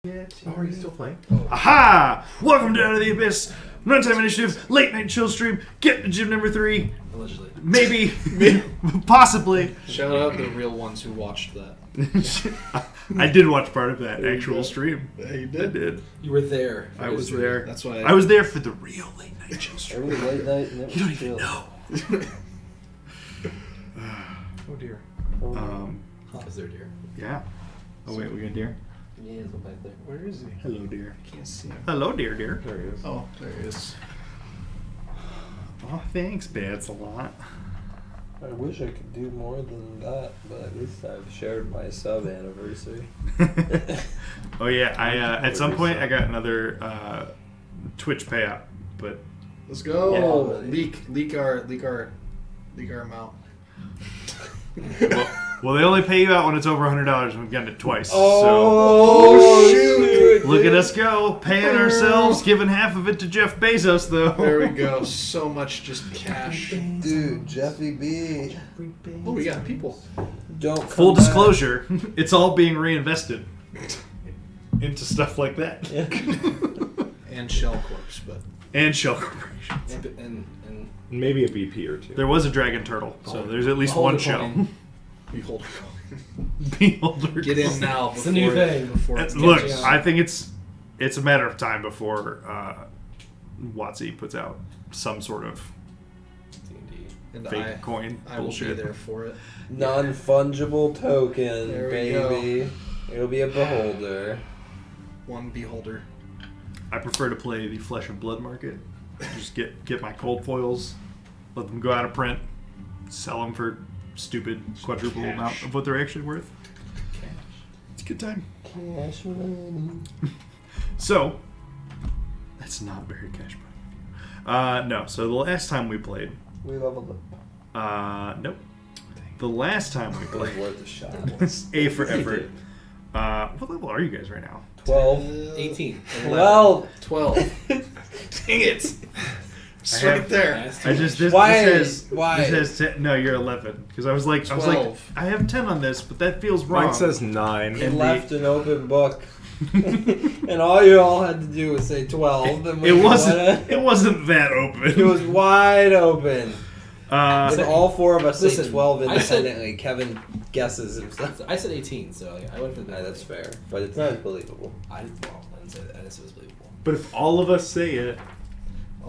Oh, are you still playing? Aha! Welcome down to the Abyss. Runtime Initiative, late night chill stream. Get to gym number 3. Allegedly. Maybe, possibly. Shout out the real ones who watched that. I did watch part of that actual stream. Yeah, you did? I did. You were there. I was there. That's why I was there for the real late night chill stream. Early late night. And You don't even know. Oh dear. Is there deer? Yeah. Oh wait, we got deer? Yeah, go back there. Where is he? Hello, dear. I can't see him. Hello, dear. There he is. Oh, there he is. Oh, thanks, Bats a lot. I wish I could do more than that, but at least I've shared my sub anniversary. Oh yeah, I at some point I got another Twitch payout, but Let's go. Yeah. Leak our amount. well, they only pay you out when it's over $100, and we've gotten it twice. Oh, shoot! So look at us go, paying ourselves, giving half of it to Jeff Bezos, though. There we go. So much just cash. Dude, Jeffy B. Oh, we got people. Don't Full come disclosure, it's all being reinvested into stuff like that. back. Yeah. And Shell Corps, but And Shell Corporations. and Maybe a BP or two. There was a dragon turtle, so there's at least Beholder one shell. coin. Beholder. Beholder. Get in now. It's a new thing. Before it's Look, catching on. I think it's a matter of time before WotC puts out some sort of And fake coin I will bullshit. be there for it. Non-fungible token, There we baby. It'll be a beholder. One beholder. I prefer to play the Flesh and Blood market. Just get my cold foils, let them go out of print, sell them for stupid quadruple amount of what they're actually worth. It's a good time. Cash money. So, that's not very cash money. No, so the last time we played, We leveled up. nope. The last time we It was played, worth a shot. A for effort. What level are you guys right now? 12. 18. 12. 12. Dang it. It's I right have- there. I just Why? this Why? has 10, no, you're 11 because I was like 12. I have 10 on this, but that feels wrong. Mine says 9. He And left an open book. And all you all had to do was say 12. And it wasn't that open. It was wide open. If Uh, all four of us say Listen, 12 I said- independently, Kevin guesses himself. I said 18, so I went for the. That's fair, but it's not believable. I didn't say that. I didn't say it was believable. But if all of us say it,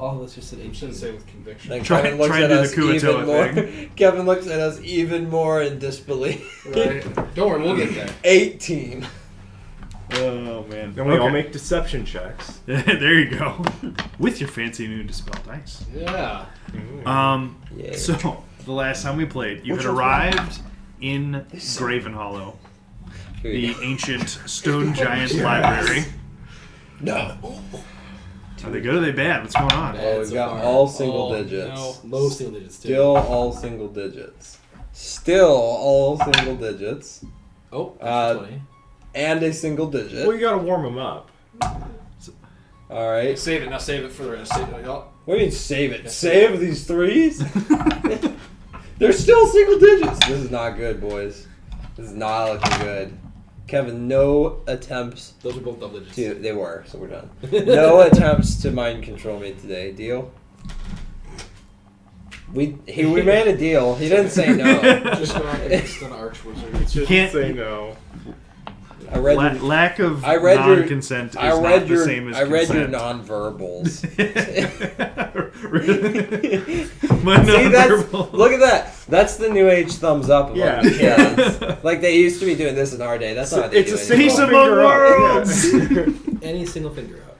Oh, let's just said 18. Shouldn't say with conviction. Then Try- Kevin looks try at and do us the even Kuatoa more. thing. Kevin looks at us even more in disbelief. Right. Don't worry, we'll get there. 18. oh man. then we all Okay. make deception checks. There you go. With your fancy new dispel dice. Yeah. Yeah. So the last time we played, you Which had was arrived in Graven Hollow, Here you the go. ancient stone giant library. No. Are they good or are they bad? What's going on? Oh, we've so got far. all single Oh, digits. No, low single digits too. Still all single digits. Still all single digits. Oh, Uh, 20. And a single digit. Well, you gotta warm them up. Alright. Save it. Now save it for the rest. Save it. Oh. What do you mean save it? Save these threes? They're still single digits. This is not good, boys. This is not looking good. Kevin, no attempts Those are both double digits. to... They were, so we're done. No attempts to mind control me today. Deal? We made a deal. He didn't say no. Just go on against an archwizard. Just can't- say no. I read your, Lack of I read your- non-consent is I not read the your same as I read your consent. non-verbals. My See, that's nonverbal. look at that. That's the new age thumbs up among Yeah. the kids. Like they used to be doing this in our day. That's not what they It's do a anymore. Peace among finger up. worlds. Any single finger up.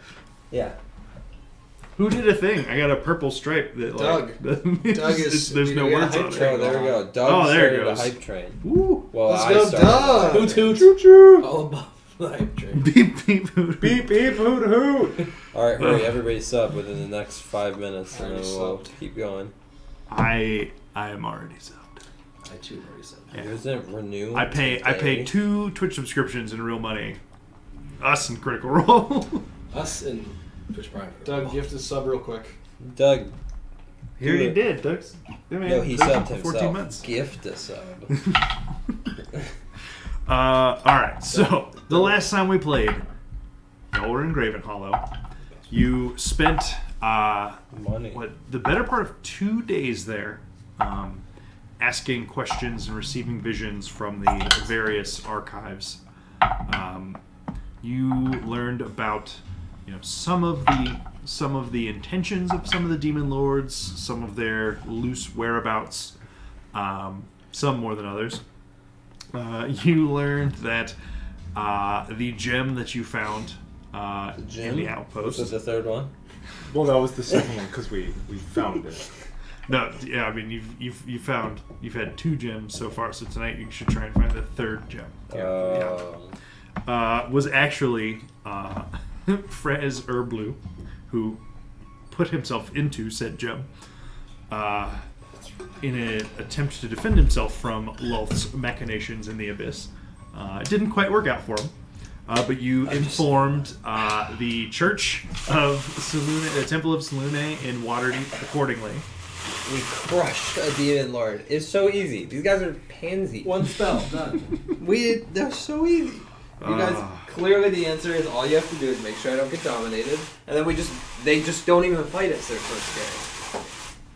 Yeah. Who did a thing? I got a purple stripe that like Doug is- there's no we got a words hype on train. it. Oh, there we go. Doug Oh, there it started a goes. hype train. Woo. Well, Let's I go, started Doug. a Hoot hoot. Choo choo! All above the hype train. Beep beep boop. Beep beep hoot hoot! All right, hurry! Everybody sub within the next 5 minutes, and then Already we'll subbed. keep going. I am already subbed. I too already said. Yeah. Isn't renew? I today? pay 2 Twitch subscriptions in real money. Us and Critical Role. Us and Twitch Prime. Doug, gift a sub real quick. Doug. He already it. did. Doug's. Yeah, man, No, he Doug's subbed 14 himself. months. Gift a sub. All right. So the last time we played, Y'all were in Graven Hollow. You spent Money. the better part of 2 days there, asking questions and receiving visions from the various archives. You learned about, some of the intentions of some of the demon lords, some of their loose whereabouts, some more than others. You learned that the gem that you found in the outpost. Was this the third one? Well, that was the second one because we found it. No, yeah, I mean you've had 2 gems so far, so tonight you should try and find the 3rd gem. Was actually Frez Erblu, who put himself into said gem in an attempt to defend himself from Lulth's machinations in the Abyss. It didn't quite work out for him, but you informed the Church of Selune, the Temple of Selune in Waterdeep accordingly. We crushed a demon lord. It's so easy. These guys are pansy. One spell, done. They're so easy. You guys, clearly the answer is all you have to do is make sure I don't get dominated, and then they just don't even fight us. They're so scary.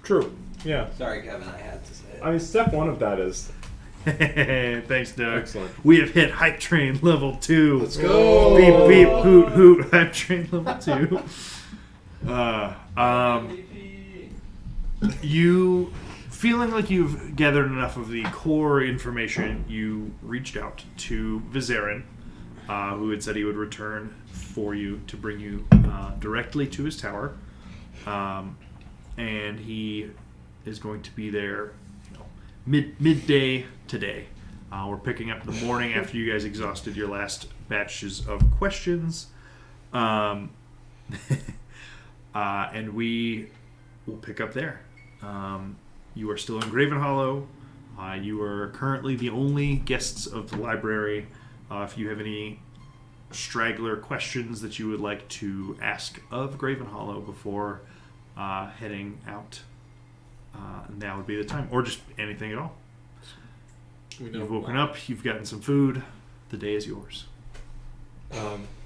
True. Yeah. Sorry, Kevin, I had to say it. I mean, step 1 of that is Thanks, Doug. excellent. We have hit Hype Train level 2. Let's go. Beep, beep, hoot, hoot. Hype Train level 2. You, feeling like you've gathered enough of the core information, you reached out to Vizarin, who had said he would return for you to bring you directly to his tower. And he is going to be there midday today. We're picking up the morning after you guys exhausted your last batches of questions. And we will pick up there. You are still in Graven Hollow. You are currently the only guests of the library. If you have any straggler questions that you would like to ask of Graven Hollow before heading out, now would be the time. Or just anything at all. You've woken up, you've gotten some food, the day is yours.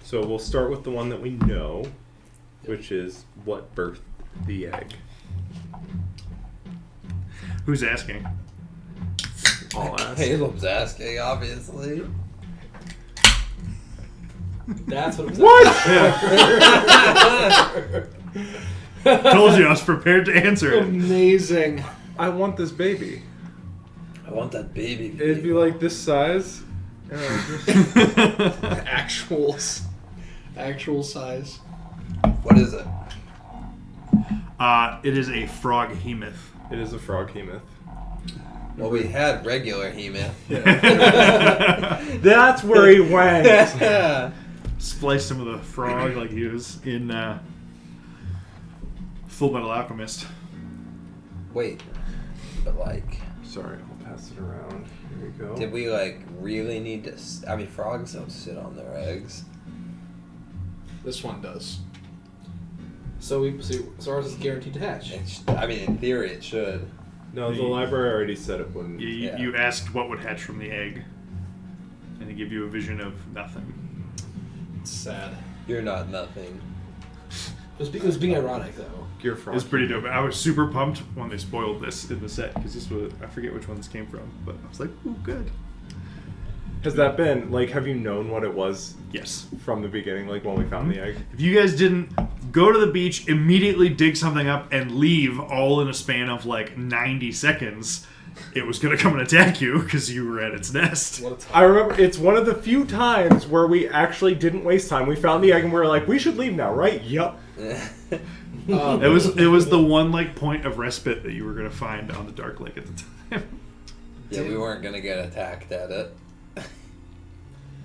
So we'll start with the one that we know, which is what birthed the egg. Who's asking? I'll ask. Caleb's asking, obviously. That's what it was. What? Told you I was prepared to answer it. Amazing. I want this baby. I want that baby. It'd be like this size. Actual size. What is it? It is a frog hemoth. It is a frog hemoth. Well, we had regular He-Man. That's where he went. Spliced him with a frog like he was in Full Metal Alchemist. Wait, but like, Sorry, I'll pass it around. Here we go. did we really need to? I mean, frogs don't sit on their eggs. This one does. So ours is guaranteed to hatch. I mean, in theory, it should. No, the library already said it wouldn't. You asked what would hatch from the egg, and they give you a vision of nothing. It's sad. You're not nothing. It was being ironic, though. Gear frog. It's pretty dope. I was super pumped when they spoiled this in the set because this was, I forget which one this came from, but I was like, ooh, good. Has that been, have you known what it was Yes. from the beginning, when we found the egg? If you guys didn't go to the beach, immediately dig something up, and leave all in a span of 90 seconds, it was going to come and attack you because you were at its nest. What a time. I remember it's one of the few times where we actually didn't waste time. We found the egg and we were like, we should leave now, right? Yup. It was the one point of respite that you were going to find on the Dark Lake at the time. Yeah, we weren't gonna get attacked at it.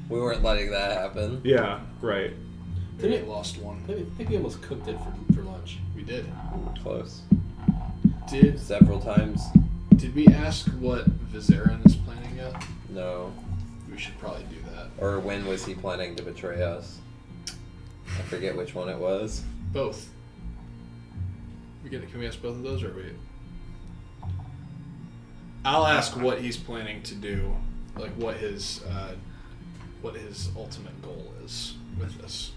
We weren't letting that happen. Yeah, right. We lost one. I think we almost cooked it for lunch. We did. Close. Several times. Did we ask what Vizarin is planning yet? No. We should probably do that. Or when was he planning to betray us? I forget which one it was. Both. Can we ask both of those, or wait? I'll ask what he's planning to do, what his ultimate goal is with this.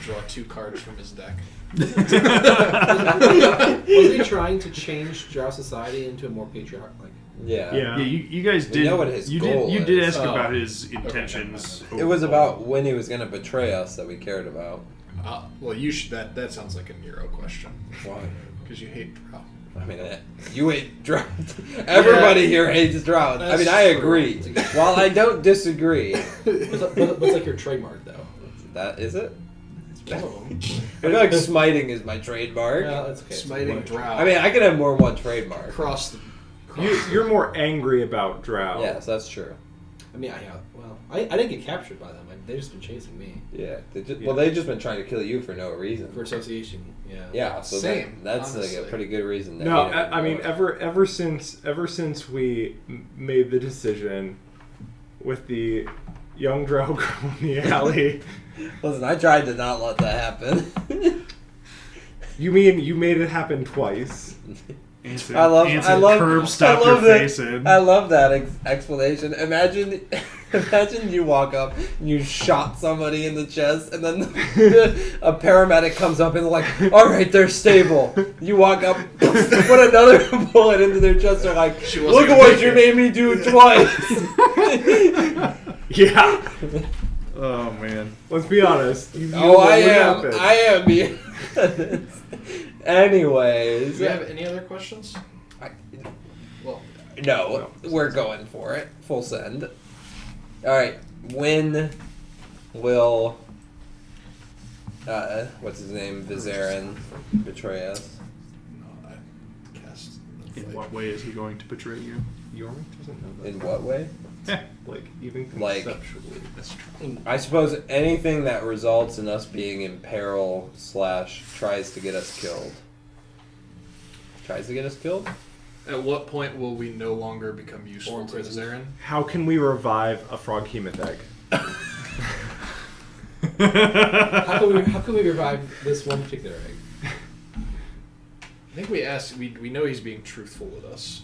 draw 2 cards from his deck. Was he trying to change Drow society into a more patriarch? Like, Yeah. Yeah, you guys We did. know what his you goal did. You did is. ask Oh. about his Okay, intentions. It was about when he was going to betray us that we cared about. Well, you should. That sounds like a Nero question. Why? Because you hate Drow. I mean, you hate drought. Everybody here hates drought. I mean, I That's agree. true. While I don't disagree, what's like your trademark though? that is it. It's one of them. I feel like smiting is my trademark. Yeah, that's okay. Smiting Drow. I mean, I could have more than one trademark. across the. You're more angry about Drow. Yes, that's true. I mean, I didn't get captured by them. They just been chasing me Yeah. Well, they've just been trying to kill you for no reason. for association. Yeah. Yeah. So Same, that's like a honestly. pretty good reason. To No, hate him I mean more. ever since we made the decision with the young Drow girl in the alley. Listen, I tried to not let that happen. You mean you made it happen twice? Answer, I love curb stop your that. face in. I love that explanation. Imagine you walk up and you shot somebody in the chest, and then a paramedic comes up and like, all right, they're stable. You walk up, put another bullet into their chest. They're like, She wasn't look at gonna what make you it." made me do twice. Yeah. Oh man. Let's be honest. You knew Oh, what I would am. happen. I am being honest. Anyways, Do you have any other questions? Well, no, we're going for it. Full send. All right. When will what's his name, Vizarin, betray us? no, I cast. the In fight. what way is he going to betray you? Yormik doesn't know that. In what way? Like even Like- conceptually. That's true. I suppose anything that results in us being in peril / tries to get us killed. Tries to get us killed? At what point will we no longer become Or useful in to prison. Zarin? How can we revive a frog hemoth egg? How can we revive this one particular egg? I think we asked. We know he's being truthful with us.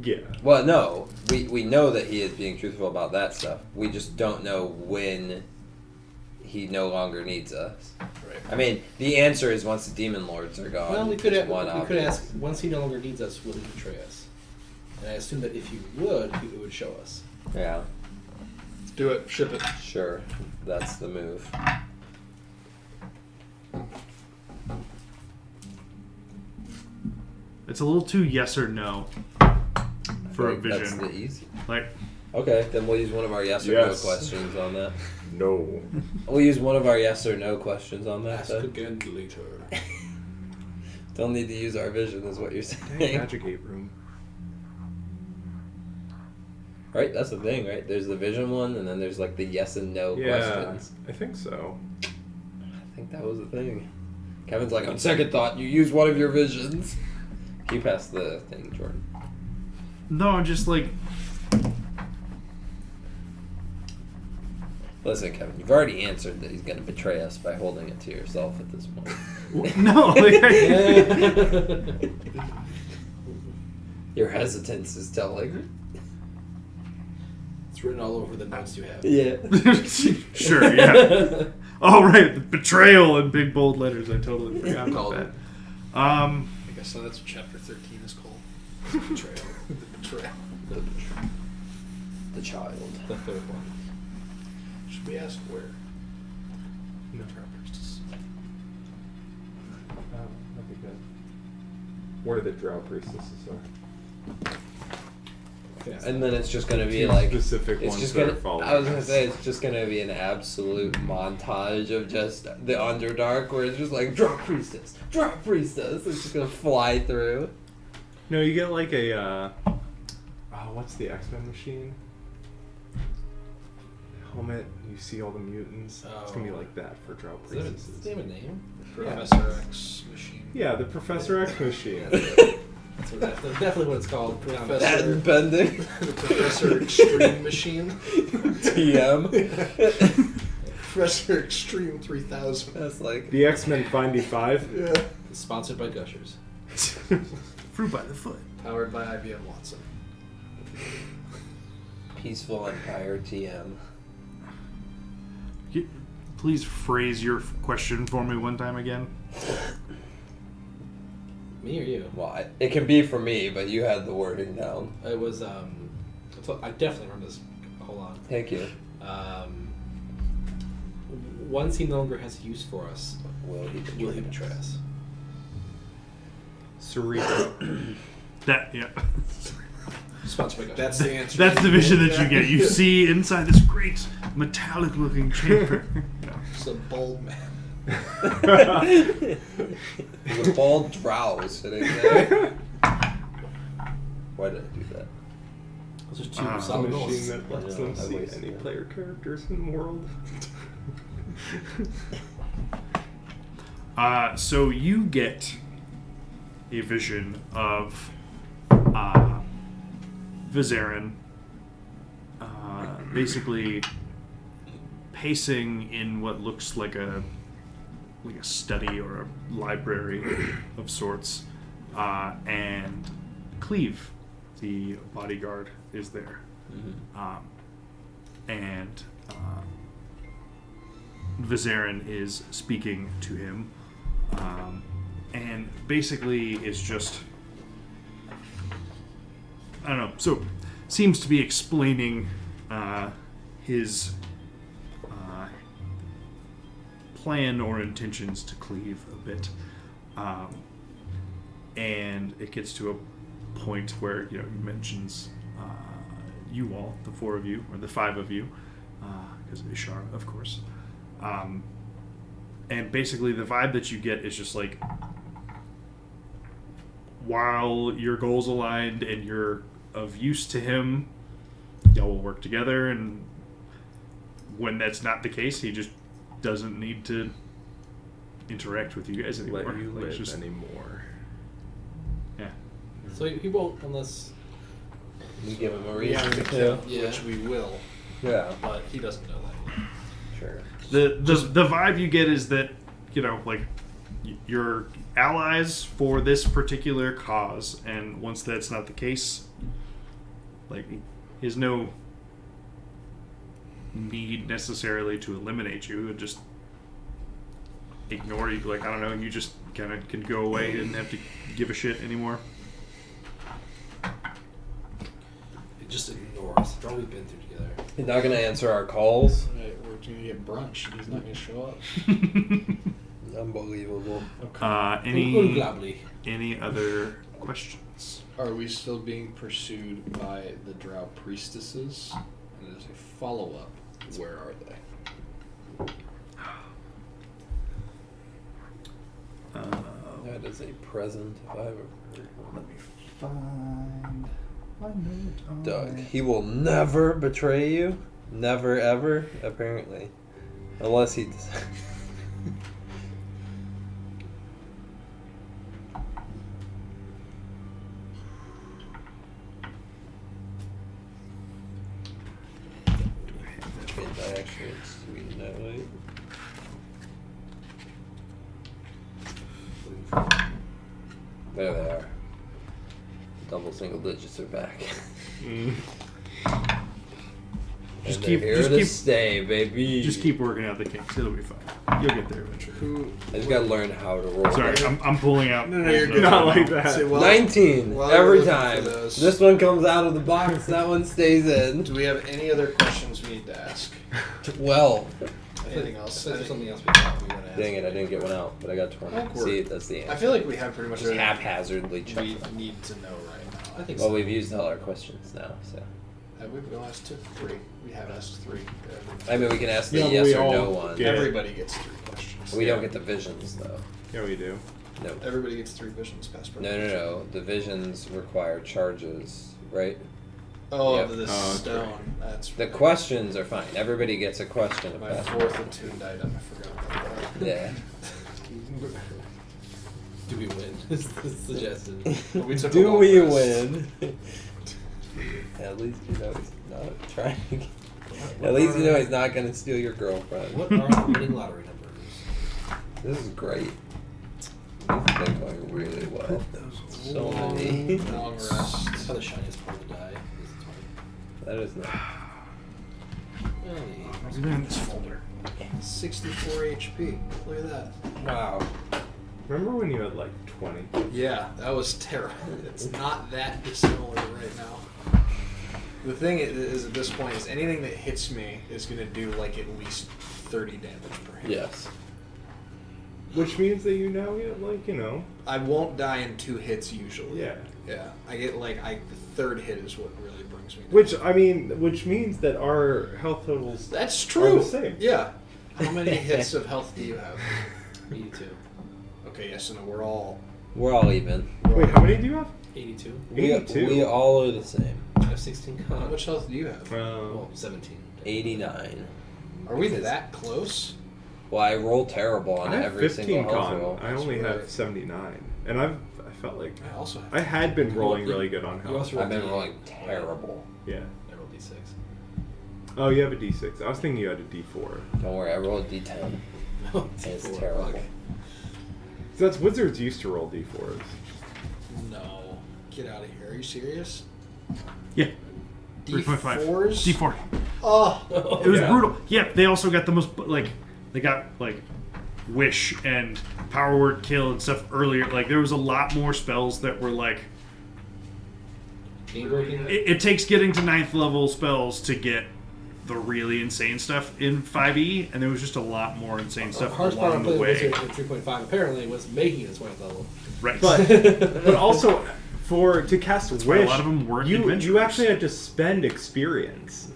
Yeah. Well, no. We know that he is being truthful about that stuff. We just don't know when he no longer needs us. Right. I mean, the answer is once the demon lords are gone. Well, we could There's one obvious. ask once he no longer needs us, will he betray us? And I assume that if he would, he would show us. Yeah, Do it. Ship it. sure. That's the move. It's a little too yes or no for a I think That's vision. the easy. Like, Okay, then we'll use one of our yes or Yes. no questions on that. No. We'll use one of our yes or no questions on that. Ask Then. again later. Don't need to use our vision, is what you're saying. Magic 8 room. Right? That's the thing, right? There's the vision one, and then there's like the yes and no Yeah, questions. I think so. I think that was the thing. Kevin's like, on second thought, you use one of your visions. You passed the thing, Jordan. no, I'm just like, Listen, Kevin, you've already answered that he's going to betray us by holding it to yourself at this point. no. Like, Your hesitance is telling. It's written all over the notes you have. Yeah. sure, yeah. Oh, right, the betrayal in big bold letters. I totally forgot about Called that. it. I guess so. That's what chapter 13 is called. Betrayal. The betrayal. The child. The third one. Should we ask where? No. Drow priestess. That'd be good. Where the drow priestesses are. Yeah. And then it's just going to be Two like... specific It's ones just that gonna. are following I was gonna us. say it's just gonna be an absolute montage of just the Underdark, where it's just like drop priestess. It's just gonna fly through. No, you get like a what's the X-Men machine? Helmet. You see all the mutants. It's gonna be Oh. like that for drow Is that priestesses. his name a name? Professor X machine. Yeah, the Professor X machine. That's definitely what it's called. Professor- Patent pending. The Professor Extreme machine. TM. Professor Extreme 3000. That's like The X-Men Findy 5. Yeah. Sponsored by Gushers. Fruit by the foot. Powered by IBM Watson. Peaceful Empire TM. please phrase your question for me one time again? Me or you? Well, it can be for me, but you had the wording down. It was, I definitely remember this. Hold on. Thank you. Once he no longer has use for us, Will he will he betray us? Cerebro. That, yeah. Sponsored by Ghost. That's the answer. That's the vision that you get. You see inside this great metallic-looking chamber. Just a bold man. There's a bald drow sitting there. Why did I do that? Those are two Ah. The solid machine goals. that lets I know, them I see wasted any it. player characters in the world. So you get a vision of Vizarin basically pacing in what looks like a study or a library of sorts, and Cleve, the bodyguard, is there, and Vizarin is speaking to him, and basically is just, I don't know, so seems to be explaining his plan or intentions to Cleve a bit, and it gets to a point where he mentions you all, the four of you or the five of you, because of Ishara, of course, and basically the vibe that you get is just like, while your goals aligned and you're of use to him, y'all will work together, and when that's not the case, he just doesn't need to interact with you guys anymore. Let you Like, live just- anymore. Yeah. So he won't unless. We give him a Yeah, reason to. Yeah. Which we will, Yeah, but he doesn't know that yet. sure. The vibe you get is that, you're allies for this particular cause, and once that's not the case, he has no need necessarily to eliminate you and just ignore you. I don't know, you just kind of can go away and have to give a shit anymore. Just ignore us. After all we've been through together. He's not gonna answer our calls. Right, we're gonna get brunch and he's not gonna show up. Unbelievable. Any other questions? Are we still being pursued by the Drow priestesses? And as a follow-up, where are they? That is a present if I ever heard one. Let me find my note on Doug, it. he will never betray you. Never ever, apparently. Unless he does. Actually, sweet note. There they are. Double single digits are back. Just And keep- they're here just to keep- stay, baby. Just keep working out the kinks. It'll be fine. You'll get there eventually. Who? I just gotta learn how to roll. Sorry, I'm pulling out. No, you're good. Not like that. Say, well, 19 while you're every looking for time. those- This one comes out of the box. That one stays in. Do we have any other questions we need to ask? Well, Anything else? I think there's something else we thought we were gonna ask. dang it, I didn't get one out, but I got 20. Awkward. See, that's the answer. I feel like we have pretty much Just everything haphazardly check. we need to know right now. I think Well, so. we've used all our questions now, so. Have we been asked three? We have asked three. I mean, we can ask the Yeah, but yes we or no all one. get- Everybody gets three questions. We don't get the visions, though. Yeah, we do. No. Everybody gets three visions past No. The visions require charges, right? Oh, Yep. the Oh, that's stone. That's The questions are fine. Everybody gets a question. my About fourth attuned item. I forgot about that. Yeah. Do we win? Suggested. We took a Do long we rest. win? At least you know he's not trying. At least you know he's not going to steal your girlfriend. What are our winning lottery numbers? This is great. This has been going really well. So many. Long That's rest. how the shiniest part of the die is 20. That is not. What's even in this folder? 64 HP. Look at that. Wow. Remember when you had like 20? Yeah, that was terrible. It's not that dissimilar right now. The thing is, at this point, is anything that hits me is going to do like at least 30 damage per hit. Yes. Which means that you now get like, I won't die in 2 hits usually. yeah. Yeah. I get like the third hit is what really brings me down. Which means that our health totals That's are true. the same. Yeah. How many hits of health do you have? 82. Okay, yes, and we're all We're all even. Wait, how many do you have? 82. 82. We all are the same. I have 16 How con. much health do you have? Well, 17. 89. Are we that close? Well, I roll terrible on I have every 15 single health con. roll. I only That's have right. 79, and I felt like I also have. I had been rolling You- really good on You health. also I've rolled been D8. rolling terrible. Yeah. I rolled D6. Oh, you have a D6. I was thinking you had a D4. Don't worry, I rolled D10. It's D4, terrible. fuck. So that's wizards used to roll D4s. No. Get out of here. Are you serious? Yeah. 3.5. D4s? D4. Oh. It was Yeah. brutal. Yeah, they also got the most they got wish and power word kill and stuff earlier. Like there was a lot more spells that were like Game breaking? it takes getting to 9th level spells to get the really insane stuff in 5e, and there was just a lot more insane The stuff hardest part along of the playing way. Wizard at 3.5 apparently was making it to 20th level. Right. But also to cast why a wish, lot of them weren't you adventurers. actually had to spend experience.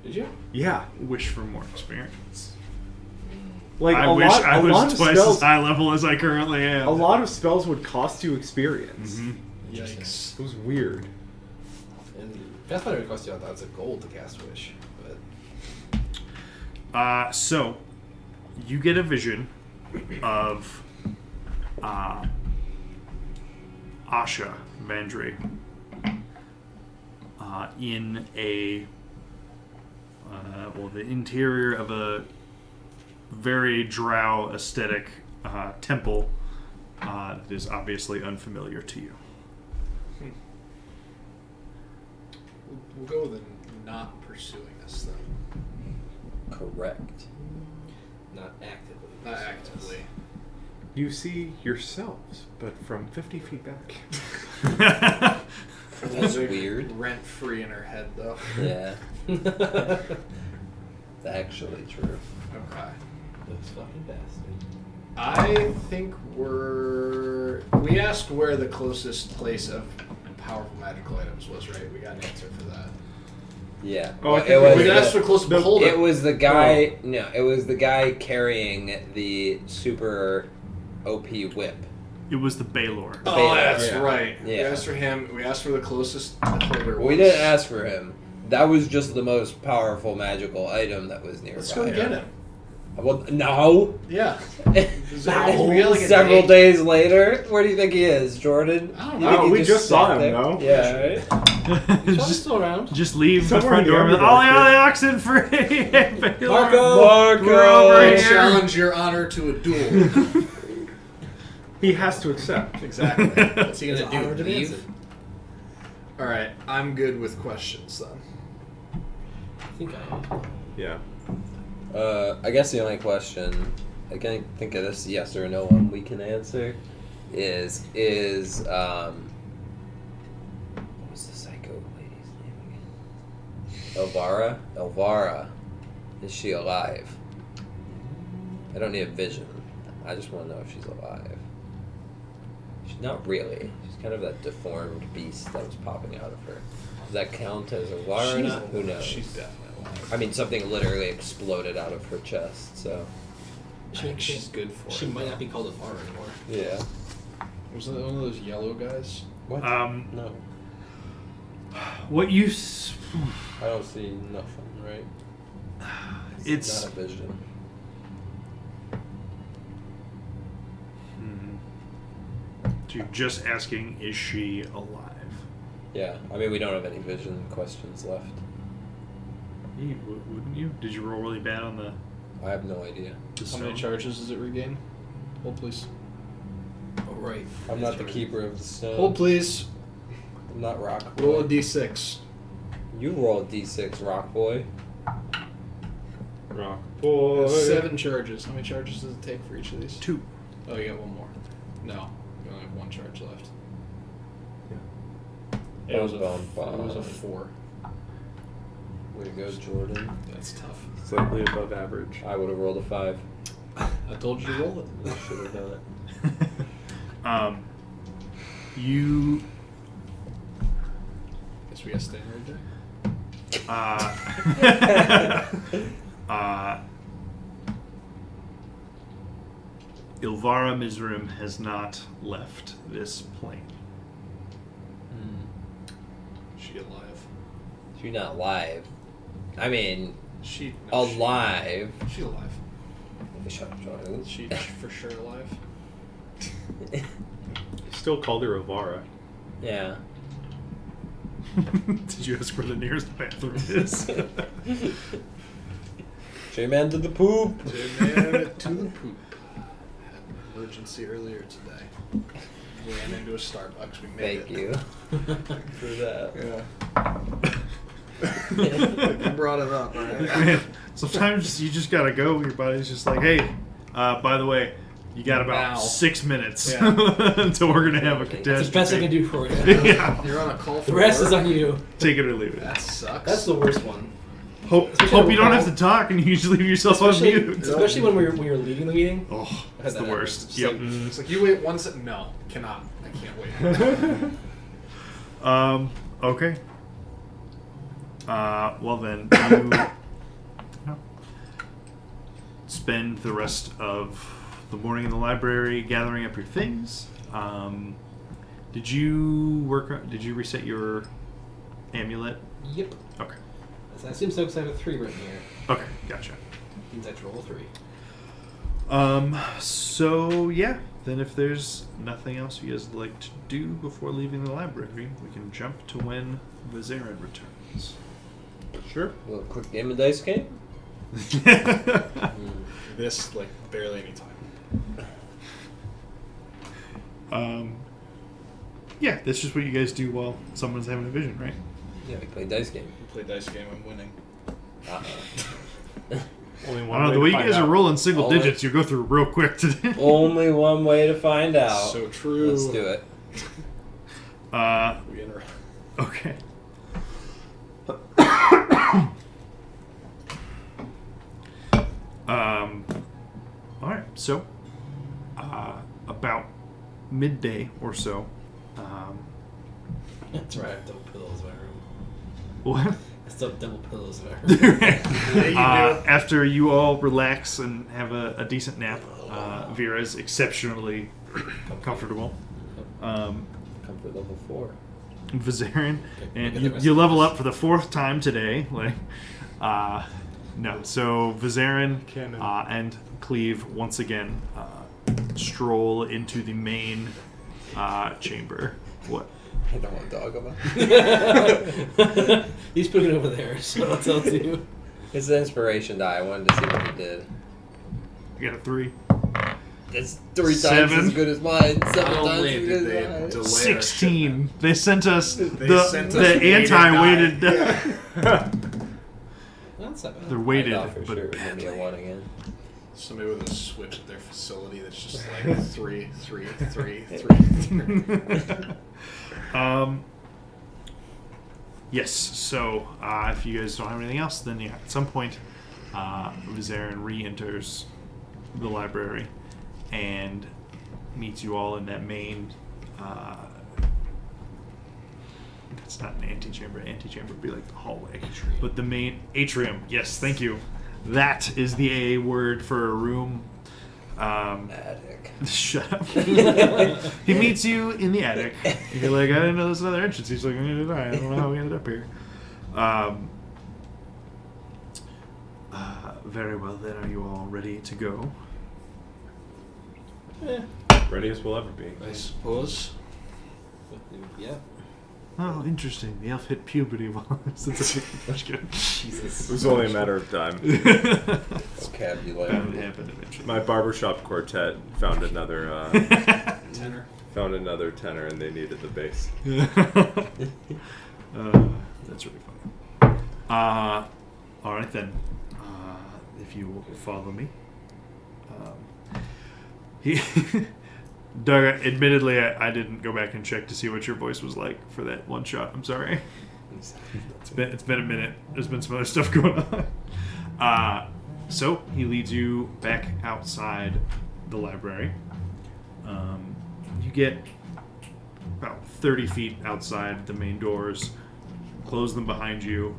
Did you? Yeah, wish for more experience. like I a wish lot. I a lot was of twice spells. as high level as I currently am. A lot of spells would cost you experience. Mhm. Yikes. It was weird. And Pathfinder would cost you lots of gold to cast Wish. But So, you get a vision of Asha Vandre in the interior of a very drow aesthetic temple that is obviously unfamiliar to you. We'll go with not pursuing us then. Correct. not actively. Not actively. You see yourselves, but from 50 feet back. That's weird. Rent free in her head though. Yeah. It's actually true. Okay. Those fucking bastards. I think we asked where the closest place of powerful magical items was, right? We got an answer for that. Yeah. Oh, I Well, think it was We asked for close beholder. It was the guy. No, it was the guy carrying the super OP whip. It was the Baylor. Oh, that's Yeah. right. We Yeah. asked for him. We asked for the closest beholder. We didn't ask for him. That was just the most powerful magical item that was nearby. Let's go get him. Well, no. Yeah. No. We got like a Several day. days later, where do you think he is, Jordan? I don't You know. think he we just saw sat him, there? no? Yeah, right. He's just, still around. just leave the Somewhere front in the door with underdark, all the yeah. other oxen free. Baylor. Marco! We're over I here. challenge your honor to a duel. He has to accept. Exactly. What's he His gonna honor do? demands Leave? it. All right. I'm good with questions then. I think I am. Yeah. I guess the only question I can't think of this yes or no one we can answer is what was the psycho lady's name again? Elvara. Is she alive? I don't need a vision. I just want to know if she's alive. She's not really. She's kind of that deformed beast that was popping out of her. Does that count as Elvara or not? Who knows? She's definitely alive. I mean, something literally exploded out of her chest, so... I think she's good for She it. might not be called a farm anymore. Yeah. Was that one of those yellow guys? What? No. What you... I don't see nothing, right? It's... Not a vision. So you're just asking, is she alive? Yeah, I mean, we don't have any vision questions left. Wouldn't you? Did you roll really bad on the I have no idea. How many charges does it regain? Hold please. Oh, right. I'm not the keeper of the stone. Hold please. I'm not Rock Boy. Roll a d6. You roll a d6, Rock Boy. Rock boy. 7 charges. How many charges does it take for each of these? 2. Oh, you got one more. No, you only have 1 charge left. Yeah. It was a Bum, bum, it was a bum. 4. Way to go, Jordan. That's tough. Slightly above average. I would have rolled a 5. I told you to roll it. I should have done it. You Guess we got standard deck. Ilvara Mizrim has not left this plane. She alive. She's not live. I mean, She alive. She alive. Shut up, Jordan. She for sure alive. Still called her Avara. Yeah. Did you ask where the nearest bathroom is? J-Man did the poop. J-Man to the poop. Had an emergency earlier today. Ran into a Starbucks. We made Thank it. you for that. Yeah. You brought it up, right? Man, sometimes you just gotta go. Your body's just like, hey, by the way, you got about Now. 6 minutes Yeah. until we're gonna have a catastrophe. That's the best I can do for you. Yeah, You're on a call for The rest work? is on you. take it or leave it. That sucks. That's the worst one. Hope Especially you don't when- have to talk and you just leave yourself on Especially, mute. especially when we were leading the meeting. Oh, I that's had the that worst. happen. Yep. It's like you wait 1 second. No, cannot. I can't wait. Okay. Well then, you spend the rest of the morning in the library gathering up your things. Did you reset your amulet? Yep. Okay. I assume so because I have a 3 written here. Okay, gotcha. Means I have to roll a 3. So yeah, then if there's nothing else you guys would like to do before leaving the library, we can jump to when Vizarin returns. Sure. A little quick game of dice game. This, like, barely any time. Yeah, that's just what you guys do while someone's having a vision, right? Yeah, we play dice game. We play dice game. I'm winning. Only I one don't know, the to way you find guys are out. rolling single Only- digits, you go through real quick today. Only one way to find out. So true. Let's do it. We enter. Okay. Alright, so about midday or so. That's right. I have double pillows in my room. What? I still have double pillows in my room. After you all relax and have a decent nap, Vera's exceptionally comfortable. Comfort level 4. Vizarin, and look at the rest you of level this. up for the 4th time today. No. So Vizarin Cannon. and Cleve once again stroll into the main chamber. What? I don't want to dog about. He's putting it over there, so I'll tell you. It's an inspiration die. I wanted to see what he did. You got a 3. It's 3 times 7. as good as mine. 7 Not times only as did good they as mine. delay our 16. They sent us They the sent us the weighted anti-weighted. die. That's not bad. They're weighted, I thought for but sure it was going to be a badly. 1 again. Somebody with a switch at their facility that's just like 3, 3, 3, 3. Yes. So if you guys don't have anything else, then yeah, at some point, Vizarin re-enters the library and meets you all in that main. It's not an antechamber. Antechamber would be like the hallway, but the main atrium. Yes, thank you. That is the AA word for a room. Attic. Shut up. He meets you in the attic. You're like, I didn't know there's another entrance. He's like, neither did I. I don't know how we ended up here. Very well, then. Are you all ready to go? Ready as we'll ever be. I suppose. Yeah. Oh, interesting. The elf hit puberty while since good. Jesus. It was only a matter of time. Vocabulary. That would happen eventually. My barbershop quartet found another Tenor. tenor, and they needed the bass. That's really funny. All right then. if you will follow me. He, Doug, admittedly, I didn't go back and check to see what your voice was like for that one shot. I'm sorry. It's been a minute. There's been some other stuff going on. So he leads you back outside the library. You get about 30 feet outside the main doors, close them behind you.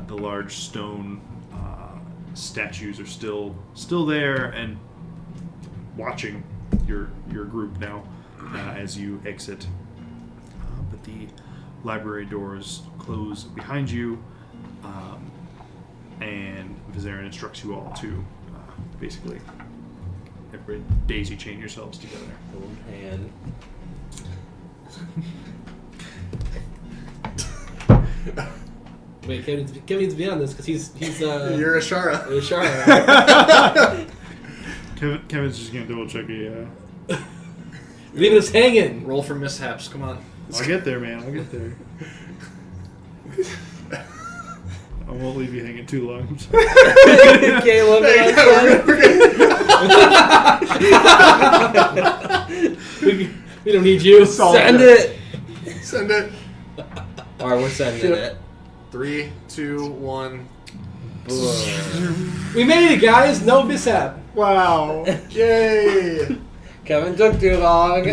The large stone statues are still there and watching your group now as you exit. But the library doors close behind you, and Vizarin instructs you all to basically everybody daisy chain yourselves together. Hold hand. Wait, Kevin needs to be on this because he's You're Ashara. Ashara. Kevin's just gonna double check a. Leaving us hanging. Roll for mishaps. Come on. I'll get there, man. I'll get there. I won't leave you hanging too long. I'm sorry. Caleb, we don't need you. send it. Send it. All right, we're sending it. 3, 2, 1. We made it, guys. No mishap. Wow. Yay! Kevin took too long.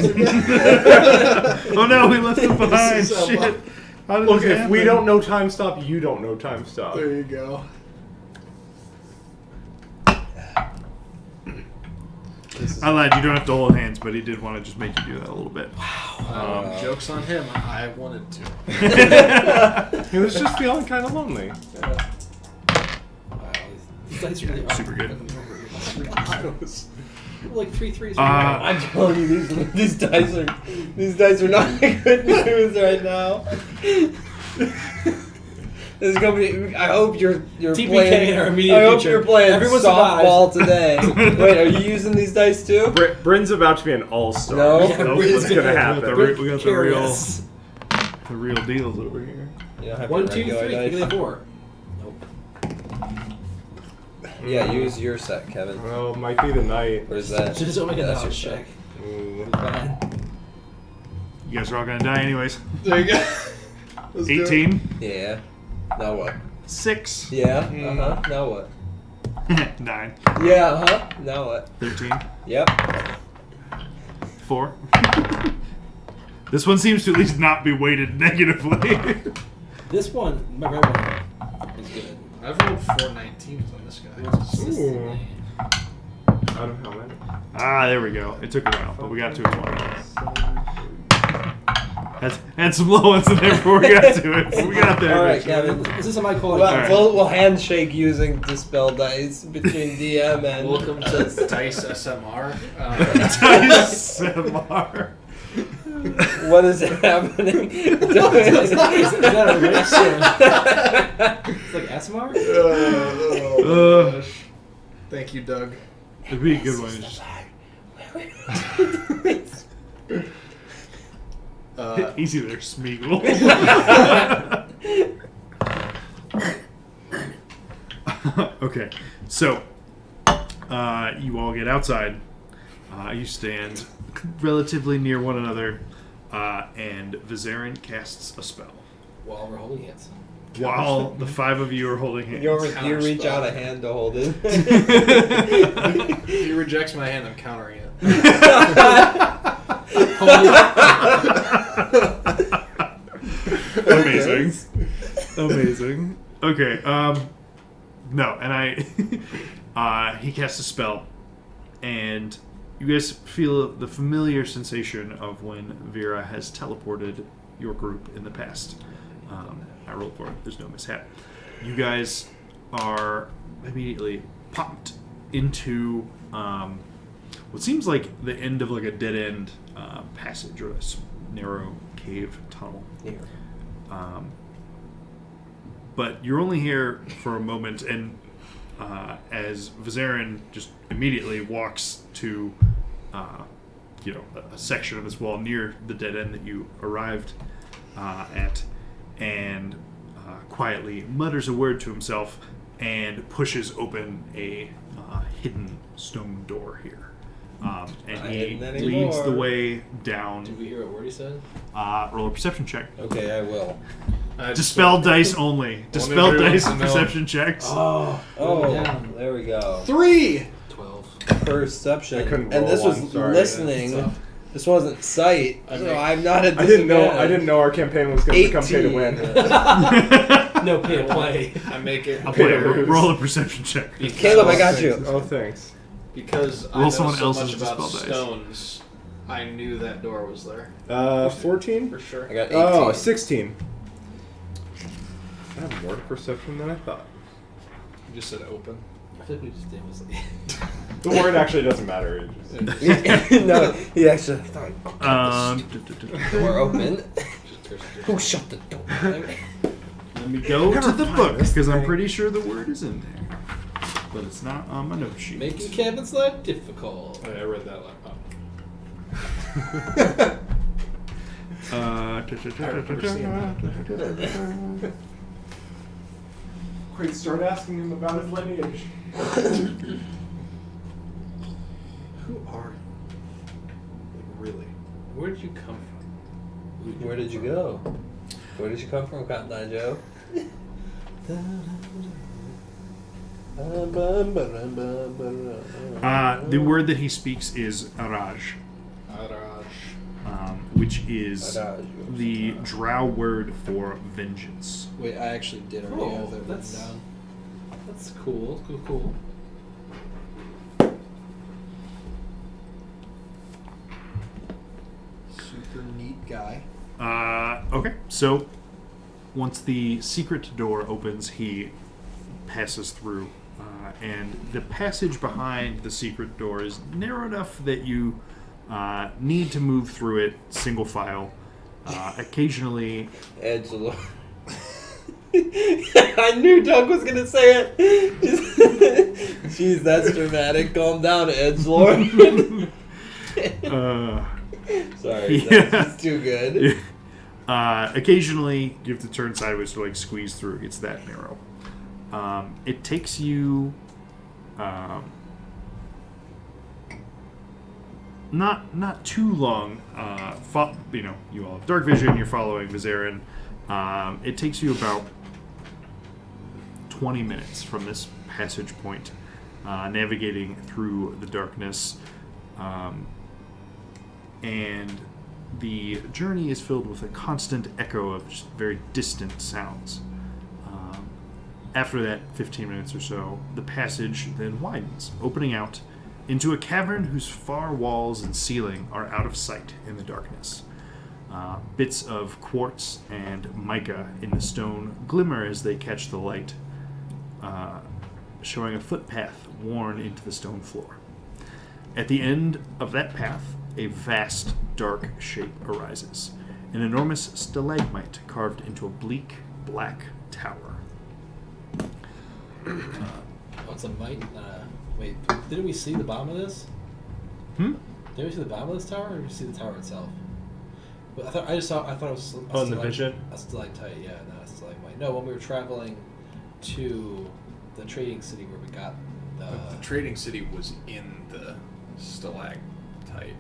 Oh no, we left him behind. This is Shit. How did Look, this if we happen? don't know time stop, you don't know time stop. There you go. I lied. You don't have to hold hands, but he did want to just make you do that a little bit. Joke's on him. I wanted to. He was just feeling kind of lonely. Wow, these dice really are Super good. like 3 threes. I'm telling you, these dice are not good news right now. This is gonna be. I hope you're TPK playing. in our immediate I hope future. you're playing Everyone softball today. Wait, are you using these dice too? Bryn's about to be an all-star. No. Yeah, Nope. Bryn's What's gonna happen? We got the real, Curious. the real deals over here. You don't have 1, your 2, 3. regular Give me dice? a 4. Yeah, use your set, Kevin. Well, might be the night. Where's that? Just don't make a That's knowledge your check. Ooh. Fine. You guys are all gonna die anyways. There you go. Let's do it. 18. Yeah. Now what? 6. Yeah. Uh huh. Now what? 9. Yeah. Uh huh. Now what? 13. Yep. 4. This one seems to at least not be weighted negatively. This one, my red one, is good. I've rolled 4 19s on this guy. Ooh. Out of how many? There we go. It took a while, but we got to a 20. Had some low ones in there before we got to it. But we got there. All right, eventually. Kevin. Is this a my quality? Well, Alright. we'll handshake using dispel dice between DM and. Welcome to Dice SMR. Dice SMR. What is happening? Is that a race? It's like ASMR? Oh, gosh. Thank you, Doug. It'd be a good one. It's just easy there, Smeagol. Okay, so you all get outside. You stand relatively near one another, and Vizarin casts a spell. While we're holding hands. While the 5 of you are holding hands. You reach out a hand to hold it. If he rejects my hand, I'm countering it. Amazing. Amazing. Okay, no, and he casts a spell, and you guys feel the familiar sensation of when Vera has teleported your group in the past. I rolled for it. There's no mishap. You guys are immediately popped into what seems like the end of like a dead-end passage or a narrow cave tunnel. But you're only here for a moment, and as Vizarin just immediately walks to a section of this wall near the dead end that you arrived at, and quietly mutters a word to himself, and pushes open a hidden stone door here. And Not he hidden leads the anymore. way down. Did we hear a word he said? Roll a perception check. Okay, I will. Dispel dice only. Dispel everyone dice to know. perception checks. Oh, down. there we go. 3. 12. Perception. I couldn't And roll this was one, sorry. listening. That's tough. This wasn't sight. I So make- I'm not at I didn't know our campaign was going to become pay to 18. win. No pay to play. I make it I'll Pay play to it. lose. Roll a perception check. Caleb, I got Thanks. you. Oh, thanks. because I Roll know someone so else's much about dispel dice. stones. I knew that door was there 14? for sure. I got 18. Oh, 16. I have more perception than I thought. You just said open. I feel like we just did was like. The word actually doesn't matter. It just, No, he actually thought Um, door open. Just Who shut the door? Let me go to the book because I'm pretty sure the word is in there, but it's not on my note sheet. Making Kevin's life difficult. Oh, yeah, I read that last time. Quick, start asking him about his lineage. Who are you? Like, really? Where did you come from? Where did you go? Where did you come from, Cotton Eye Joe? The word that he speaks is Araj, Araj. which is the drow word for vengeance. Wait, I actually did already Oh, have that written that's- down. That's cool. Cool. Super neat guy. Okay, so once the secret door opens, he passes through, and the passage behind the secret door is narrow enough that you need to move through it single file. Occasionally, Edgelord. I knew Doug was gonna say it. Jeez, that's dramatic. Calm down, Edgelord. Sorry, Yeah. that's too good. occasionally you have to turn sideways to like squeeze through. It's that narrow. It takes you not too long. You all have dark vision. You're following Vizarin. It takes you about 20 minutes from this passage point, navigating through the darkness, and the journey is filled with a constant echo of just very distant sounds. After that 15 minutes or so, the passage then widens, opening out into a cavern whose far walls and ceiling are out of sight in the darkness. Bits of quartz and mica in the stone glimmer as they catch the light, showing a footpath worn into the stone floor. At the end of that path, a vast, dark shape arises, an enormous stalagmite carved into a bleak, black tower. What's a mite? Wait, didn't we see the bottom of this? Didn't we see the bottom of this tower, or did we see the tower itself? But I thought it was. Oh, in the vision? A stalactite, yeah, not a stalagmite. No, when we were traveling to the trading city where we got The trading city was in the stalactite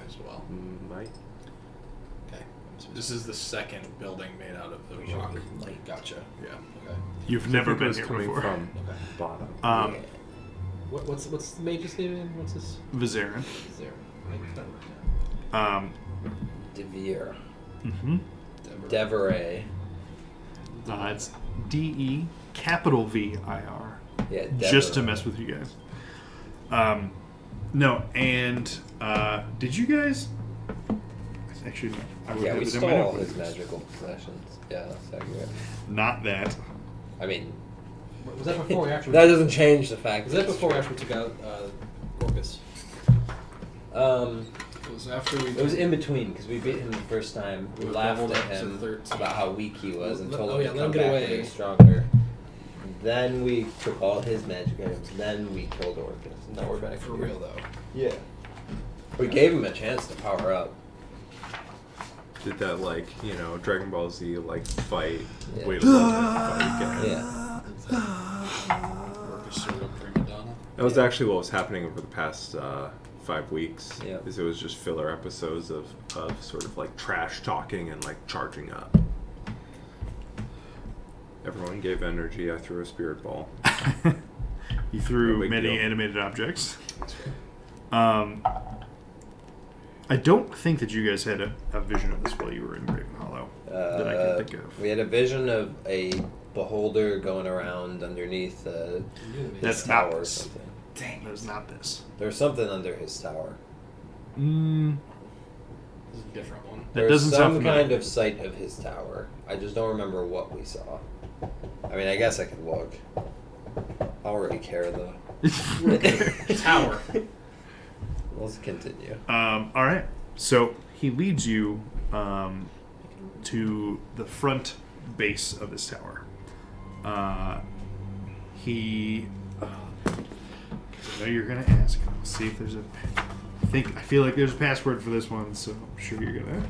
as well. Might. Okay. This is the second building made out of the rock. Like, gotcha. Yeah. Okay. You've never been was here coming before. from Okay. bottom. What's the mage's name again? What's his? Vizarin. Is there? Devere. Mm-hmm. Deveray. It's DE capital VIR. Yeah, Just to Deveray. mess with you guys. No, and did you guys? Actually, I would Yeah, have we it in my stole notebook. his magical possessions. Yeah, that's accurate. Not that. I mean, Was that before or after? that doesn't change the fact. Was that before or after we took out Gorgas? It was after we. It was in between because we beat him the first time. We We laughed leveled at up to him 13. about how weak he was and told Oh, him yeah, to let come him get back away. when he was stronger. Then we took all his magic items. Then we killed Orcus. Now we're back For here. real though. Yeah. We gave him a chance to power up. Did that Dragon Ball Z fight? Yeah. Wait a little bit, fight again. Yeah. That was actually what was happening over the past 5 weeks. Yeah. Is it was just filler episodes of sort of like trash talking and like charging up. Everyone gave energy. I threw a spirit ball. You threw No big many deal. animated objects. I don't think that you guys had a vision of this while you were in Raven Hollow that I can think of. We had a vision of a beholder going around underneath That's his not tower or this. something. Dang, that's not this. There's something under his tower. Mm, This is a different one. that There's doesn't sound some familiar. kind of sight of his tower. I just don't remember what we saw. I mean, I guess I could look. I don't really care though. Tower. Let's continue. All right. So he leads you to the front base of this tower. He. I know you're gonna ask. I'll see if there's a. I feel like there's a password for this one, so I'm sure you're gonna.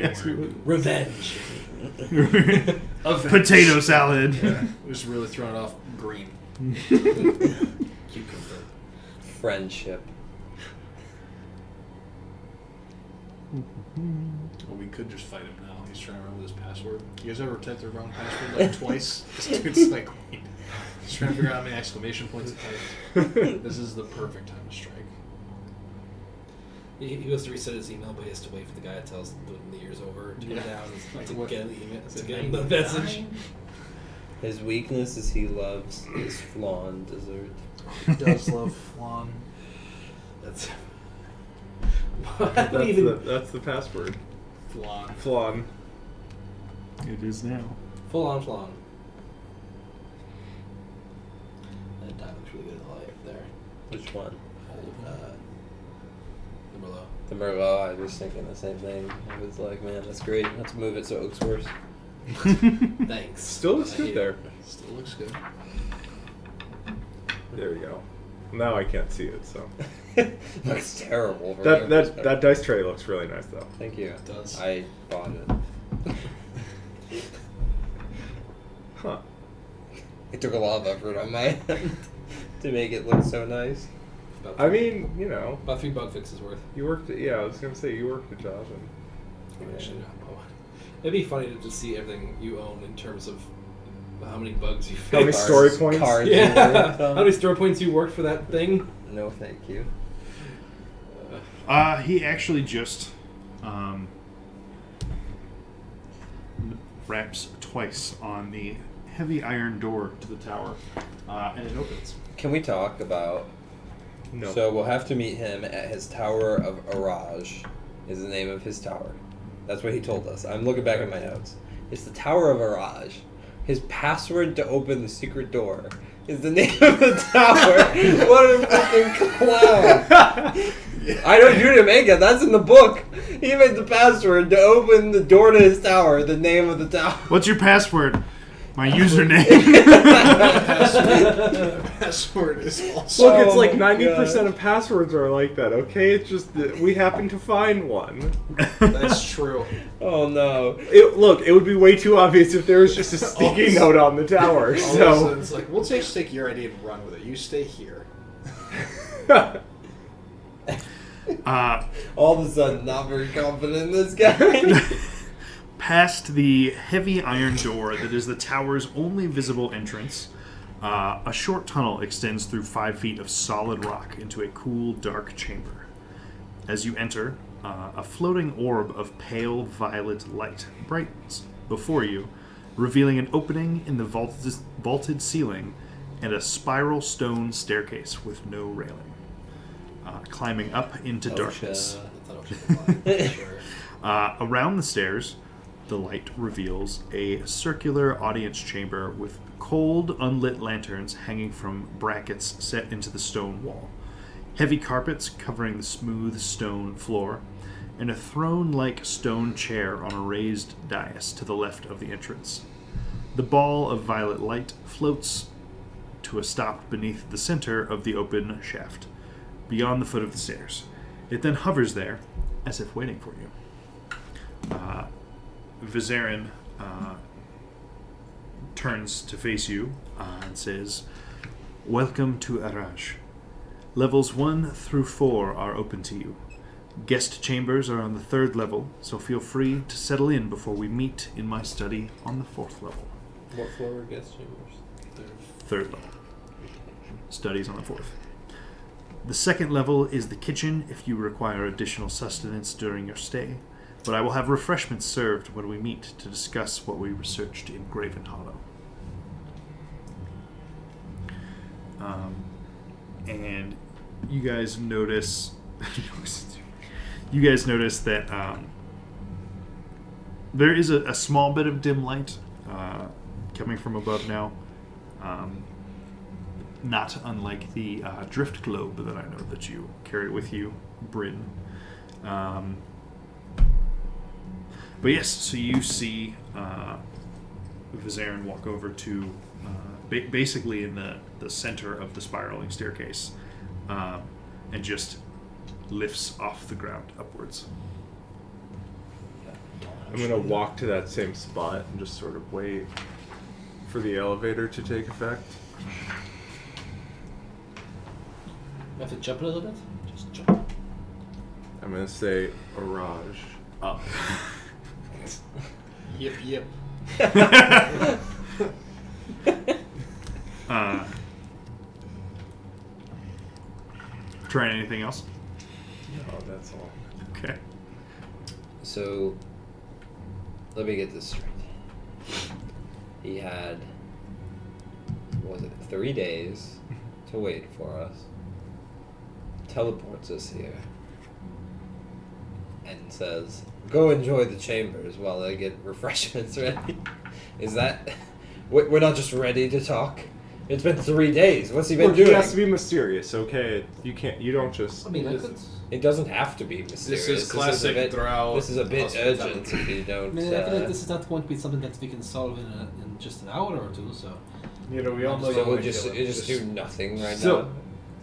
ask me what- Revenge. Potato salad. Yeah. Just really throwing it off green. Cucumber. Friendship. Well, we could just fight him now. He's trying to remember this password. You guys ever typed the wrong password like twice? This dude's like, wait. He's trying to figure out how many exclamation points it typed. This is the perfect time to strike. He goes to reset his email, but he has to wait for the guy to tell us when the year's over to get down Like to what? get the email, Is to it get him the 99? message. His weakness is he loves his flan dessert. He does love flan. That's. That's the password. Flan. Flan. It is now. Full on flan. That dye looks really good in the light there. Which one? The Merlot. The Merlot. I was thinking the same thing. I was like, man, that's great. Let's move it so it looks worse. Thanks. Still looks I good hate there. Still looks good. There we go. Now I can't see it, so Looks terrible. From that your that perspective. that dice tray looks really nice though. Thank you. It does. I bought it. Huh. It took a lot of effort on my end to make it look so nice. About I mean, you know, about 3 bug fixes worth. you worked. Yeah, I was gonna say you worked the job. And Actually, no. It'd be funny to just see everything you own in terms of how many bugs you fixed. How many Cards- story points? Cards you Yeah. worked on. How many store points you worked for that thing? No, thank you. He actually just raps twice on the heavy iron door to the tower, and it opens. Can we talk about? No. So we'll have to meet him at his Tower of Araj. Is the name of his tower. That's what he told us. I'm looking back at my notes. It's the Tower of Araj. His password to open the secret door is the name of the tower. What a fucking clown! I know you didn't make it. That's in the book. He made the password to open the door to his tower. The name of the tower. What's your password? My username. Password is also. Look, it's Oh like my 90% of passwords are like that. Okay, it's just that we happen to find one. That's true. Oh no. Look, it would be way too obvious if there was just a sticky note on the tower. All of a So sudden, it's like, we'll just take your idea and run with it. You stay here. All of a sudden, not very confident in this guy. Past the heavy iron door that is the tower's only visible entrance, a short tunnel extends through 5 feet of solid rock into a cool, dark chamber. As you enter, a floating orb of pale violet light brightens before you, revealing an opening in the vaulted ceiling and a spiral stone staircase with no railing. Climbing up into darkness. I thought it was fly, for sure. Around the stairs, the light reveals a circular audience chamber with cold, unlit lanterns hanging from brackets set into the stone wall, heavy carpets covering the smooth stone floor, and a throne-like stone chair on a raised dais to the left of the entrance. The ball of violet light floats to a stop beneath the center of the open shaft, beyond the foot of the stairs. It then hovers there, as if waiting for you. Vizarin turns to face you and says, "Welcome to Araj. Levels 1 through 4 are open to you. Guest chambers are on the 3rd level, so feel free to settle in before we meet in my study on the 4th level. What floor are guest chambers? 3rd level. Studies on the 4th. The 2nd level is the kitchen if you require additional sustenance during your stay, but I will have refreshments served when we meet to discuss what we researched in Graven Hollow. And you guys notice that there is a small bit of dim light coming from above now. Not unlike the drift globe that I know that you carry with you, Bryn. But yes, so you see Vizarin walk over to basically in the center of the spiraling staircase and just lifts off the ground upwards. I'm going to walk to that same spot and just sort of wait for the elevator to take effect. You have to jump a little bit? Just jump. I'm going to say Orage up. Yip, yip. Trying anything else? Oh, that's all. Okay. So, let me get this straight. He had, what was it, 3 days to wait for us, teleports us here, and says, go enjoy the chambers while I get refreshments ready. Is that... We're not just ready to talk? It's been 3 days. What's he been Look, doing? he has to be mysterious, okay? You don't just... I mean, I could... It doesn't have to be mysterious. This is classic Drow. This is a bit hospitality. urgent if you don't... I mean, I feel like this is not going to be something that we can solve in just an hour or two, so... You know, we all know So you we'll wanna just, kill it. you just do nothing right So- now?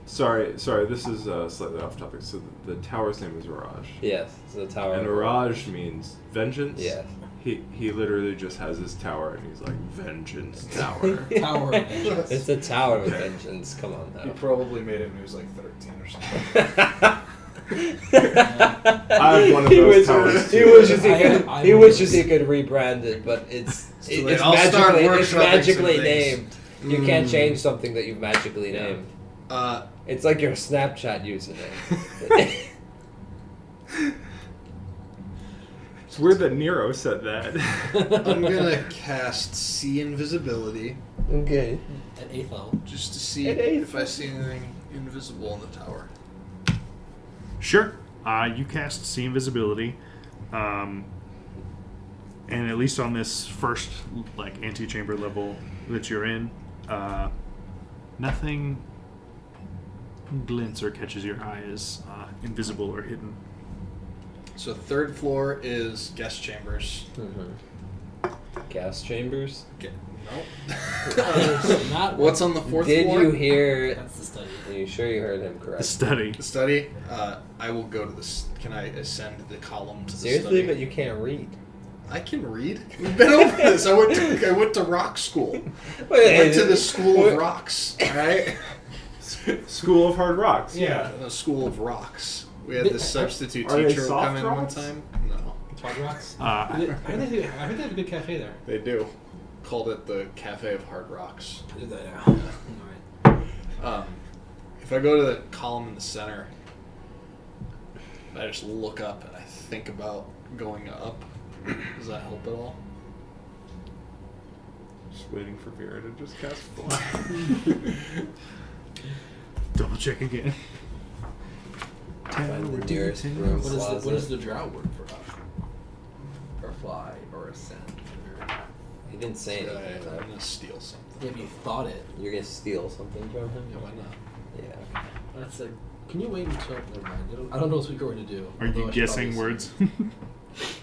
Sorry, this is slightly off topic. So the tower's name is Orage. Yes, it's the tower. And Orage means vengeance. Yes. He literally just has his tower and he's like, Vengeance Tower. Tower of Vengeance. It's a tower of vengeance. Come on He now. probably made it when he was like 13 or something. I have one of those towers He too. wishes he I- could. I He would- wishes he could rebrand it, but it's too late. it's I'll start magically it's workshopping magically some named. things. You can't change something that you've magically Yeah. named. Uh, It's like your Snapchat username. It's weird that Nero said that. I'm gonna cast See Invisibility Okay. At 8th level. just to see It ain't if I see anything invisible in the tower. Sure. You cast See Invisibility. And at least on this first antechamber level that you're in, nothing glints or catches your eye as invisible or hidden. So 3rd floor is guest chambers. Gas chambers. Nope. Not What's on the 4th Did floor? you hear? That's the study. Are you sure you heard him The correctly? study. The study. I will go to this. Can I ascend the column to the Seriously, study? but you can't read. I can read. We've been over this. I went to rock school. I went to the School of Rocks. All right. School of Hard Rocks. Yeah, the School of Rocks. We had this substitute Are they teacher soft come in rocks? one time. No, Hard Rocks? Uh, I heard they have a good cafe there. they do. Called it the Cafe of Hard Rocks. I did that now. Alright. If I go to the column in the center, I just look up and I think about going up. Does that help at all? Just waiting for Vera to just cast fly. double check again. Find the nearest room What closet. is the drow word for up? Or fly, or ascend? Or... He didn't say I'm anything. though. gonna steal something. If you thought it. You're gonna steal something from him? Yeah, why not? Yeah. That's a... Can you wait until... Never mind. I don't know what we're going to do. Are although you I should guessing probably- words?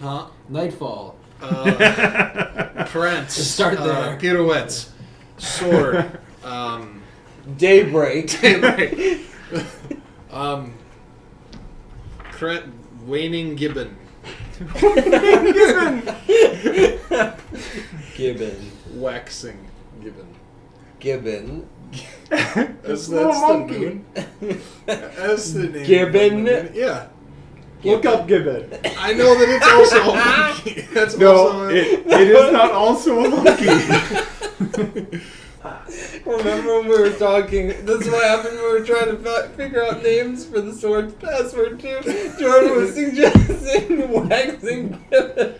Huh? Nightfall. Prance. Just start there. Pirouettes. Sword. Daybreak. Waning Gibbon. Gibbon. Waxing Gibbon. Gibbon. It's a little monkey. That's the name. Gibbon? Yeah. Look up Gibbon. I know that it's also a monkey. That's No, also it is not also a monkey. Remember when we were talking? This is what happened when we were trying to figure out names for the sword's password too. Jordan was suggesting waxing Gibbon.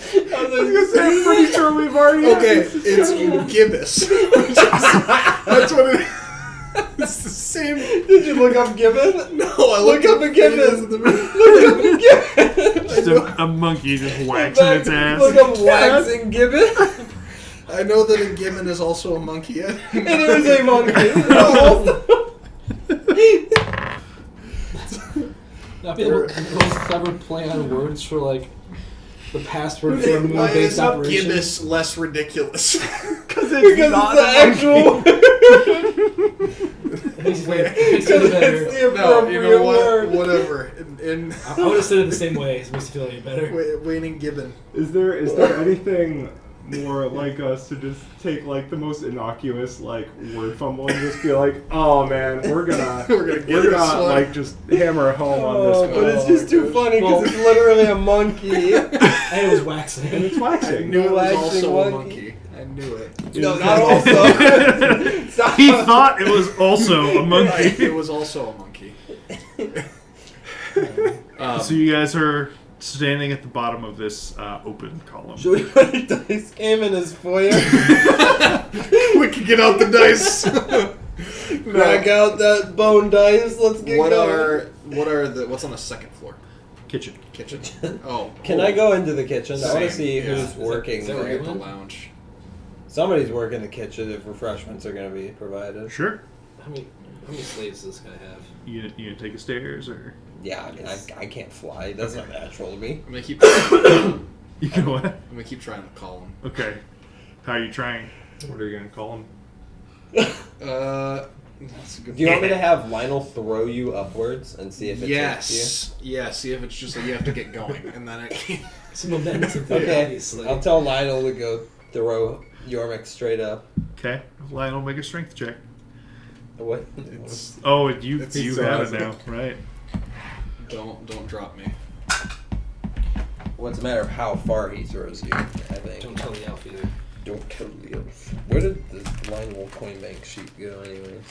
I was like, I'm pretty sure we've already. Okay, it's gibbous. That's what it is. It's the same. Did you look up Gibbon? No, I looked Look up a Gibbon. Look up a Gibbon. Just a monkey just waxing its ass. Look up waxing Gibbon. I know that a gibbon is also a monkey. And it was a monkey. That'd be the most clever play on words for like the password for a Why moon-based is operation. gibbous less ridiculous? Because it's not the a actual. Makes it better. It's the No, appropriate you know what? word. Whatever. I would have said it the same way. It makes it feel any better. Waiting gibbon. Is there anything more like us to just take like the most innocuous like word fumble and just be like, oh man, we're gonna We're gonna get this one. like just hammer home on this one. But it's just too funny because it's literally a monkey. And it was waxing. And it's I waxing. knew it was Waxing also a monkey. monkey. I knew it. No, not also. Stop. He thought it was also a monkey. It was also a monkey. So you guys are standing at the bottom of this open column. Should we put a dice game in his foyer? We can get out the dice. Crack out that bone dice. Let's get going. What's on the second floor? Kitchen. Kitchen. Oh. Can I go into the kitchen? I want to Same, see yeah. who's working is that We're there. at the lounge. Somebody's working the kitchen if refreshments are going to be provided. Sure. How many slaves does this guy have? You gonna take a stairs or Yeah, I mean, I can't fly. That's not natural to me. I'm gonna keep. you can what? I'm gonna keep trying to call him. Okay. How are you trying? What are you gonna call him? That's a good. Do you want me to have Lionel throw you upwards and see if it takes Yes. Yeah. See if it's just like you have to get going, and then it. Some momentum you? thing, Okay, obviously. I'll tell Lionel to go throw Yormik straight up. Okay. Lionel, make a strength check. What? Oh, you It's you so have easy. it now, right? Don't drop me. Well, it's a matter of how far he throws you, I think. Don't tell the elf either. Don't tell the elf. Where did the Lionel coin bank sheet go, anyways?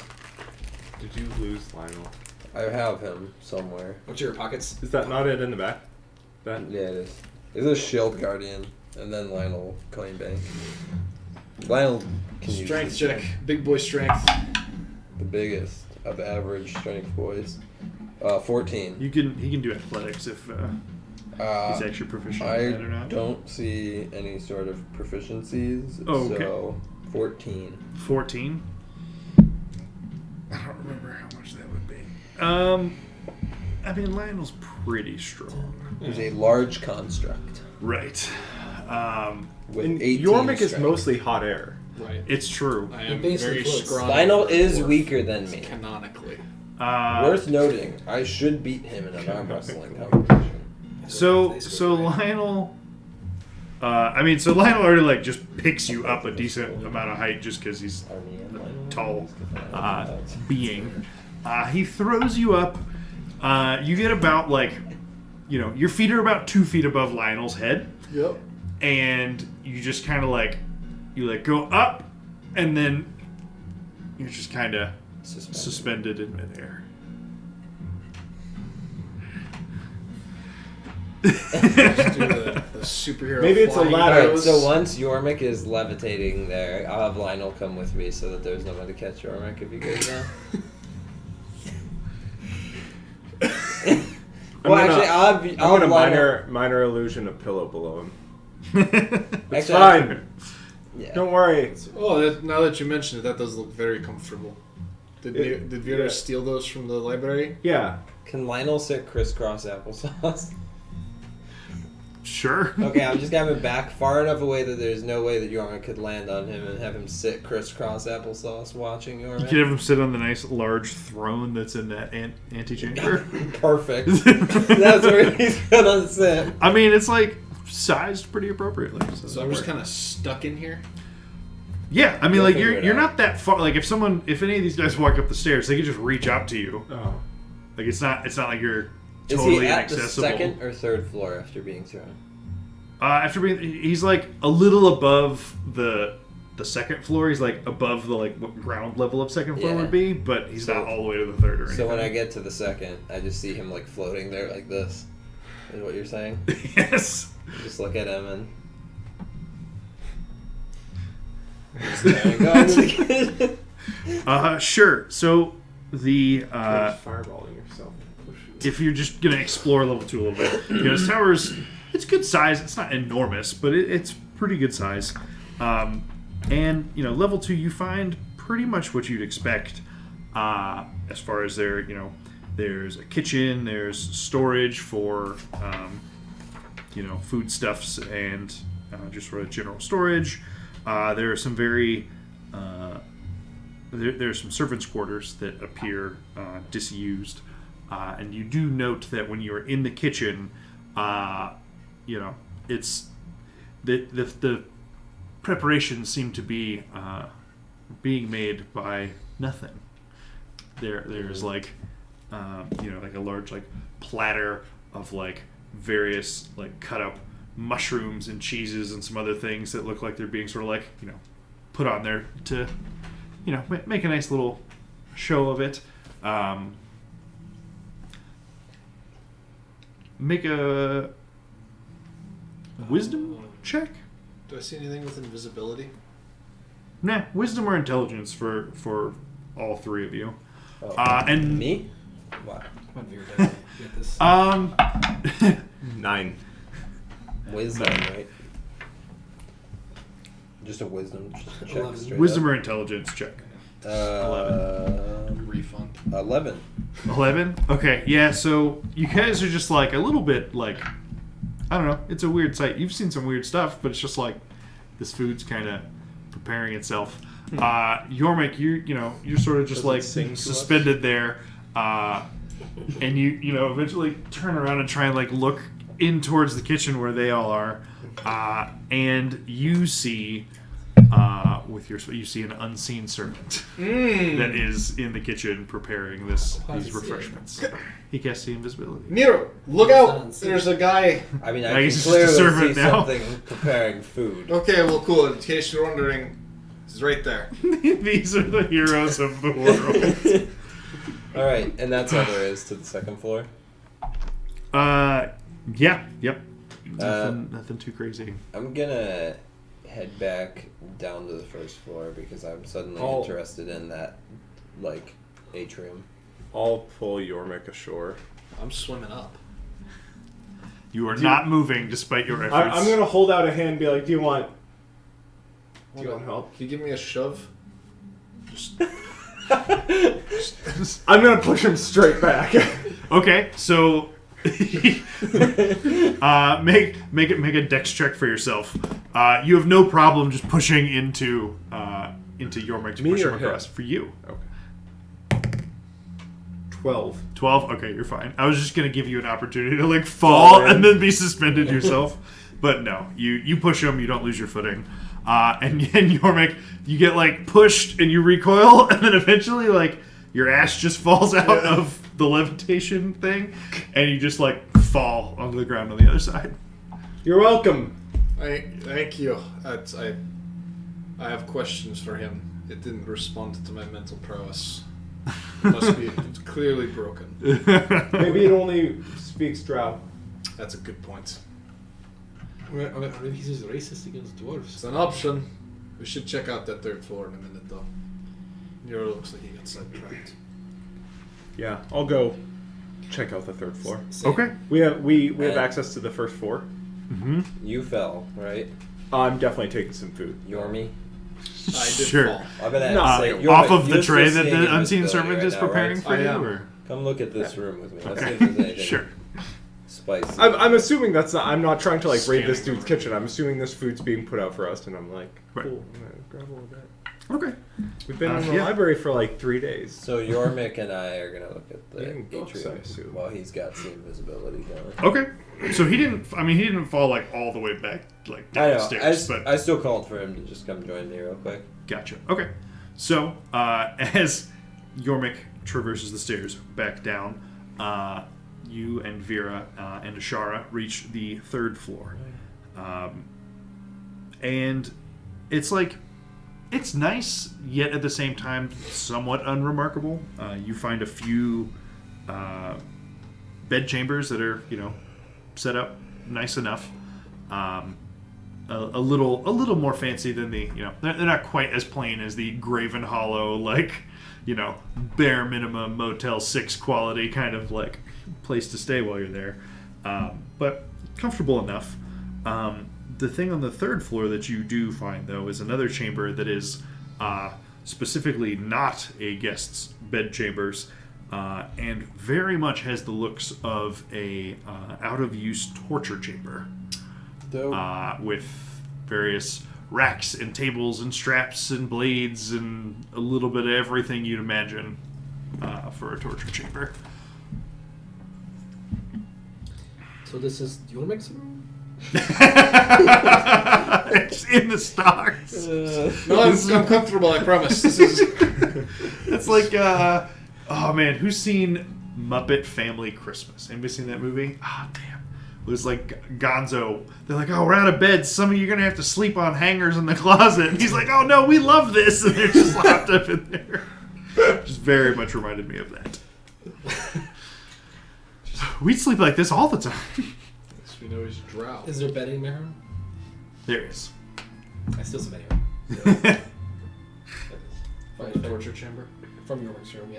Did you lose Lionel? I have him somewhere. What's your pockets? Is that not it in the back? That Yeah, it is. It's a Shield Guardian, and then Lionel coin bank. Lionel can use Strength this check. thing. Big boy strength. The biggest of average strength boys. 14. He can do athletics if he's actually proficient in that or I not. don't see any sort of proficiencies, Oh, okay. so 14. 14. I don't remember how much that would be. I mean Lionel's pretty strong. He's a large construct Right. with and 18 Yormik is strength. mostly hot air. Right. It's true. I am basically very floats. scrawny. Lionel for is dwarf, weaker than me. Canonically. Worth noting, I should beat him in an arm wrestling competition. So Lionel. So Lionel already like just picks you up a decent amount of height just because he's tall being. He throws you up. You get about your feet are about 2 feet above Lionel's head, Yep. and you just kind of go up, and then you're just kind of suspended in midair. Just do the superhero. Maybe it's a flying ladder. Alright, arrows. so once Yormik is levitating there, I'll have Lionel come with me so that there's no one to catch Yormik if you guys know. Well, actually, I'll have I'm gonna Lionel. minor illusion a pillow below him. It's Actually, fine. Yeah. Don't worry. Oh, now that you mention it, that does look very comfortable. Did Vera yeah. steal those from the library? Yeah. Can Lionel sit crisscross applesauce? Sure. Okay, I'm just gonna have him back far enough away that there's no way that Yormik could land on him and have him sit crisscross applesauce watching You Yormik. could have him sit on the nice large throne that's in that antechamber. Perfect. That's where he's gonna sit. I mean, it's like sized pretty appropriately. So I'm just kind of stuck in here. Yeah, I mean, We'll like figure you're it you're out. not that far. Like if any of these guys walk up the stairs, they can just reach out to you. Oh. Like it's not like you're Is totally he at the inaccessible. second or third floor after being thrown? He's like a little above the second floor. He's like above the like what ground level of second floor Yeah. would be, but he's So- not all the way to the third or anything. So when I get to the second, I just see him like floating there like this. Is what you're saying? Yes. Just look at him and. Just there you go into the kitchen. Sure. So the Fireballing yourself. if you're just gonna explore level 2 a little bit, this tower's it's good size. It's not enormous, but it's pretty good size. And level 2, you find pretty much what you'd expect. As far as there's a kitchen, there's storage for foodstuffs and just sort of general storage. There are some there's some servants' quarters that appear disused, and you do note that when you are in the kitchen, it's the preparations seem to be being made by nothing. There's like like a large like platter of like various like cut up mushrooms and cheeses and some other things that look like they're being sort of like put on there to make a nice little show of it. Make a wisdom check. Do I see anything with invisibility? Nah, wisdom or intelligence for all three of you. Oh, And me? Wow. Come on, Veer, get this. 9. Wisdom, right? Just a wisdom check. 11. Straight wisdom up. or intelligence check. 11. Refund. 11. 11? Okay, yeah, so you guys are just like a little bit like, I don't know, it's a weird sight. You've seen some weird stuff, but it's just like this food's kind of preparing itself. Yormik, you're sort of just Does it like sing to us? suspended there, and you eventually turn around and try and like look in towards the kitchen where they all are, and you see you see an unseen servant that is in the kitchen preparing these refreshments. He casts the invisibility. Nero, look out! There's a guy. I mean, I I can guess it's just a clearly servant see now. something preparing food. Okay, well, cool. In case you're wondering, he's right there. These are the heroes of the world. Alright, and that's all there is to the second floor? Yeah, yep. Nothing too crazy. I'm gonna head back down to the first floor because I'm suddenly interested in that, like, atrium. I'll pull Yormik ashore. I'm swimming up. You are not moving despite your efforts. I'm going to hold out a hand and be like, do you want help? Can you give me a shove? Just I'm going to push him straight back. Okay, so make a dex check for yourself. You have no problem just pushing into Yormik to Me push or him him? across. For you. Okay. 12. 12? Okay, you're fine. I was just going to give you an opportunity to like fall and then be suspended yourself. But no, you push him, you don't lose your footing. And Yormik, you get like pushed and you recoil, and then eventually like your ass just falls out of the levitation thing, and you just like fall onto the ground on the other side. You're welcome. Thank you. I have questions for him. It didn't respond to my mental prowess. It's clearly broken. Maybe it only speaks Drow. That's a good point. Or maybe he's just racist against dwarves. It's an option. We should check out that third floor in a minute, though. Nero looks like he got sidetracked. Yeah, I'll go check out the third floor. Same. Okay. We have access to the first floor. Mm-hmm. You fell, right? I'm definitely taking some food. Yormy? I did Sure. fall. I'm gonna No, say, Yormy, Off of the you're tray still that seeing the unseen invisibility servant right is now, preparing right? for I you? am. Or? Come look at this room with me. Let's see Okay. if there's anything Sure. spicy. I'm assuming that's not. I'm not trying to like raid this Scanning dude's kitchen. I'm assuming this food's being put out for us, and I'm like, Right. cool. I'm gonna grab a little bit. Okay. We've been in the yeah. library for like 3 days. So Yormik and I are gonna look at the Getting books, I atrium assume. while he's got some invisibility going. Okay. So he didn't. I mean, he didn't fall like all the way back, like I down know. the stairs. But I still called for him to just come join me real quick. gotcha. Okay. So as Yormik traverses the stairs back down, you and Vera and Ashara reach the 3rd floor, and it's like. It's nice, yet at the same time somewhat unremarkable. You find a few bed chambers that are, set up nice enough. A little more fancy than the, they're not quite as plain as the Graven Hollow, like, bare minimum Motel 6 quality kind of like place to stay while you're there. But comfortable enough. The thing on the 3rd floor that you do find, though, is another chamber that is specifically not a guest's bed chambers, and very much has the looks of a out-of-use torture chamber, with various racks and tables and straps and blades and a little bit of everything you'd imagine for a torture chamber. So this is Yormik's room? It's in the stocks. No, I'm comfortable. I promise. This is. It's like, oh man, who's seen Muppet Family Christmas? Anybody seen that movie? Ah, damn. It was like Gonzo. They're like, oh, we're out of bed. Some of you are gonna have to sleep on hangers in the closet. And he's like, oh no, we love this, and they're just locked up in there. Just very much reminded me of that. We'd sleep like this all the time. We know he's a drow. Is there bedding in my room? There is. I steal some bedding. From the torture chamber? From Yormik's room,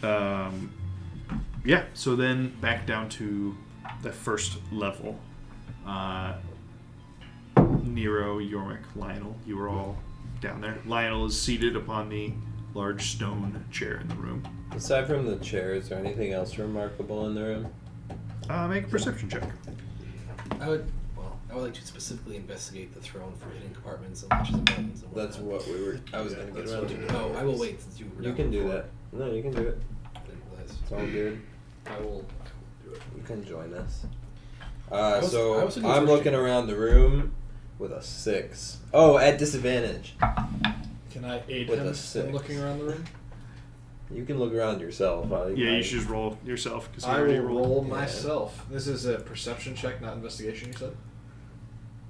yeah. Yeah, so then back down to the 1st level. Nero, Yormik, Lionel, you were all down there. Lionel is seated upon the large stone chair in the room. Aside from the chair, is there anything else remarkable in the room? Make a perception check. I would like to specifically investigate the throne for hidden compartments and latches and buttons and That's whatnot. what we were. I was gonna get around to. Oh, I will wait since you were You down can do before. that. No, you can do it. I didn't realize. It's all good. I will do it. You can join us. I was So thinking I'm first looking chamber. around the room with a 6. Oh, at disadvantage. Can I aid With him a 6. in looking around the room? You can look around yourself. Yeah, you should just roll yourself. Cause you I already will rolled. roll Yeah. myself. This is a perception check, not investigation, you said?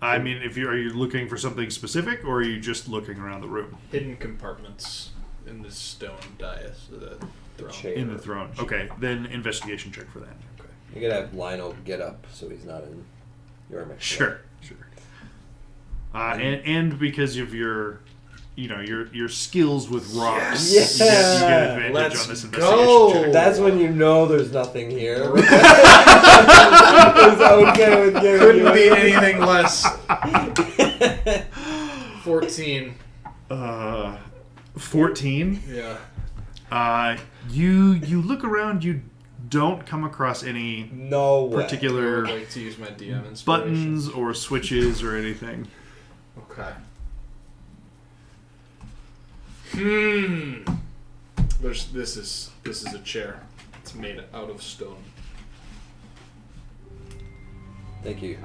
I mean, are you looking for something specific, or are you just looking around the room? Hidden compartments in the stone dais of the throne. Chair. In the throne. Okay, then investigation check for that. Okay. You could have Lionel get up so he's not in your mix. Sure. And because of your skills with rocks, Yeah. you get advantage Let's on this go. investigation check. That's when you know there's nothing here. It's okay with giving Couldn't you be anything less. 14. 14. Yeah. You look around. You don't come across any No way. I particular would like to use my DM inspiration. buttons or switches or anything. Okay. This is a chair. It's made out of stone. Thank you.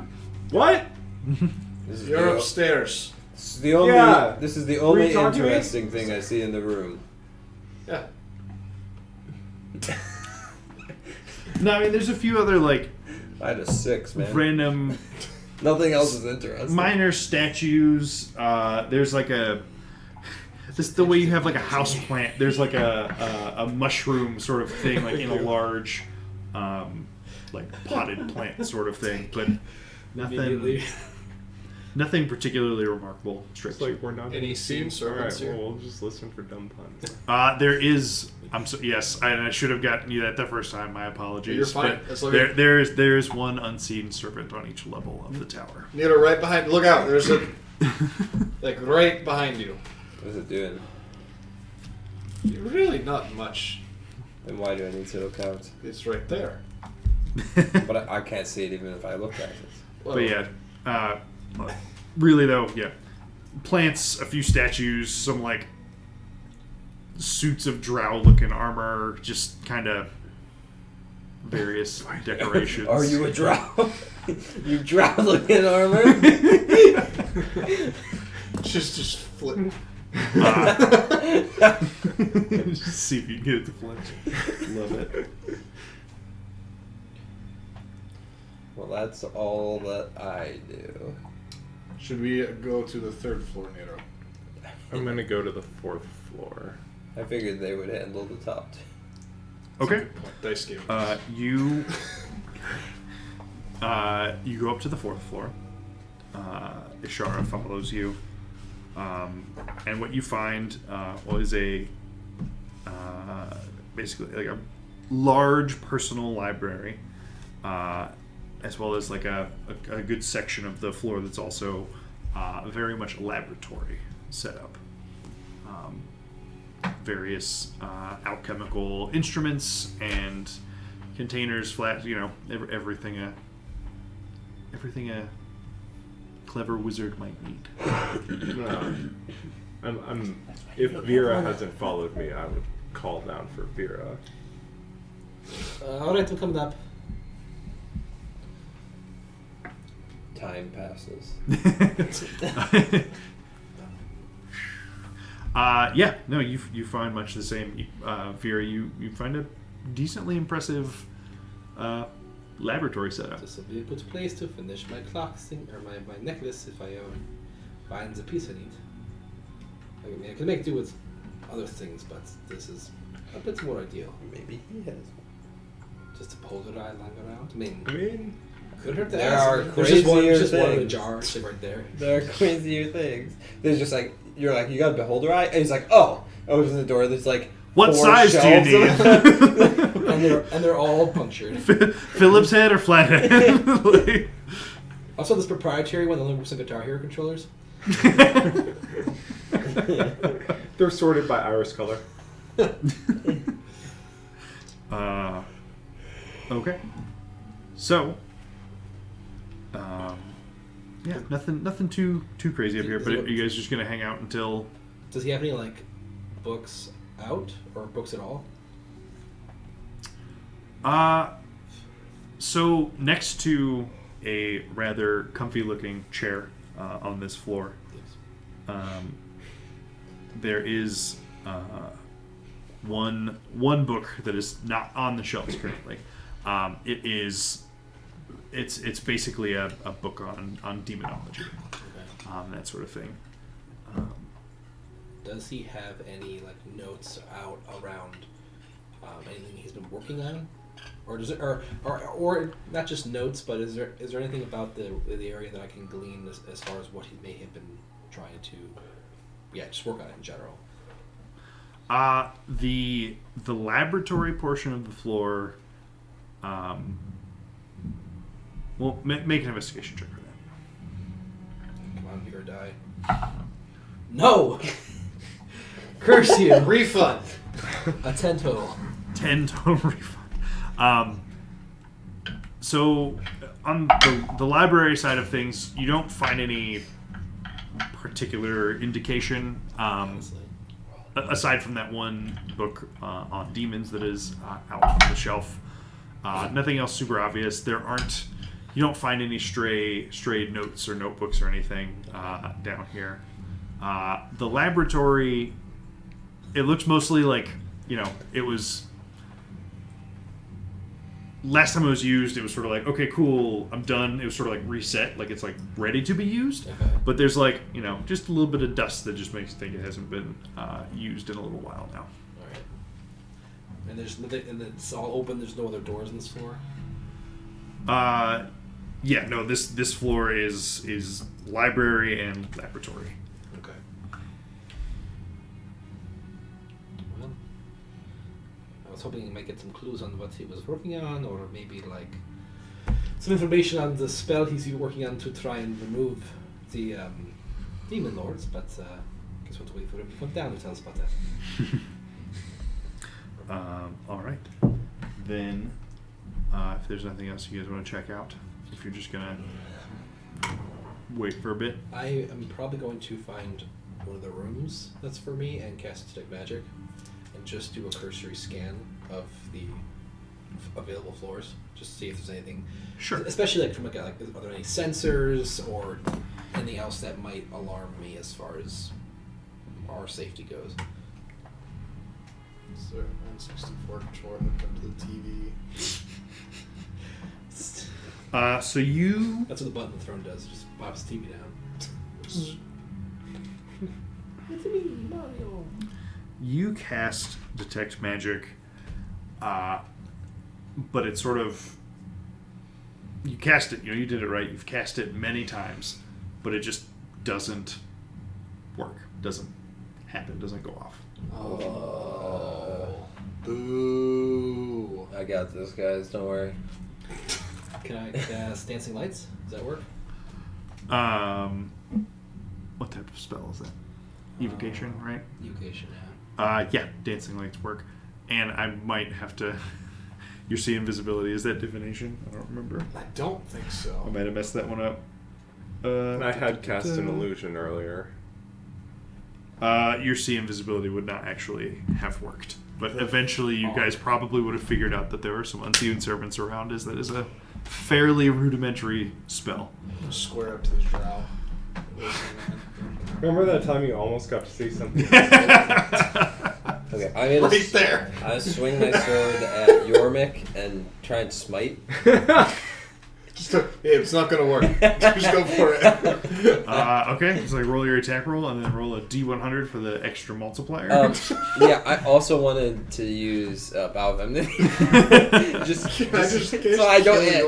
What? This is You're the, upstairs. this is the only. Yeah. This is the Were you only talking to me? interesting thing I see in the room. Yeah. No, I mean there's a few other like I had a 6, man. random Nothing else is interesting. minor statues. There's like the way you have like a house plant. There's like a mushroom sort of thing, like in a large, like potted plant sort of thing, but Immediately. nothing particularly remarkable. It's like we're not. Any scene Alright, servants here? well, we'll just listen for dumb puns. There is. Yes, I should have gotten you that the first time. My apologies. You're fine. But That's okay. there is one unseen servant on each level of the tower. Nita, right behind. Look out! There's a like right behind you. What is it doing? Really not much. And why do I need to look out? It's right there. But I can't see it even if I look at it. Well, But yeah, really though, yeah, plants, a few statues, some like suits of drow-looking armor, just kind of various decorations. Are you a drow? You drow looking armor? Just flip. Just see if you can get it to flinch. Love it. Well, that's all that I do. Should we go to the third floor, Nero? I'm gonna go to the 4th floor. I figured they would handle the top two. Okay. Dice game. You you go up to the 4th floor. Ishara follows you, and what you find is a basically like a large personal library, as well as like a good section of the floor that's also very much a laboratory setup. Various alchemical instruments and containers, flat, everything a clever wizard might need. If Vera hasn't followed me, I would call down for Vera. Alright, I'm coming up. Time passes. You find much the same. Vera, you find a decently impressive laboratory setup. This will be a good place to finish my clock thing, or my necklace if I find the piece I need. I mean, I can make do with other things, but this is a bit more ideal. Maybe he has. Just a Polaroid lying around. I mean, could hurt to There ask. are There's just one crazier in a things. jar sitting right there. There are crazier things. There's just like, you're like, you got a beholder eye? And he's like, oh. Opens the door, there's like, What 4 size do you shelves need? of- and they're all punctured. Phillips head or flathead? Like- Also, this proprietary one only works on Guitar Hero controllers. They're sorted by iris color. Okay. So, nothing too crazy up here. But are you guys just gonna hang out until? Does he have any like books out or books at all? So next to a rather comfy-looking chair on this floor, there is one book that is not on the shelves currently. It's basically a book on demonology, that sort of thing. Does he have any like notes out around anything he's been working on, or does it, or not just notes, but is there anything about the area that I can glean as far as what he may have been trying to, just work on it in general? The laboratory portion of the floor. Well, make an investigation check for that. Come on, Vera, die. No. Curse you. Refund. A 10 total. 10 total refund. So on the library side of things, you don't find any particular indication, aside from that one book on demons that is out on the shelf. Nothing else super obvious. You don't find any stray notes or notebooks or anything down here. The laboratory, it looks mostly like, it was... Last time it was used, it was sort of like, okay, cool, I'm done. It was sort of like reset, like it's like ready to be used. Okay. But there's like, just a little bit of dust that just makes you think it hasn't been used in a little while now. All right. And and it's all open. There's no other doors on this floor. This floor is library and laboratory. Okay. Well, I was hoping you might get some clues on what he was working on, or maybe like some information on the spell he's working on to try and remove the demon lords. But guess we'll have to wait for him to come down to tell us about that. All right. Then, if there's nothing else you guys want to check out, if you're just gonna wait for a bit. I am probably going to find one of the rooms that's for me and cast Detect Magic, and just do a cursory scan of the available floors, just to see if there's anything. Sure. Especially like from like are there any sensors or anything else that might alarm me as far as our safety goes. Is there an N64 controller hooked up to the TV? So you That's what the button on the throne does. It just pops the TV down. It's me, Mario. you cast detect magic, but it's sort of you cast it. You did it right. You've cast it many times, but it just doesn't work. Doesn't happen. Doesn't go off. Oh. Boo. I got this, guys. Don't worry. Can I cast Dancing Lights? Does that work? What type of spell is that? Evocation, right? Evocation, yeah. Yeah, dancing lights work, and I might have to. You see invisibility. Is that divination? I don't remember. I don't think I so. might have messed that one up. I had cast an illusion earlier. Your see invisibility would not actually have worked, but eventually you guys probably would have figured out that there were some unseen servants around. As that is a fairly rudimentary spell. Square up to the drow. Remember that time you almost got to see something? Okay, I'm gonna Right there. I swing my sword at Yormik and try and smite. It's not gonna work. Just go for it. Okay, just like roll your attack roll and then roll a D100 for the extra multiplier. Yeah, I also wanted to use Bow of Enmity. just so I don't hit.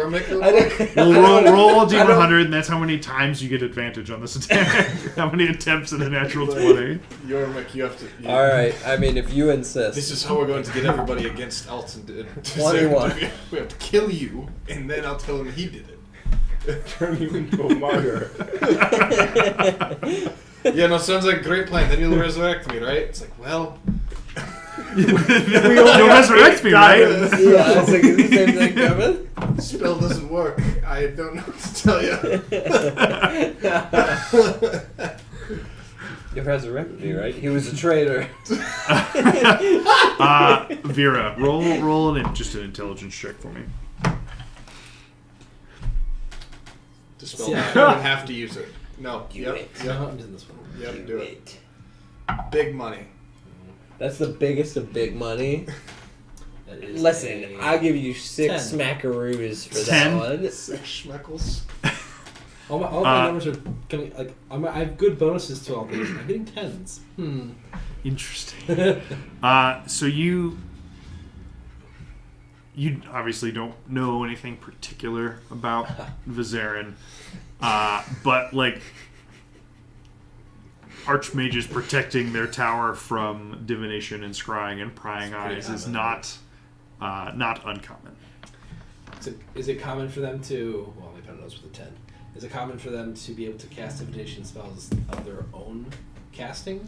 Well, roll a D100, and that's how many times you get advantage on this attack. How many attempts at a natural 20. Yormik, you have to. All right, I mean, if you insist. This is how we're going to get everybody against Alton. 21. We have to kill you, and then I'll tell him he did it. Turn you into a martyr. Yeah, no, sounds like a great plan. Then you'll resurrect me, right? It's like, well. You'll resurrect me, right? Yeah, I was like, is the same thing coming? Spell doesn't work. I don't know what to tell you. You resurrected me, right? He was a traitor. Vera, roll just an intelligence check for me. Dispel. Yeah. You don't have to use it. No. Do Yep. it. Yep. I'm doing this one. Yep. Do it. Big money. That's the biggest of big money. That is Listen, I'll give you 6 10. smackaroos for 10? that one. 6 schmeckles. All my numbers are coming. Like I have good bonuses to all these. I'm getting 10s. Interesting. So you obviously don't know anything particular about Vizarin, but like archmages protecting their tower from divination and scrying and prying eyes is not uncommon. Is it common for them to? Well, my opponent knows with a 10. Is it common for them to be able to cast divination spells of their own casting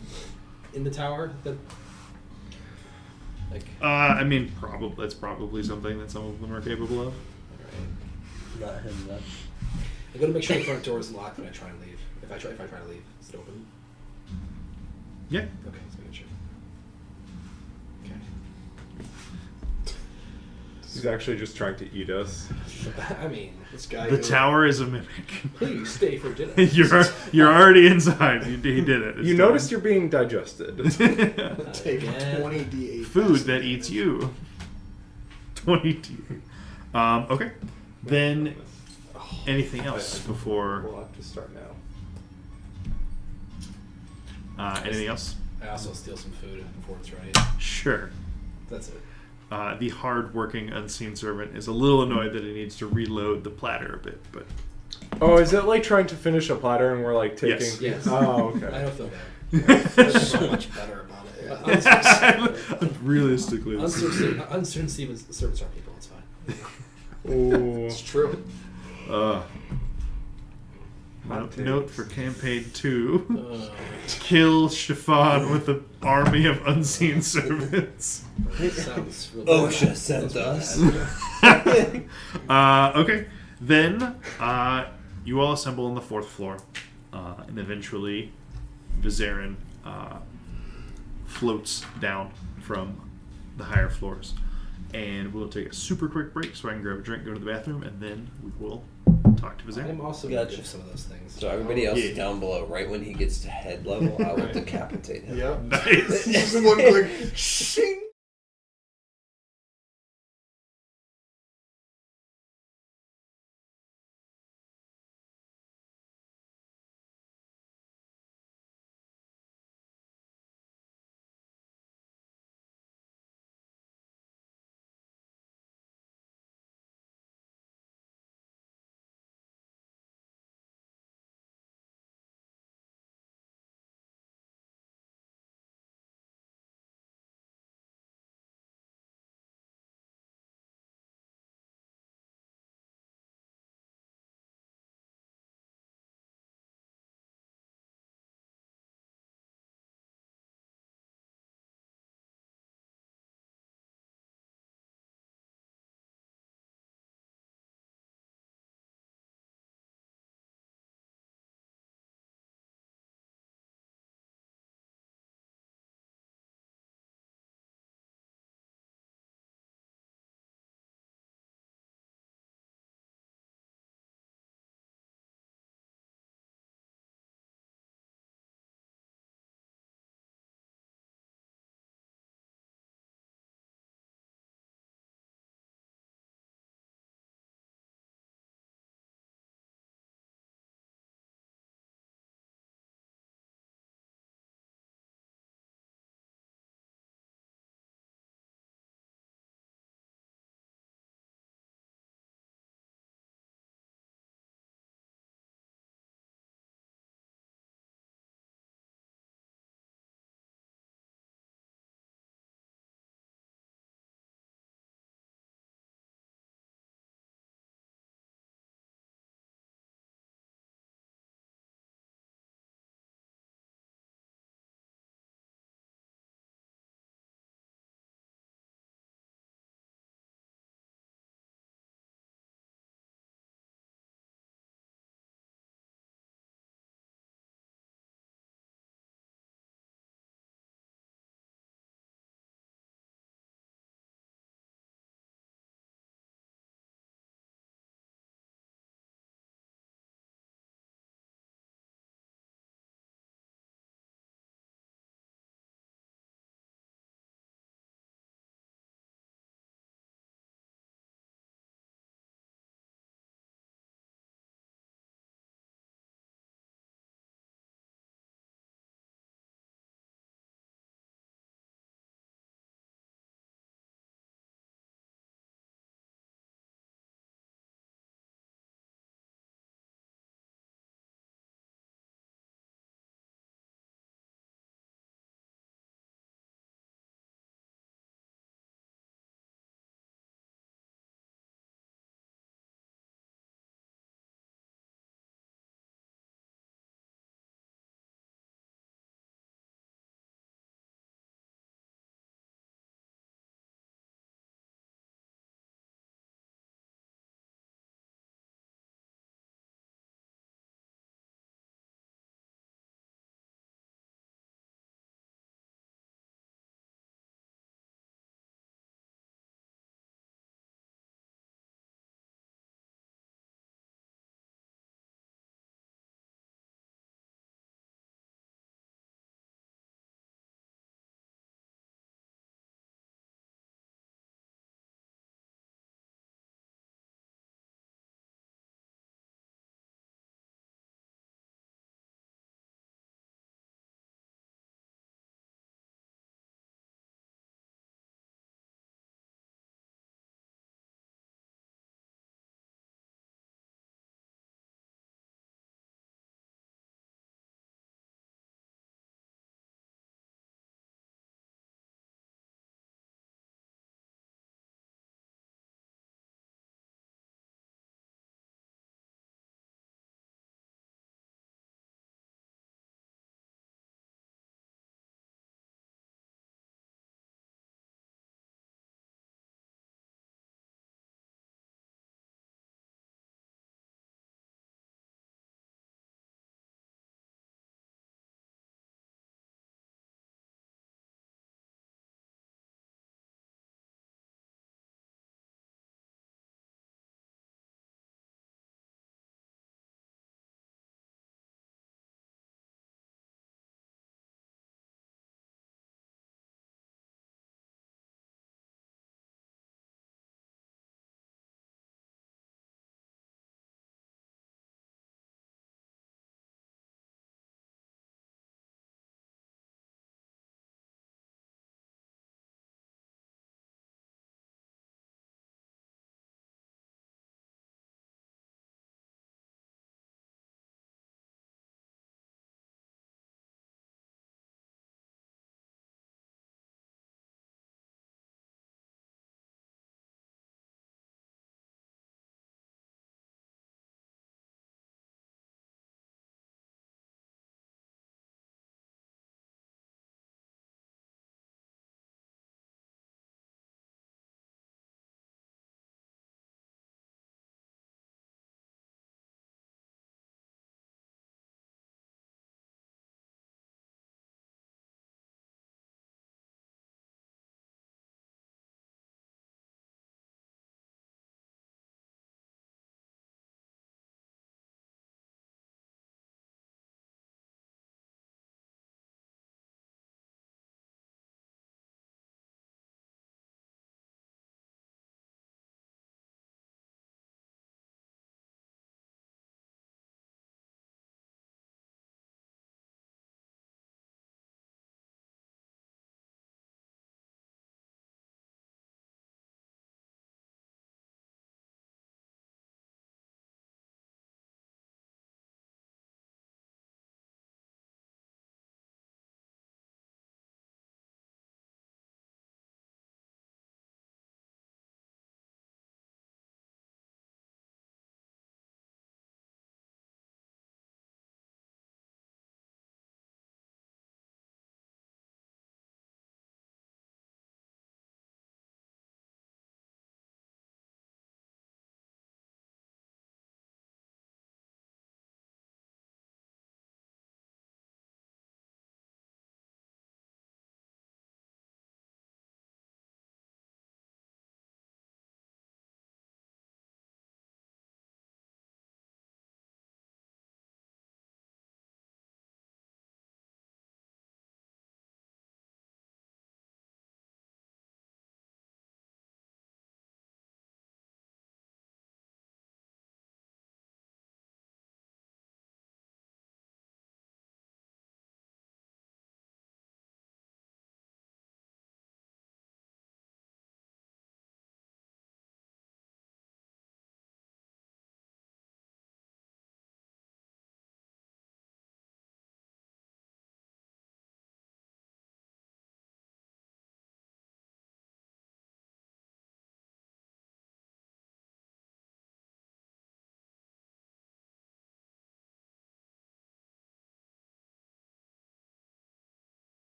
in the tower? I mean, that's probably something that some of them are capable of. Not him, though. I'm gonna make sure the front door is locked when I try and leave. If I try to leave, is it open? Yeah. Okay, let's make sure. Okay. He's actually just trying to eat us. I mean, This guy. The tower is a mimic. please stay for dinner. You're already inside. He did it. You noticed you're being digested. Take Again. 20 d8. Food that eats you. 20 D8. Okay. Then anything else before We'll have to start now. anything else? I also steal some food before it's ready. Sure. That's it. The hard-working unseen servant is a little annoyed that he needs to reload the platter a bit, but Oh, is it like trying to finish a platter and we're like taking... Yes. Yes. Oh, I okay. don't feel bad. There's so much better about it. realistically, this is Uncertain servants are people. It's fine. Ooh. It's true. note for campaign 2: kill Stefan with an army of unseen servants. Sounds real OSHA bad. sent Sounds us. Okay, then you all assemble on the 4th floor, and eventually Vizarin floats down from the higher floors and we'll take a super quick break so I can grab a drink, go to the bathroom, and then we will talk to I'm Vizier. also Gotcha. gonna give some of those things. So everybody else Yeah. is down below. Right when he gets to head level, I will Right. decapitate him. Yep. Nice. Just one quick shing.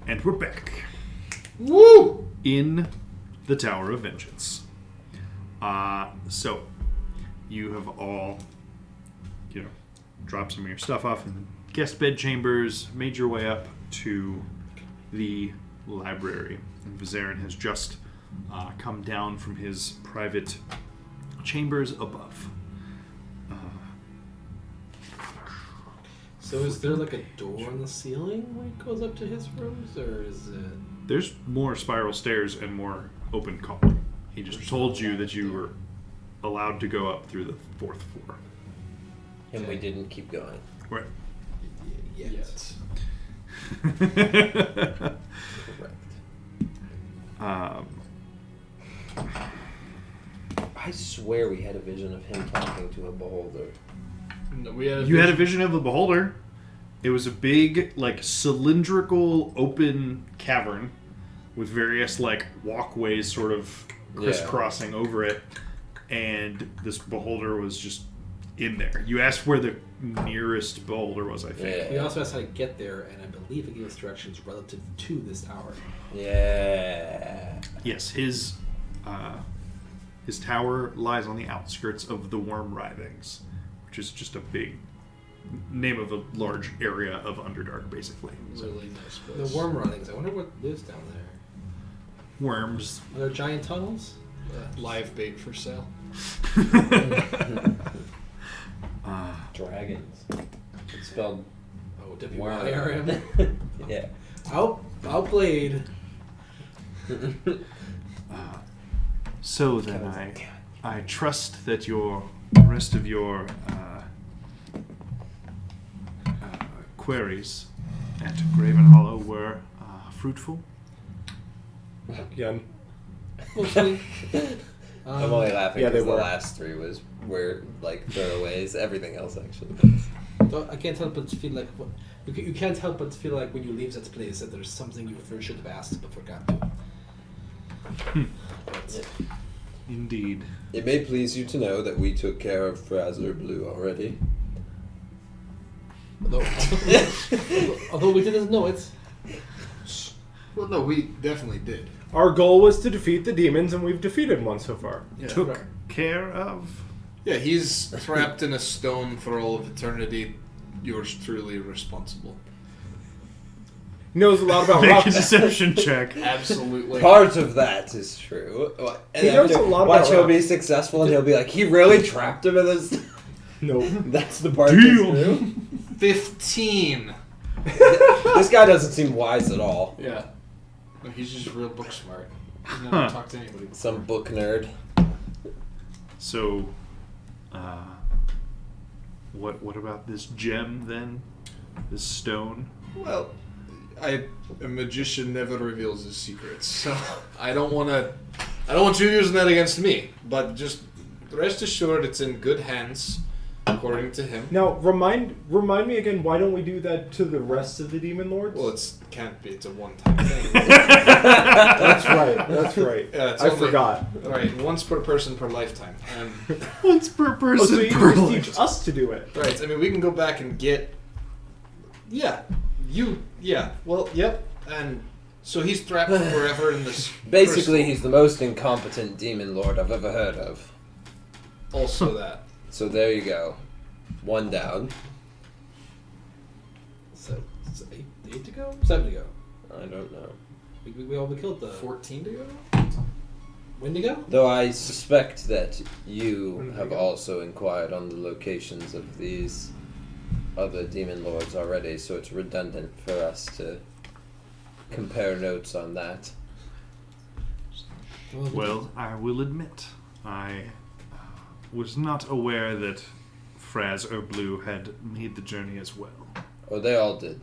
And we're back Woo! in the Tower of Vengeance. So, you have all, dropped some of your stuff off in the guest bed chambers, made your way up to the library. And Vizarin has just come down from his private chambers above. So is there like a door in the ceiling when it goes up to his rooms, or is it... There's more spiral stairs and more open column. He just told you that you were allowed to go up through the 4th floor. And we didn't keep going. Right. Yes. Correct. I swear we had a vision of him talking to a beholder. No, we had You had a vision of the beholder. It was a big, cylindrical, open cavern with various, walkways sort of crisscrossing over it. And this beholder was just in there. You asked where the nearest beholder was, I think. Yeah. We also asked how to get there, and I believe it gave us directions relative to this tower. Yeah. Yes, his tower lies on the outskirts of the Worm Writhings, which is just a big name of a large area of Underdark, basically. really nice place. The worm runnings. I wonder what lives down there. Worms. Are there giant tunnels? Live bait for sale. Dragons. It's spelled Oh, WYRM. Yeah. Outplayed. So then I trust that the rest of your queries at Graven Hollow were fruitful. Again. Mostly. I'm only laughing yeah, they because the were. last 3 were throwaways. Everything else actually. I can't help but feel like you can't help but feel like when you leave that place that there's something you should have asked but forgot to. But, Indeed. It may please you to know that we took care of Fraser Blue already. although we didn't know it. Well, no, we definitely did. Our goal was to defeat the demons, and we've defeated one so far. Yeah. Took care of. Yeah, he's trapped in a stone for all of eternity. Yours truly responsible. He knows a lot about Make a rock. deception check. Absolutely. Part of that is true. And He knows a lot watch about he'll rock. be successful and he'll be like, he really trapped him in this. No. That's the part Deal. that's true. 15. This guy doesn't seem wise at all. Yeah. No, he's just real book smart. He's never Huh. talked to anybody before. Some book nerd. So, what about this gem then? This stone? Well, a magician never reveals his secrets, so I don't want you using that against me. But just rest assured, it's in good hands, according to him. Now, remind me again, why don't we do that to the rest of the demon lords? Well, can't be. It's a one-time thing. That's right. That's right. Yeah, it's I only- forgot. Right, once per person per lifetime. Once per Oh, person so you per can just life. teach us to do it. Right, I mean, we can go back and get... Well, yep. And so he's trapped forever in this Basically, crystal. he's the most incompetent demon lord I've ever heard of. Also that. So there you go. 1 down. So 8 to go? 7 to go. I don't know. We killed the 14 to go? when to go? Though I suspect that you have also inquired on the locations of these other demon lords already, so it's redundant for us to compare notes on that. Well, I will admit, I was not aware that Fraz or Blue had made the journey as well. Oh, they all did.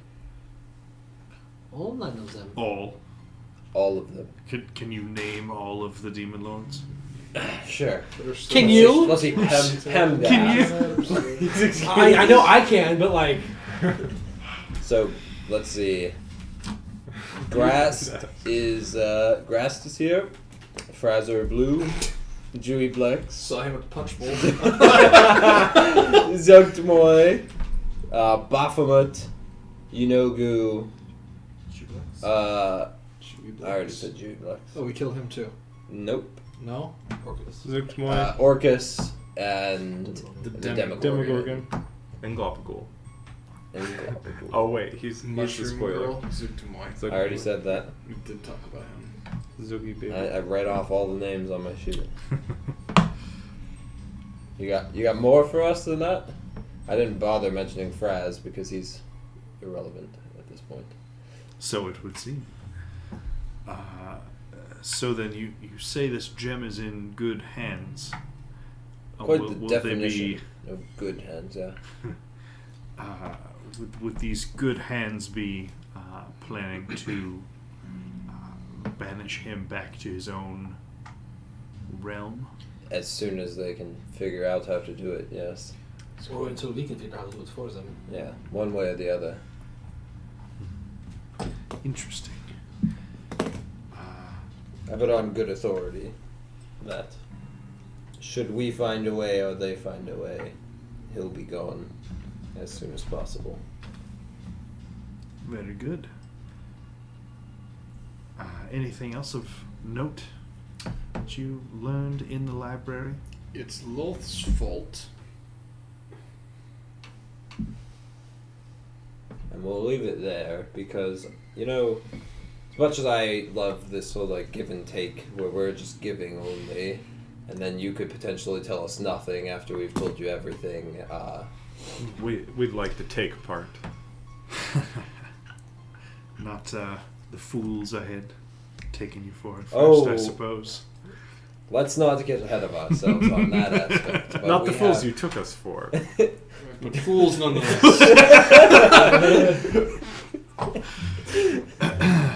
All 9 of them. All. All of them. Can you name all of the demon lords? Sure. Can you? Let's see. Hem Can you? I know I can, but like. So, let's see. Grass is here. Fraser Blue. Dewey Blex. Saw him at Punch Bowl. Zugtmoy. Baphomet. Yunogu. I already said Jude. Oh, we killed him too. Nope. No? Zuktomoy, Orcus and The the Demogorgon. Demogorgon. And Glopagul. And Glopagul. Oh wait, he's the Mushroom spoiler. Girl, Zuktomoy. I already said that. We did talk about him. Zoogie baby. I read off all the names on my sheet. You got more for us than that? I didn't bother mentioning Fraz because he's irrelevant at this point. So it would seem. So then you say this gem is in good hands. Quite Will the they definition of good hands, yeah. would these good hands be planning to banish him back to his own realm? As soon as they can figure out how to do it, yes. Or until we can figure out how to do it for them. Yeah, one way or the other. Interesting. I have it on good authority that should we find a way or they find a way, he'll be gone as soon as possible. Very good. Anything else of note that you learned in the library? It's Loth's fault. And we'll leave it there because, you know, as much as I love this whole like give and take where we're just giving only, and then you could potentially tell us nothing after we've told you everything, We'd like to take part. Not the fools I had taken you for at first, Oh. I suppose. let's not get ahead of ourselves on that aspect. But Not the we fools have- you took us for. But fools nonetheless.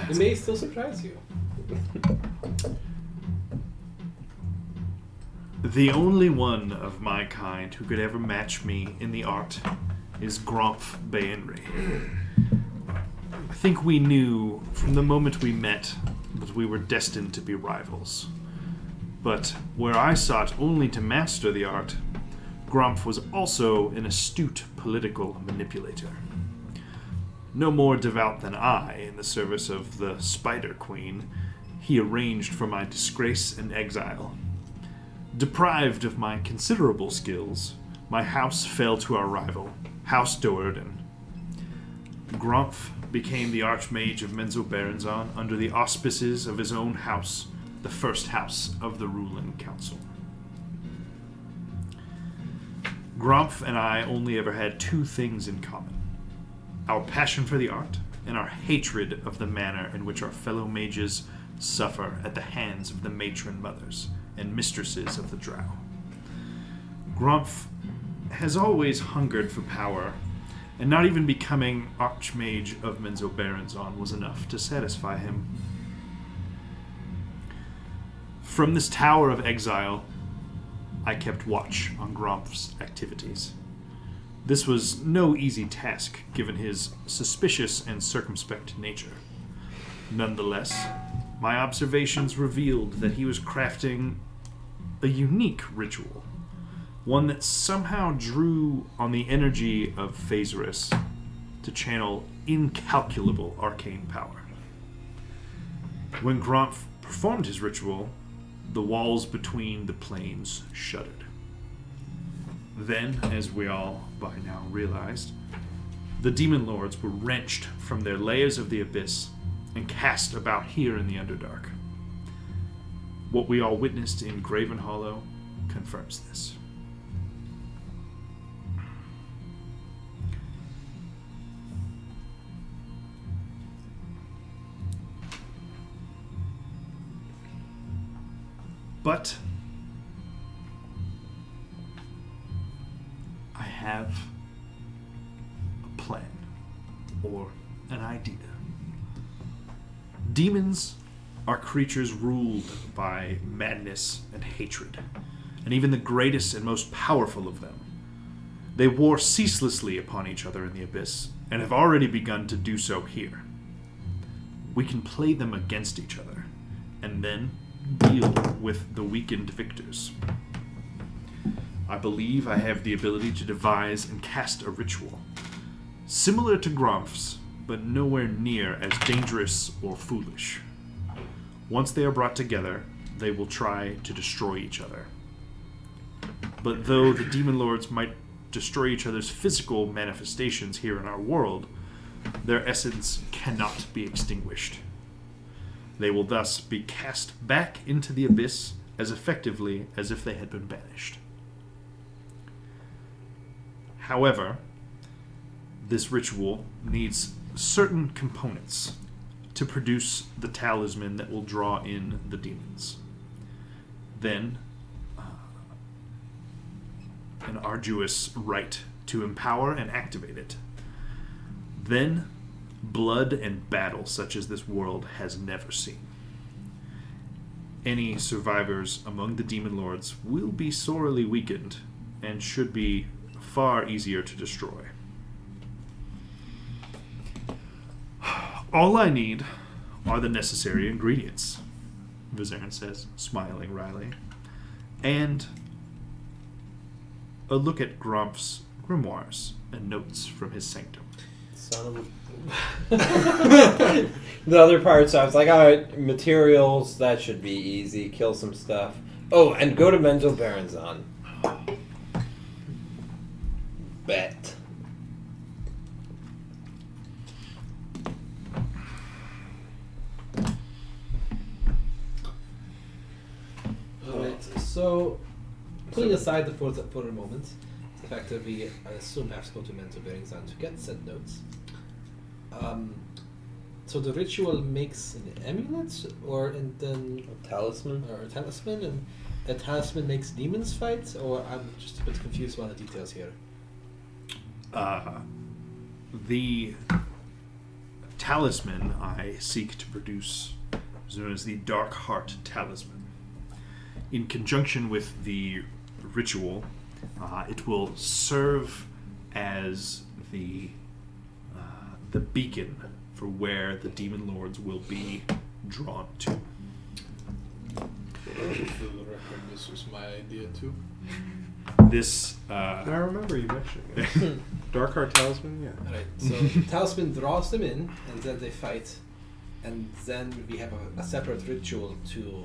It may still surprise you. The only one of my kind who could ever match me in the art is Gromph Baenri. I think we knew from the moment we met that we were destined to be rivals. But where I sought only to master the art, Gromph was also an astute political manipulator. No more devout than I in the service of the Spider Queen, he arranged for my disgrace and exile. Deprived of my considerable skills, my house fell to our rival, House Doerden. Gromph became the Archmage of Menzoberranzan under the auspices of his own house, the first house of the ruling council. Gromph and I only ever had two things in common: our passion for the art and our hatred of the manner in which our fellow mages suffer at the hands of the matron mothers and mistresses of the drow. Gromph has always hungered for power, and not even becoming Archmage of Menzoberranzan was enough to satisfy him. From this tower of exile, I kept watch on Gromph's activities. This was no easy task, given his suspicious and circumspect nature. Nonetheless, my observations revealed that he was crafting a unique ritual, one that somehow drew on the energy of Phaserus to channel incalculable arcane power. When Gromph performed his ritual, the walls between the planes shuddered. Then, as we all by now realized, the demon lords were wrenched from their layers of the abyss and cast about here in the Underdark. What we all witnessed in Graven Hollow confirms this. But I have a plan, or an idea. Demons are creatures ruled by madness and hatred, and even the greatest and most powerful of them. They war ceaselessly upon each other in the abyss, and have already begun to do so here. We can play them against each other, and then deal with the weakened victors. I believe I have the ability to devise and cast a ritual, similar to Gromph's, but nowhere near as dangerous or foolish. Once they are brought together, they will try to destroy each other. But though the demon lords might destroy each other's physical manifestations here in our world, their essence cannot be extinguished. They will thus be cast back into the abyss as effectively as if they had been banished. However, this ritual needs certain components to produce the talisman that will draw in the demons. Then, an arduous rite to empower and activate it. Then, blood and battle such as this world has never seen. Any survivors among the demon lords will be sorely weakened and should be far easier to destroy. All I need are the necessary ingredients, Vizarin says, smiling wryly, and a look at Grump's grimoires and notes from his sanctum. Son of a... The other parts, I was like, alright, materials, that should be easy. Kill some stuff. Oh, and go to Menzel Baranzan. Bet. Alright, so putting aside for a moment, the fact that we, I assume, have to go to Mental Beringsan to get said notes. So the ritual makes an amulet, and then A talisman? or a talisman, and the talisman makes demons fight, or I'm just a bit confused about the details here. The talisman I seek to produce is known as the Dark Heart Talisman. In conjunction with the ritual, it will serve as the beacon for where the demon lords will be drawn to. For the record, this was my idea too. This I remember you mentioning it. Dark Heart Talisman, yeah. Alright, so the talisman draws them in, and then they fight, and then we have a separate ritual to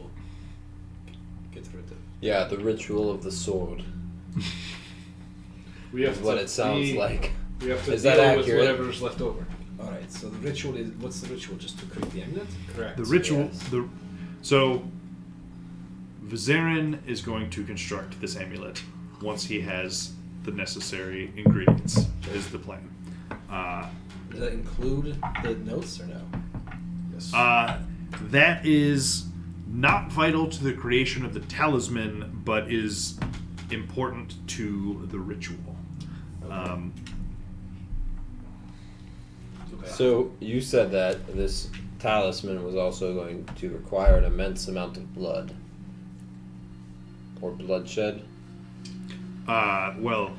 get rid of. Yeah, the ritual of the sword We have is what to it sounds be- like. We have to Is deal that with accurate? whatever's left over. Alright, so the ritual is, what's the ritual? Just to create the amulet? Correct. the ritual Yes. so Vizarin is going to construct this amulet once he has the necessary ingredients, is the plan. Does that include the notes or no? Yes. That is not vital to the creation of the talisman, but is important to the ritual. So, you said that this talisman was also going to require an immense amount of blood. Or bloodshed. Well,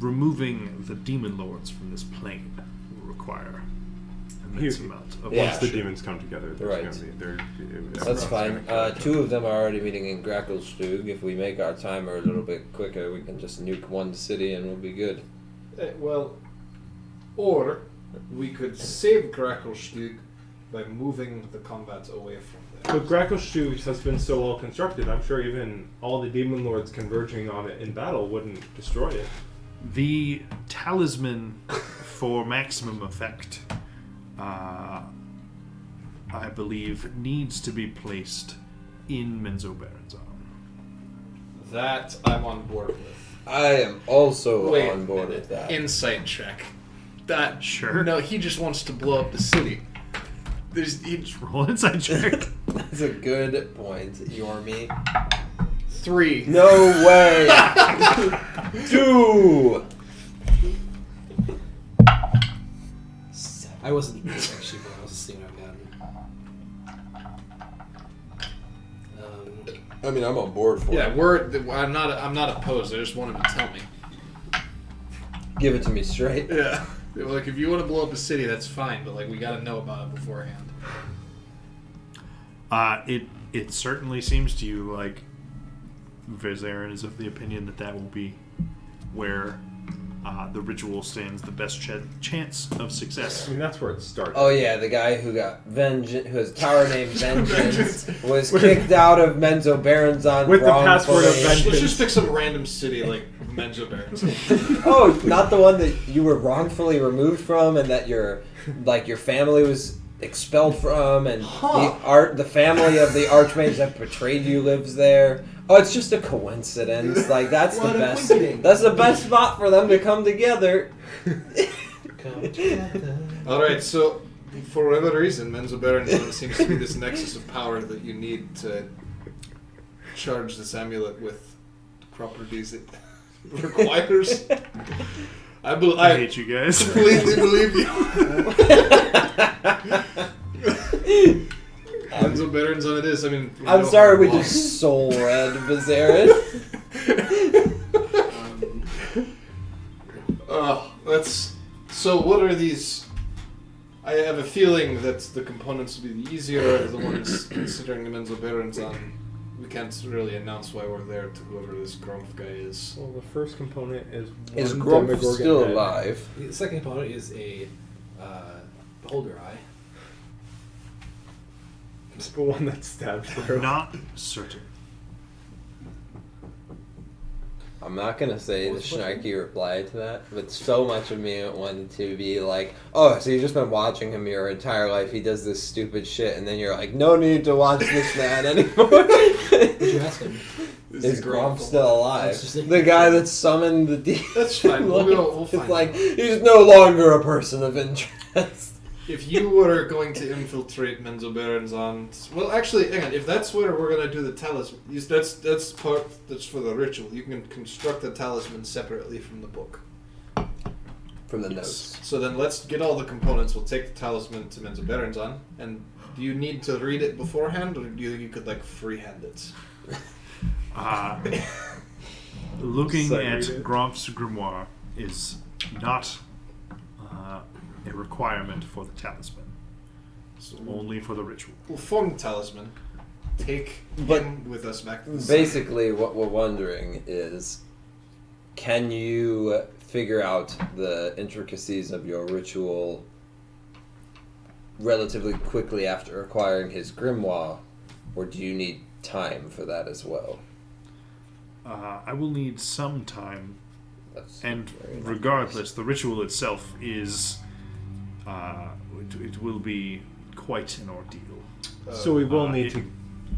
removing the demon lords from this plane will require an immense Here- amount of Yeah, Once the sure. demons come together, there's Right. gonna be, That's everyone's fine. gonna come Two of them are already meeting in Gracklestug. If we make our timer a little bit quicker, we can just nuke one city and we'll be good. Well, or we could save Gracklestug by moving the combat away from there. But Gracklestug has been so well constructed, I'm sure even all the demon lords converging on it in battle wouldn't destroy it. the talisman for maximum effect. I believe needs to be placed in Menzo Baranzan. That I'm on board with. I am also Wait on board a minute. with that. Insight check. That Sure. No, he just wants to blow up the city. He, Roll inside check. That's a good point, Yormi. 3. No way! 2! I wasn't actually, but I was just thinking I've gotten. I mean, I'm on board for Yeah, it. I'm not opposed. I just want him to tell me. Give it to me straight. Yeah. Like, if you want to blow up a city, that's fine, but, like, we gotta know about it beforehand. It certainly seems to you like Vizarin is of the opinion that will be where the ritual stands the best chance of success. I mean, that's where it started. Oh yeah, the guy who got vengeance, who has a tower named Vengeance, was kicked out of Menzo Baronzon With the password of Let's vengeance. just pick some random city like Menzo Barons. Oh, not the one that you were wrongfully removed from, and that your family was expelled from, and the family of the archmage that betrayed you lives there. Oh, it's just a coincidence. Like that's What the a best. coincidence. That's the best spot for them to come together. Alright, so for whatever reason, Menzo Barons seems to be this nexus of power that you need to charge this amulet with properties it requires. I hate you guys. completely believe you. Menzo Barons on it is. I mean, I'm sorry, we just soul read Vizarin. That's so. What are these? I have a feeling that the components will be the easier of the ones considering the Menzo Barons on. We can't really announce why we're there to whoever this Grumpf guy is. Well, the first component is Is one Grump Demogorgon still head. alive? The second component is a beholder eye. It's the one that stabbed through. Not certain. I'm not gonna say the snarky reply to that, but so much of me wanted to be like, oh, so you've just been watching him your entire life, he does this stupid shit, and then you're like, no need to watch this man anymore. Would you ask him? Is Grump still alive? That's just it. The guy that summoned the demon. That's fine. We'll It's find like, out. he's no longer a person of interest. If you were going to infiltrate Menzo Barons on, well, actually, hang on. If that's where we're gonna do the talisman, that's part that's for the ritual. You can construct the talisman separately from the book. From the notes. So then let's get all the components. We'll take the talisman to Menzo Barons on, and do you need to read it beforehand, or do you think you could like freehand it? Looking Sight at read it. Gromp's grimoire is not a requirement for the talisman. So Only for the ritual. we'll form the talisman. Take But him with us back to the Basically, what we're wondering is, can you figure out the intricacies of your ritual relatively quickly after acquiring his grimoire, or do you need time for that as well? I will need some time, That's and very nice. regardless, the ritual itself is. It will be quite an ordeal. So we will Uh, need it- to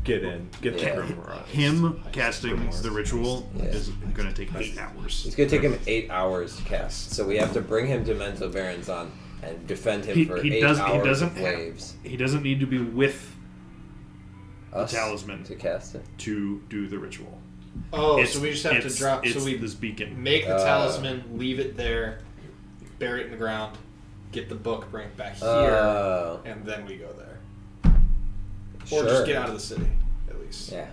get in, get Yeah. the grimoire. Him casting the ritual Yeah. is going to take 8 hours. It's going to take him 8 hours to cast, so we have to bring him to Menzo Baronzon and defend him for 8 hours of waves. He doesn't need to be with Us talisman. to cast it. to do the ritual. Oh, It's- so we just have to it's- drop. It's So we this beacon. make the talisman, leave it there, bury it in the ground, get the book, bring it back here, Oh, and then we go there. Or sure. just get out of the city, at least. Yeah.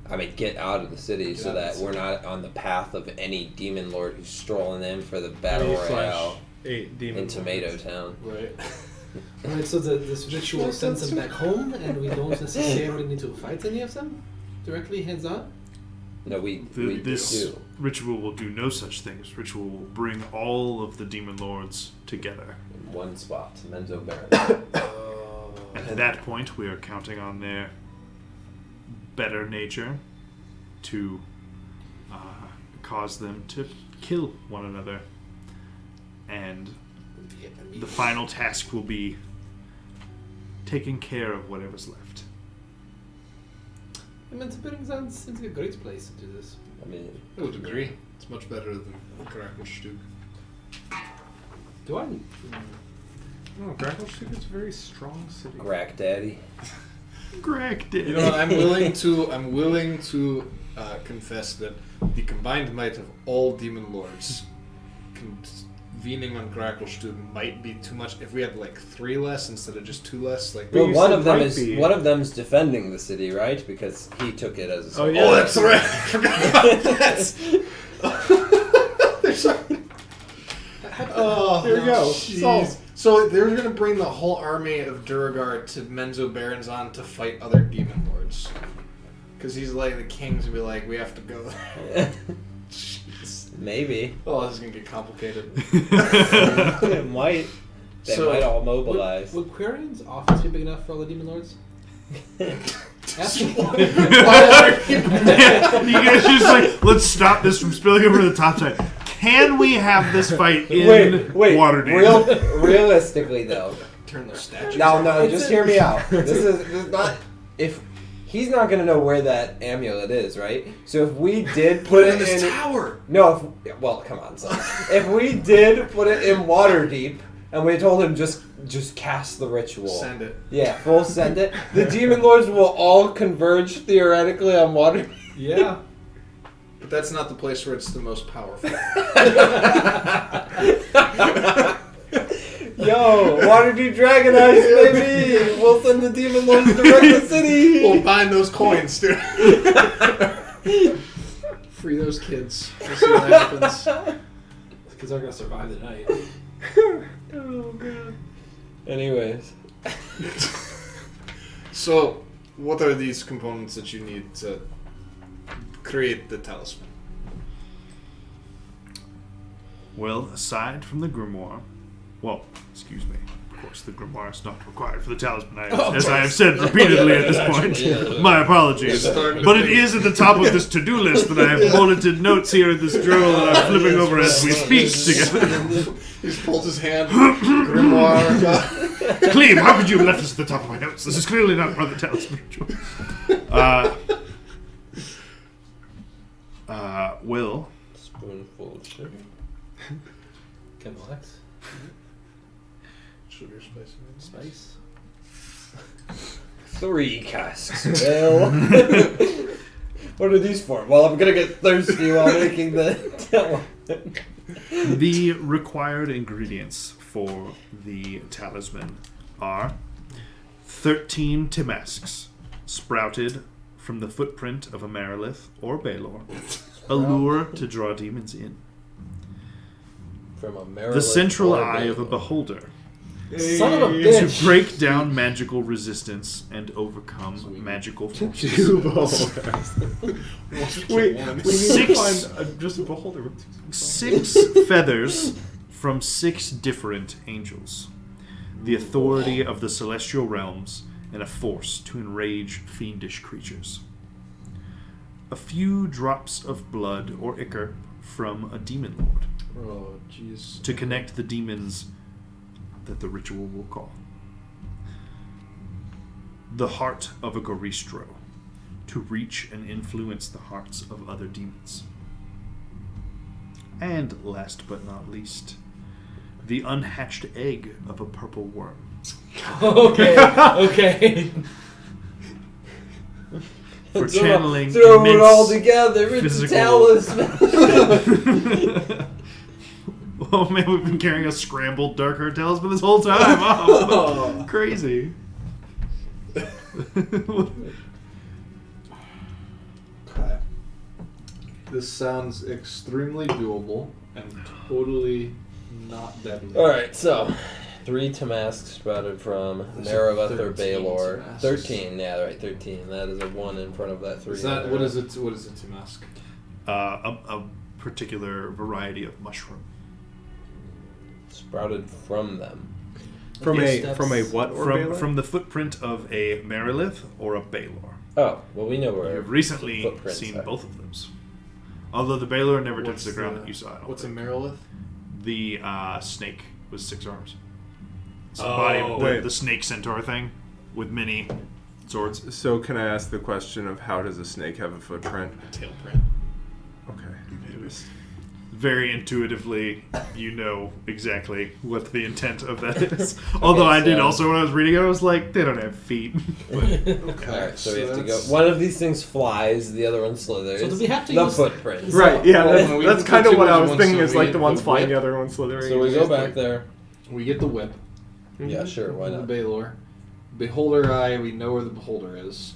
I mean, get out of the city Get so out of that the we're city. not on the path of any demon lord who's strolling in for the battle Slash royale 8 demon in Tomato lords. Town. Right. Right, so this ritual sends them back home, and we don't necessarily need to fight any of them directly, hands on. No, we This do. ritual will do no such things. Ritual will bring all of the demon lords together. In one spot, Menzo Baron. At that point, we are counting on their better nature to cause them to kill one another. And the final task will be taking care of whatever's left. I mean, Baron seems like a great place to do this. I mean, I would agree. It's much better than Krakenstug. Do I? No, Grackleship is a very strong city. Grack Daddy. Correct. You know what? I'm willing to confess that the combined might of all demon lords convening on Gracklestug might be too much. If we had like 3 less instead of just 2 less, like Well, you one said of them might is be. one of them's defending the city, right? Because he took it as a. Oh, yeah. Oh, that's right. I forgot about that. Oh, There you go. jeez. Solved. So they're gonna bring the whole army of Duragar to Menzo Baronzon to fight other demon lords. Because he's like the king's gonna be like, we have to go there. Jeez. Maybe. Oh, this is gonna get complicated. It might. They So, might all mobilize. Would Quarian's office be big enough for all the demon lords? Ask him. You guys just like, let's stop this from spilling over to the top side. Can we have this fight in Waterdeep? Realistically, though. Turn those statues. No, just hear me out. This is not. If he's not gonna know where that amulet is, right? So if we did put it in tower. No, well, come on, son. If we did put it in Waterdeep, and we told him just cast the ritual. Send it. Yeah, full send it. The demon lords will all converge theoretically on Waterdeep. Yeah. But that's not the place where it's the most powerful. Yo, Waterdeep Dragon Ice, baby! We'll send the demon lords to wreck the city! We'll bind those coins, dude. Free those kids. We'll see what happens. Because they're going to survive the night. Oh, God. Anyways. So, what are these components that you need to create the talisman? Well, aside from the grimoire, well, excuse me. Of course, the grimoire is not required for the talisman, as I have said repeatedly at this point. My apologies. But it is at the top of this to-do list that I have bulleted notes here in this journal that I'm flipping over as we speak together. He's pulled his hand. Grimoire. Cleve, how could you have left this at the top of my notes? This is clearly not part of the talisman ritual. Will. Spoonful of sugar. Chemical X. Sugar, spice. 3 casks, Will. What are these for? Well, I'm gonna get thirsty while making the talisman. The required ingredients for the talisman are 13 Timasks, sprouted from the footprint of a Marilith or Baelor, a lure to draw demons in. From a Marilith The central or eye of a Baelor. beholder, Son of a bitch. to break down magical resistance and overcome magical forces. Two beholders. Wait, we need to Six- find just a beholder with 6 feathers from 6 different angels, the authority of the celestial realms, and a force to enrage fiendish creatures. A few drops of blood or ichor from a demon lord, Oh, jeez. to connect the demons that the ritual will call. The heart of a Goristro, to reach and influence the hearts of other demons. And last but not least, the unhatched egg of a purple worm. Okay. For channeling Throw it all immense together. It's a physical- talisman. Oh man, we've been carrying a scrambled dark heart talisman this whole time. Oh, crazy. Okay. This sounds extremely doable and totally not deadly. Alright, so 3 Timasks sprouted from Those are Marilith or 13 Baelor. Timasks. 13, yeah, right, 13. That is a 1 in front of that 3. Is that what is it? What is it to mask? A particular variety of mushroom. Sprouted from them. From Yes, a what or Baelor? From the footprint of a Marilith or a Baelor. Oh, well, we know where. You've recently footprints seen are. both of those. Although the Baelor never touched What's the ground the- that you saw. I don't What's a think. Marilith? The snake with 6 arms. It's the Oh. body of Wait. the snake centaur thing with many swords. So can I ask the question of how does a snake have a footprint? Tail print. Okay. Very intuitively, you know exactly what the intent of that is. Although I did so- also, when I was reading it, I was like, they don't have feet. Alright, so we have to go. One of these things flies, the other one slithers. So do we have to the use- footprints? Right, yeah, Well, we that's can kind of put what two I in was one, thinking so is like we the one's put flying, whip. the other one's slithering. So we go back there. We get the whip. Yeah, sure, why The not? Baelor. Beholder eye, we know where the beholder is.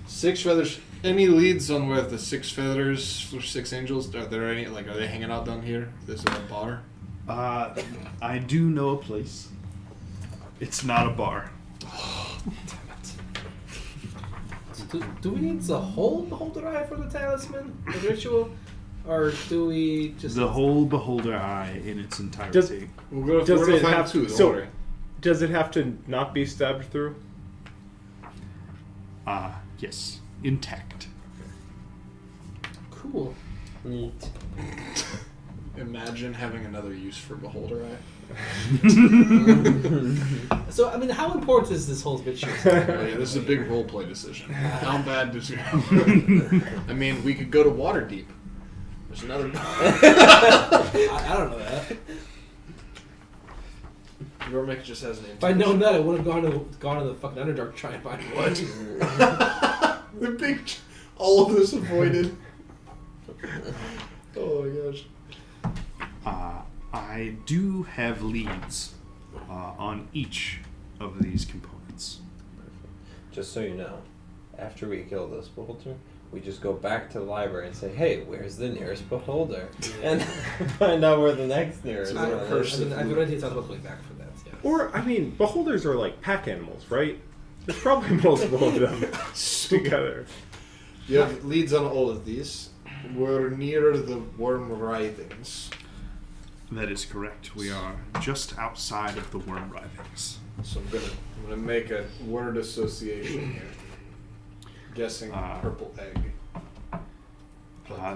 6 feathers. Any leads on where the 6 feathers or 6 angels are there? Any are they hanging out down here? Is there a bar? I do know a place. It's not a bar. Do we need the whole beholder eye for the talisman? The ritual? or do we just The whole beholder eye in its entirety. We're Does gonna it find have two, to? don't So, worry. does it have to not be stabbed through? Yes. Intact. cool? Neat. Imagine having another use for beholder eye. So I mean, how important is this whole bitch? Oh, yeah, this is a big roleplay decision. How bad does it? I mean, we could go to Waterdeep. There's another. I don't know that. Yormik just has an. If I'd known that, I would have gone to the fucking Underdark to try and find wood. The big, all of this avoided. Oh my gosh. I do have leads on each of these components. Just so you know, after we kill this beholder, we just go back to the library and say, "Hey, where's the nearest beholder?" And find out where the next nearest one is. I've already thought about going back for that. Yeah. Or, I mean, beholders are like pack animals, right? There's probably multiple of them together. You have leads on all of these. We're near the worm writhings. That is correct. We are just outside of the worm writhings. So I'm gonna make a word association here. Guessing purple egg.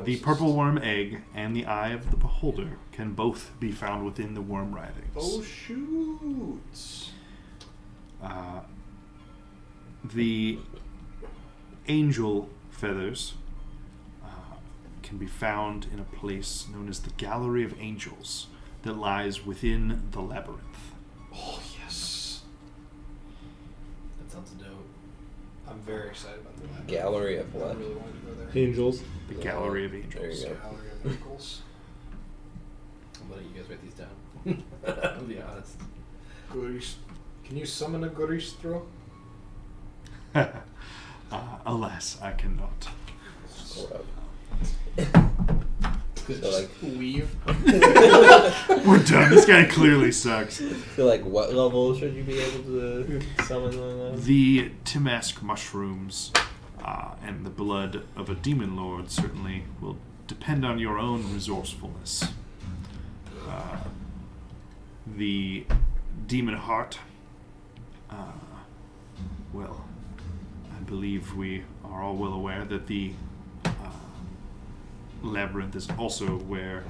The purple worm egg and the eye of the beholder can both be found within the worm writhings. Oh shoot! The angel feathers can be found in a place known as the Gallery of Angels that lies within the Labyrinth. Oh yes! That sounds dope. I'm very excited about that. Gallery of I what? really wanted to go there. Angels. The Gallery of There Angels. you go. Gallery of Angels. I'm gonna let you guys write these down. I'll be honest. Gorish. Can you summon a Gorish throw? Alas, I cannot. So like, Leave. We're done. This guy clearly sucks. so like, what level should you be able to summon one of those? The Timask mushrooms and the blood of a demon lord certainly will depend on your own resourcefulness. The demon heart, well, I believe we are all well aware that the Labyrinth is also where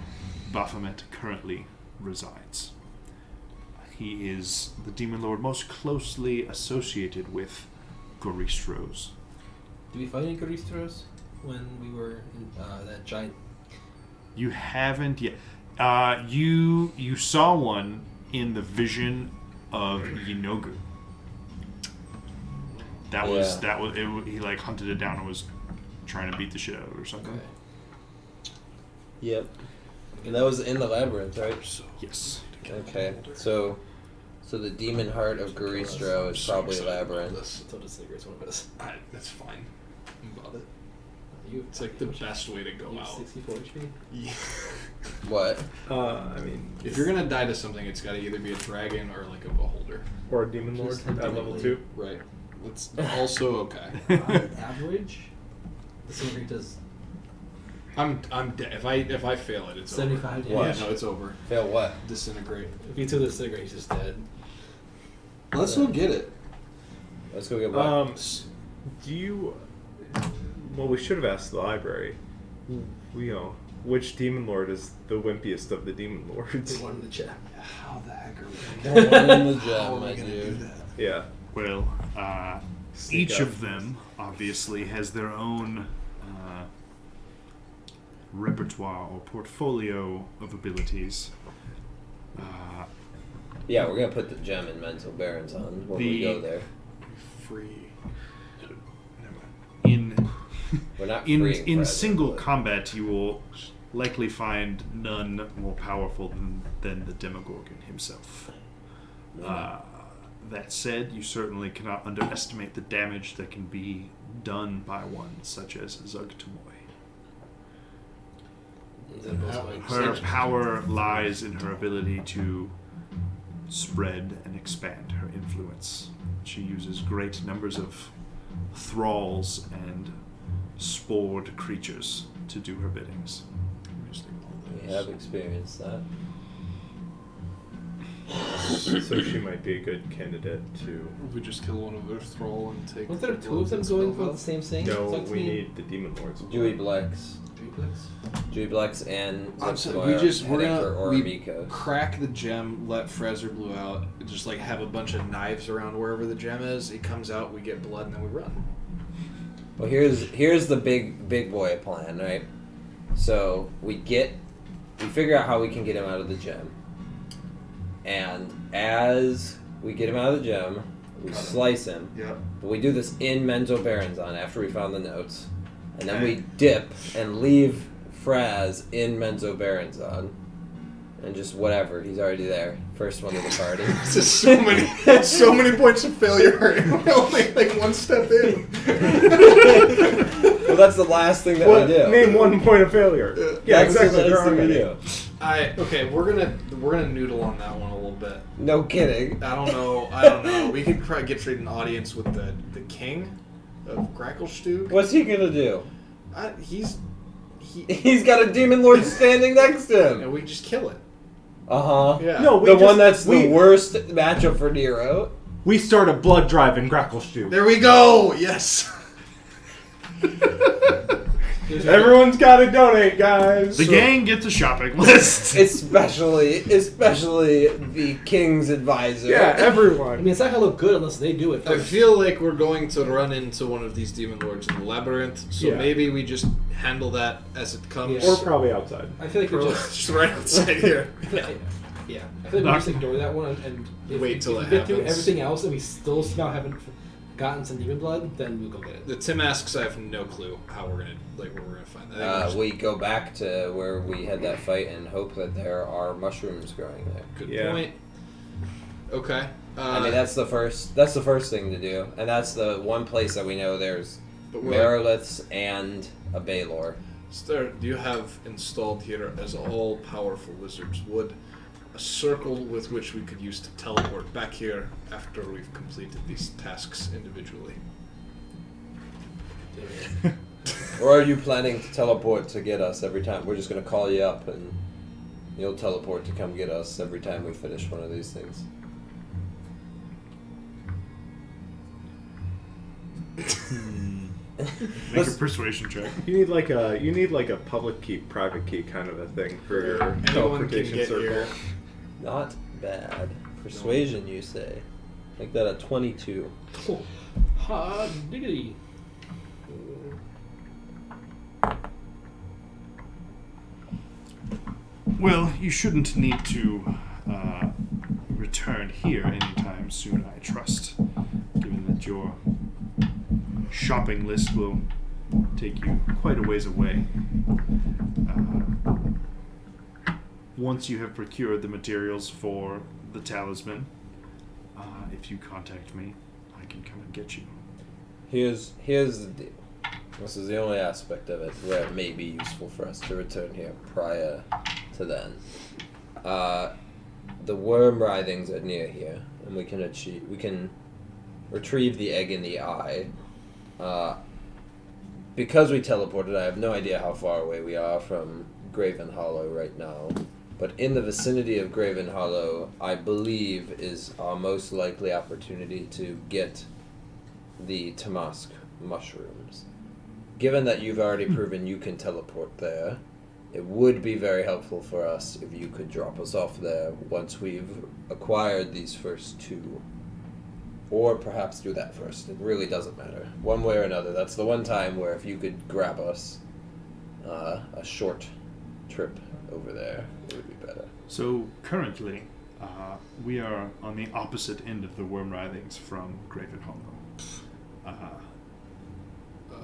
Baphomet currently resides. He is the demon lord most closely associated with Goristros. Did we find any Goristros when we were in that giant? You haven't yet. You saw one in the vision of Yinogu. He like hunted it down and was trying to beat the shit out of it or something. Okay. Yep. And that was in the labyrinth, right? Yes. Okay. So the demon heart of Garistro is probably labyrinth. So disintegrates one of us. That's fine. I'm about it. You. It's like the best way to go You have out. 64 HP. Yeah. What? I mean, If you're gonna die to something, it's gotta either be a dragon or like a beholder. or a demon lord Just at demon level lord. 2. Right. That's also okay. On average, disintegrate does I'm dead. If I fail it, it's 75 over. damage. Yeah, no, it's over. Fail what? Disintegrate. If you took disintegrate, he's just dead. Let's go get it. Let's go get what? Do you... Well, we should have asked the library. Which demon lord is the wimpiest of the demon The lords? one in the chat. How the heck are we The one in the How gem, are my we gonna do dude. that? Yeah. Well, Sneak each up. of them obviously has their own repertoire or portfolio of abilities. Yeah, we're gonna put the gem in mental barons on when we go there. Free. In We're not in freeing in Fred, single but- combat, you will likely find none more powerful than the Demogorgon himself. That said, you certainly cannot underestimate the damage that can be done by one such as Zugtamoy. Is that both like Her power lies in her ability to spread and expand her influence. She uses great numbers of thralls and spored creatures to do her biddings. have experienced that. So she might be a good candidate to. If we just kill one of their thrall and take. Was there the two of them blood going and for spell the same thing? No, Talk to we me. need the demon lords. Dewey Blex. Dewey Blex and I'm saying, Zipsmoyer we're heading for gonna we Ormiko. crack the gem, let Fraser Blue out, just like have a bunch of knives around wherever the gem is. He comes out, we get blood, and then we run. Well, here's the big boy plan, right? So we figure out how we can get him out of the gem, and as we get him out of the gem, we slice him. Yep. But we do this in Menzo Baronzon after we found the notes, and then Okay. we dip and leave Fraz in Menzo Baronzon, and just whatever, he's already there, first one of the party. It's just so many points of failure. We're only like one step in. Well, that's the last thing that we do. Name 1 point of failure. Yeah, That's exactly. the You're last thing we already- do. Okay, we're gonna noodle on that one a little bit. No kidding. I don't know. We could probably get straight an audience with the king of Gracklestug. What's he gonna do? He He's got a demon lord standing next to him. and we just kill it. Uh-huh. Yeah. No, The one that's we, the worst matchup for Nero. We start a blood drive in Gracklestug. There we go. Yes. Everyone's got to donate, guys. The gang gets a shopping list. Especially the king's advisor. Yeah, I everyone. mean, it's not gonna look good unless they do it I first. feel like we're going to run into one of these demon lords in the labyrinth, so Yeah. maybe we just handle that as it comes. Yeah. Or probably outside. I feel like we just, just right outside here. yeah. I feel like we just ignore that one and if Wait till if it we get through happens. everything else and we still somehow haven't gotten some demon blood, then we'll go get it. The Tim asks, I have no clue how we're gonna where we're gonna find that. I think we're just- We go back to where we had that fight and hope that there are mushrooms growing there. Good Yeah. point. Okay. I mean, that's the first thing to do, and that's the one place that we know there's but we're Meriliths and a Baylor. Sir, do you have installed here, as all powerful wizards would, a circle with which we could use to teleport back here after we've completed these tasks individually? Or are you planning to teleport to get us every time? We're just going to call you up and you'll teleport to come get us every time we finish one of these things. Make a persuasion check. You need like a public key, private key kind of a thing for your Anyone can teleportation get circle. here. Not bad. Persuasion, you say? Make that a 22. Cool. Hot diggity. Well, you shouldn't need to return here anytime soon, I trust, given that your shopping list will take you quite a ways away. Once you have procured the materials for the talisman, if you contact me, I can come and get you. Here's the deal. This is the only aspect of it where it may be useful for us to return here prior to then. The worm writhings are near here, and we can retrieve the egg in the eye. Because we teleported, I have no idea how far away we are from Graven Hollow right now. But in the vicinity of Graven Hollow, I believe is our most likely opportunity to get the Tamask mushrooms. Given that you've already proven you can teleport there, it would be very helpful for us if you could drop us off there once we've acquired these first two. Or perhaps do that first. It really doesn't matter. One way or another, that's the one time where if you could grab us a short trip over there, it would be better. So currently, we are on the opposite end of the worm writhings from Graven Hollow.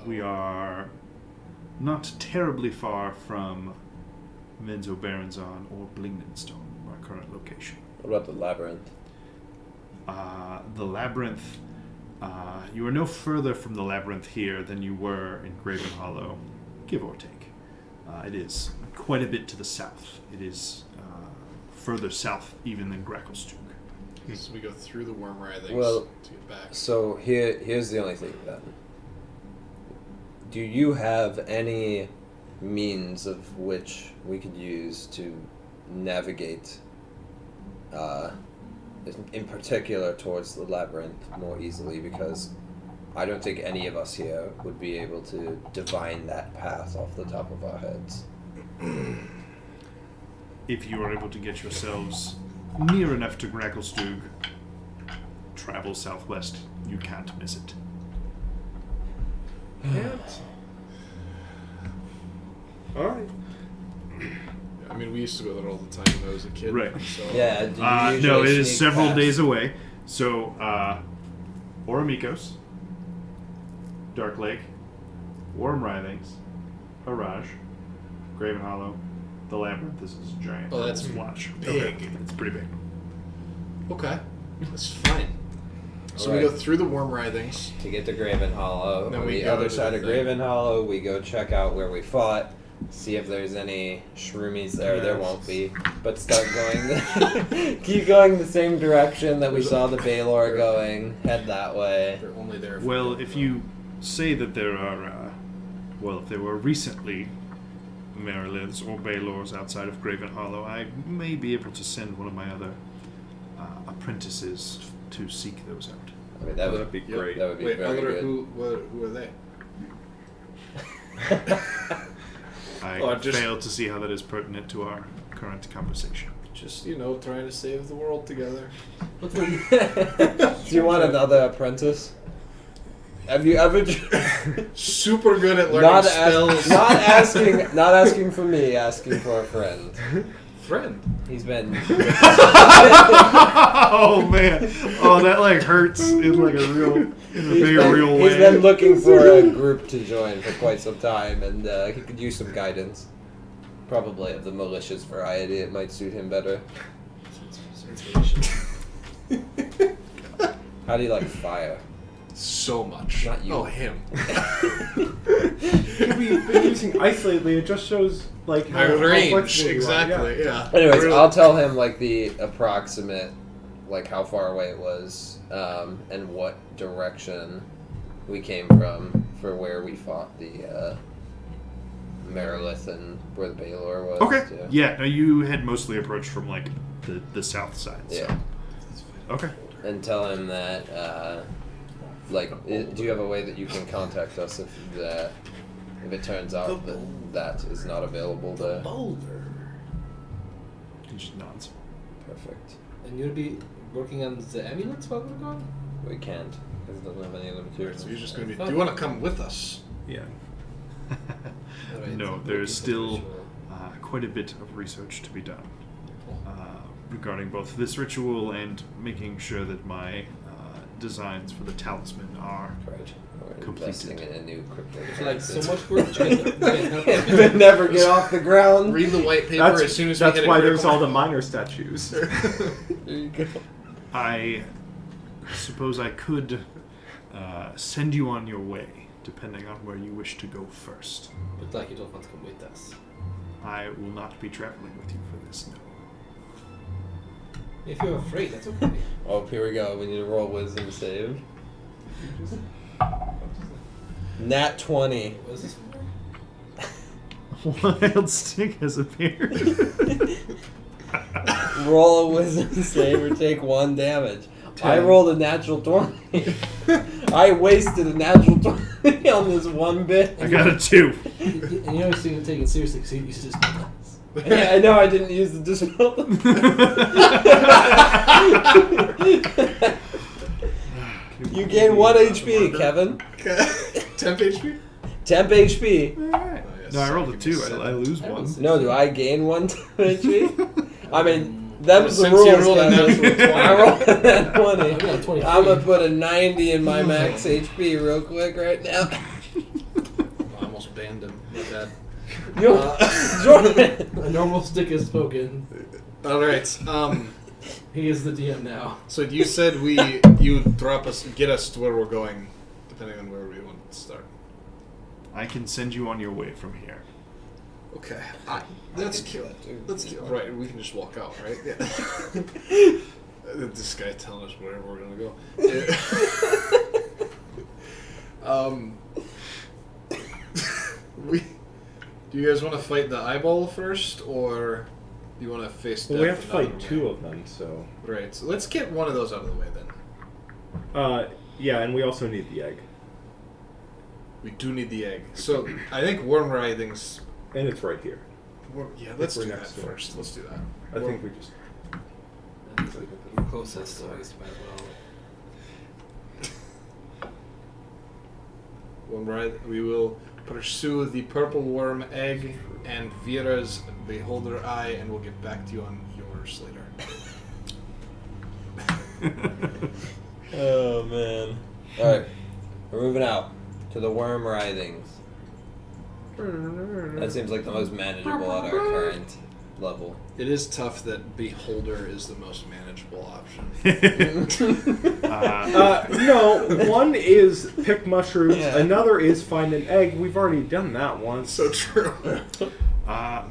We are not terribly far from Menzo Baronzon or Blingdenstone, our current location. What about the Labyrinth? The Labyrinth, you are no further from the Labyrinth here than you were in Graven Hollow, give or take. It is quite a bit to the south. It is further south even than Gracklestug. So we go through the worm writhings Well, to get back. So here's the only thing then. Do you have any means of which we could use to navigate, in particular towards the labyrinth more easily, because I don't think any of us here would be able to divine that path off the top of our heads. If you are able to get yourselves near enough to Gracklestug, travel southwest. You can't miss it. Alright. I mean, we used to go there all the time when I was a kid. Right. So Yeah. Do you No, it usually is sneak several past? days away. So, Oramikos, Dark Lake, Warm Writhings, Haraj, Graven Hollow, the Labyrinth. This is a giant. Oh, that's splotch. big. Okay. It's pretty big. Okay, that's fine. So we Alright. go through the Worm Writhings. To get to Graven Hollow. Then On we the go other to side the of thing. Graven Hollow, we go check out where we fought, see if there's any shroomies there. There won't be. But start going keep going the same direction that we saw the Baylor going. Head that way. They're only there. For Well, if you say that there are, if there were recently Meriliths or Baylors outside of Graven Hollow, I may be able to send one of my other apprentices to seek those out. I mean, that would That'd be Yep. great. That would be Wait, very other, good. who are they? I just- failed to see how that is pertinent to our current conversation. Just, trying to save the world together. Do you want another apprentice? Have you ever Super good at learning spells. not asking for me, asking for a friend. Friend. He's been Oh man! Oh, that hurts in a real way. He's been looking for a group to join for quite some time, and he could use some guidance. Probably of the malicious variety. It might suit him better. How do you like fire? So much. Not you. Oh, him. We've been using ice lately. It just shows how Range. flexible you are. Exactly, yeah. Anyways, Really- I'll tell him the approximate, how far away it was, and what direction we came from for where we fought the Merilith and where the Baylor was. Okay. too. Yeah. No, you had mostly approached from the south side. So. Yeah. Okay. And tell him that, do you have a way that you can contact us if it turns out that is not available there? Boulder. He just nods. Perfect. And you'll be working on the amulets while we're gone? We can't, because it doesn't have any other materials. So you're just going to be. Do you want to come with us? Yeah. Alright, No, so there looking is for still visual. quite a bit of research to be done regarding both this ritual and making sure that my designs for the talisman are Right. We're completed. investing in a new crypto. It's like so much work to get It never get off the ground. Read the white paper That's, as soon as we that's hit a why critical there's all the minor statues. There you go. I suppose I could send you on your way, depending on where you wish to go first. But you don't want to come with us. I will not be traveling with you for this, no. If you're afraid, that's okay. Oh, here we go. We need to roll wisdom save. Nat 20. What is this for? Wild stick has appeared. Roll a wisdom save or take 1 damage. I rolled a natural 20. I wasted a natural 20 on this one bit. I got a 2. And you know you're still taking it seriously because you used to just Yeah, I know I didn't use the dispel. You gain 1 HP, Kevin. Temp HP? Temp HP. Alright. No, I rolled a 2. I lose I rolled 1. No, do I gain 1 HP? I mean, them's the Since rules, you rolled a Kevin. natural 20. I rolled a nat I got 20. 23. I'm gonna put a 90 in my max HP real quick right now. I almost banned him. My bad. Yo, Jordan. A normal stick is spoken. Alright, He is the DM now. so you said you would drop us, get us to where we're going, depending on where we want to start. I can send you on your way from here. Okay, that's cute. That's cute. Right, we can just walk out, right? Yeah. This guy telling us wherever we're gonna go. Yeah. Do you guys want to fight the eyeball first, or do you want to face? Well, we have death to fight another way? 2 of them, so. Right. So let's get one of those out of the way then. Yeah, and we also need the egg. We do need the egg. So I think worm writhings. And it's right here. Yeah, let's We're do that next to it. first. Let's do that. I think we just. We're closest, so I guess might as well. Worm writhe. We will pursue the purple worm egg and Vera's beholder eye, and we'll get back to you on yours later. Oh man. Alright. We're moving out to the worm writhings. That seems like the most manageable at our current level. It is tough that beholder is the most manageable option. No, one is pick mushrooms, Yeah. another is find an egg. We've already done that once. So true. Very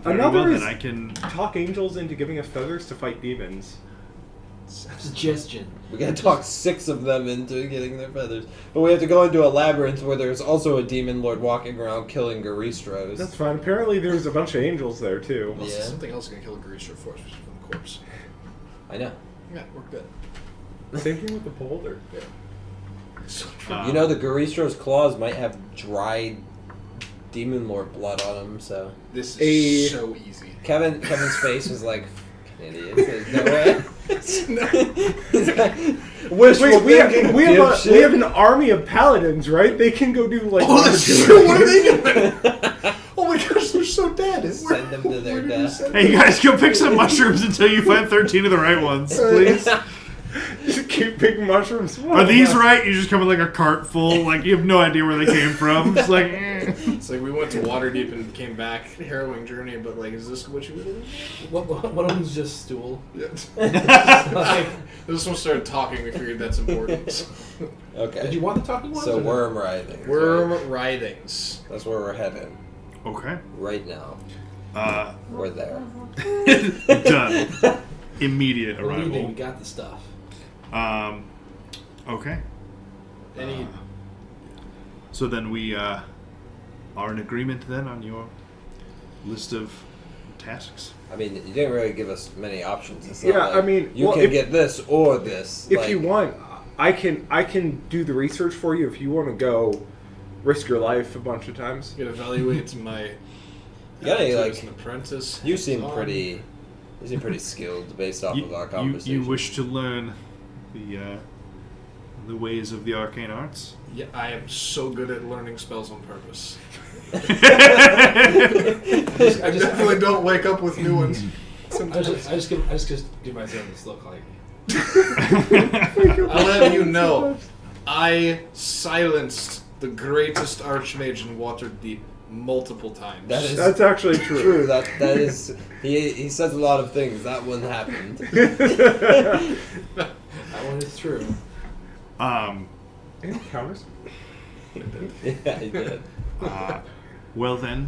Another well, is- then I can. Talk angels into giving us feathers to fight demons. Suggestion. We gotta talk 6 of them into getting their feathers. But we have to go into a labyrinth where there's also a demon lord walking around killing Garistros. That's fine. Apparently there's a bunch of angels there, too. Also, Yeah. something else is gonna kill Greaser for us from the corpse. I know. Yeah, we're good. Same thing with the beholder. So You know, the Garistros' claws might have dried demon lord blood on them, so... this A- is so easy. Kevin's face was like, idiot. There's no way. He's like, wishful Wait, we thinking, have dipshit. we have an army of paladins, right? They can go do like. Oh, that's true. What are they doing? Oh my gosh, they're so dead. Send them to their Where did you death. send Hey, you guys, go pick some mushrooms until you find 13 of the right ones, please. Just keep picking mushrooms. Are these right? You just come with like a cart full, like you have no idea where they came from. It's like, It's like we went to Waterdeep and came back, harrowing journey, but like, is this what you would do? One of them's just stool. Yeah. Like, This one started talking, we figured that's important. Okay. did you want the talking ones? So or no? worm writhing. Worm writhings. That's where we're heading. okay. Right now. We're there. Done. Immediate We're leaving. We arrival. got the stuff. Okay. Any So then we are in agreement then on your list of tasks. I mean, you didn't really give us many options. It's Yeah, not like I mean, you well, can if- get this or this. If like, you want, I can do the research for you. If you want to go, risk your life a bunch of times. you could evaluate my Yeah, attitude like, as an apprentice. you seem hands-on. pretty. You seem pretty skilled based off of our conversation. You wish to learn the ways of the arcane arts? Yeah, I am so good at learning spells on purpose. I I just definitely don't wake up with new ones. I just give myself this look like. I'll have you know, I silenced the greatest archmage in Waterdeep multiple times. That is That's actually true. true. That is. He says a lot of things. That one happened. That one is true. And counters. Yeah, he did. Well then,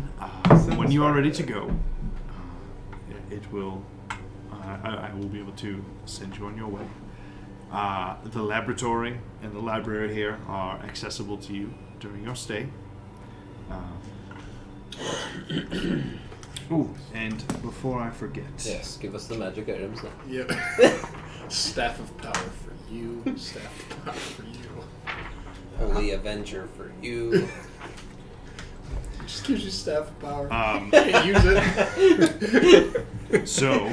when you are ready to go, it will. I will be able to send you on your way. The laboratory and the library here are accessible to you during your stay. Ooh, and before I forget, Yes, give us the magic items. Then. Yeah. Staff of power for you. Staff of power for you. Holy Avenger for you. Just gives you staff of power. Um, Can't use it. so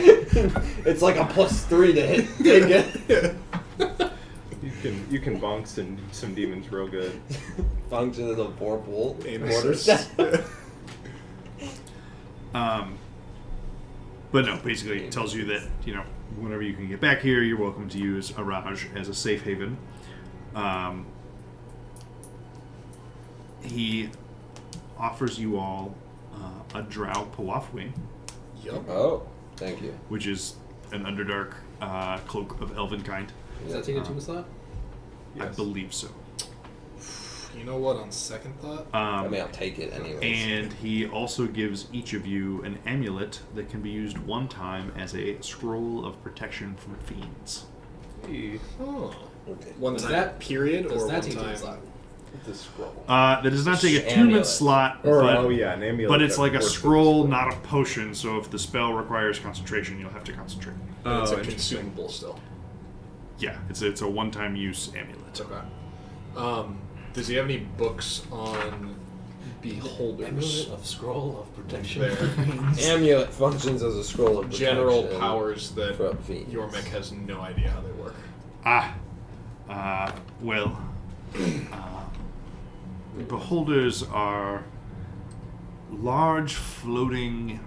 It's like a +3 to hit. Take it. You can bonk some demons real good. Function as a 4-bolt Aim quarter assist. staff. But no, basically it tells you that, whenever you can get back here, you're welcome to use Araj as a safe haven. He offers you all a Drow Pawafwe, Yup. Oh, thank you. which is an Underdark cloak of elven kind. Does that take a 2 slot? I believe so. You know what? On second thought, I mean, I'll take it anyways. And he also gives each of you an amulet that can be used one time as a scroll of protection from fiends. oh, Okay. one Does time that- period Does or that one take a 2 time? slot? The scroll. That does not take a 2-minute Amulet. slot, Or but, an amulet. but it's that like a works with scroll, the not a potion. So if the spell requires concentration, you'll have to concentrate. Oh, it's a interesting. consumable still. Yeah, it's a one-time use amulet. Okay. Does he have any books on beholders? Amulet of Scroll of Protection. There. Amulet functions as a scroll of General protection powers that for fiends. Yormek has no idea how they work. Well, beholders are large, floating,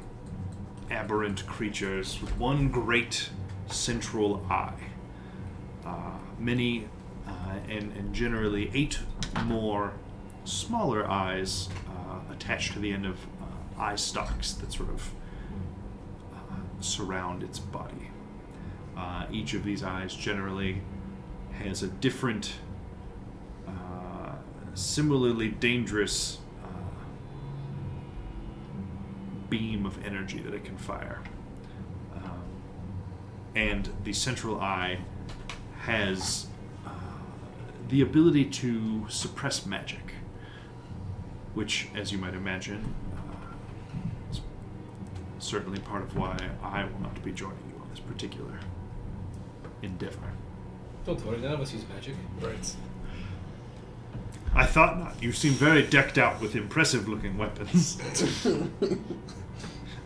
aberrant creatures with one great central eye. Many, and generally 8 more smaller eyes attached to the end of eye stalks that sort of surround its body. Each of these eyes generally has a different, similarly dangerous beam of energy that it can fire. And the central eye has the ability to suppress magic, which, as you might imagine, is certainly part of why I will not be joining you on this particular endeavor. Don't worry, none of us use magic. Right. I thought not. You seem very decked out with impressive-looking weapons.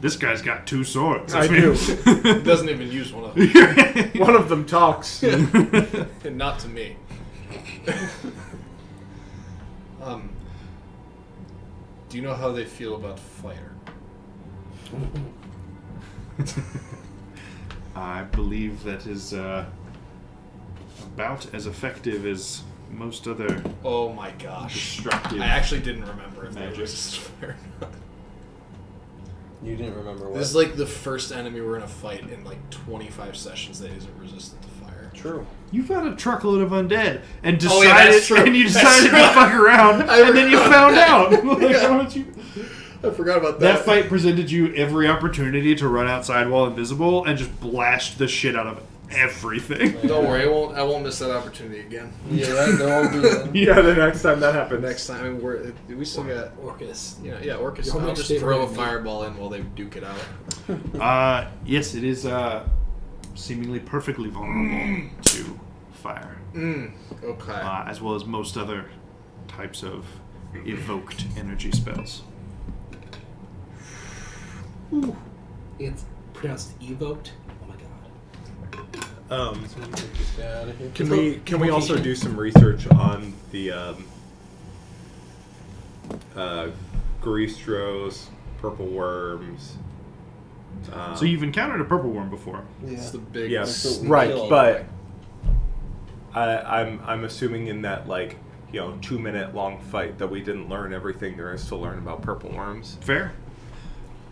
This guy's got 2 swords. I do. He doesn't even use one of them. One of them talks. And not to me. Do you know how they feel about fire? I believe that is about as effective as most other Oh my gosh. destructive. I actually didn't remember if they Magic. resist fire or not. You didn't remember what? This is like the first enemy we're gonna fight in like 25 sessions that isn't resistant to fire. True. You've got a truckload of undead, and Oh, yeah, decided, that's true. and you That's decided true. to fuck around, and then you found out. Like, why don't you? I forgot about That fight presented you every opportunity to run outside while invisible and just blast the shit out of everything. Don't worry, I won't miss that opportunity again. Yeah, that won't be. Yeah, the next time that happens. Next time, I mean, we still got Orcus. Orcus. Your I'll next just favorite throw a enemy. fireball in while they duke it out. Yes, it is seemingly perfectly vulnerable to fire, Okay. as well as most other types of evoked energy spells. It's pronounced evoked. Oh my god. Can we also do some research on the Greastros, purple worms? So you've encountered a purple worm before. It's the big. Yes, we right, kill. but I'm assuming in that 2-minute long fight that we didn't learn everything there is to learn about purple worms. Fair.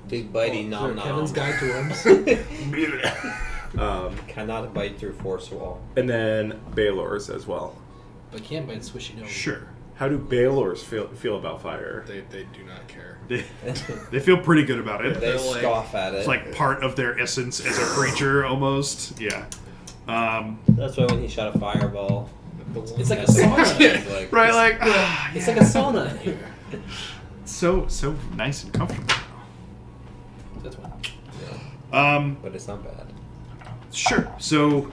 Big bitey nom nom. Kevin's Guide to Worms. Cannot bite through force wall. And then Baylor's as well. But can't bite swishy nose. Sure. How do Baylor's feel about fire? They do not care. They feel pretty good about it. They They're like- scoff at it. It's like part of their essence as a creature, almost. Yeah. That's why when he shot a fireball. It's like a at the sauna. he's like, Right, like It's like a sauna in here. so nice and comfortable. That's why. But it's not bad. Sure. So,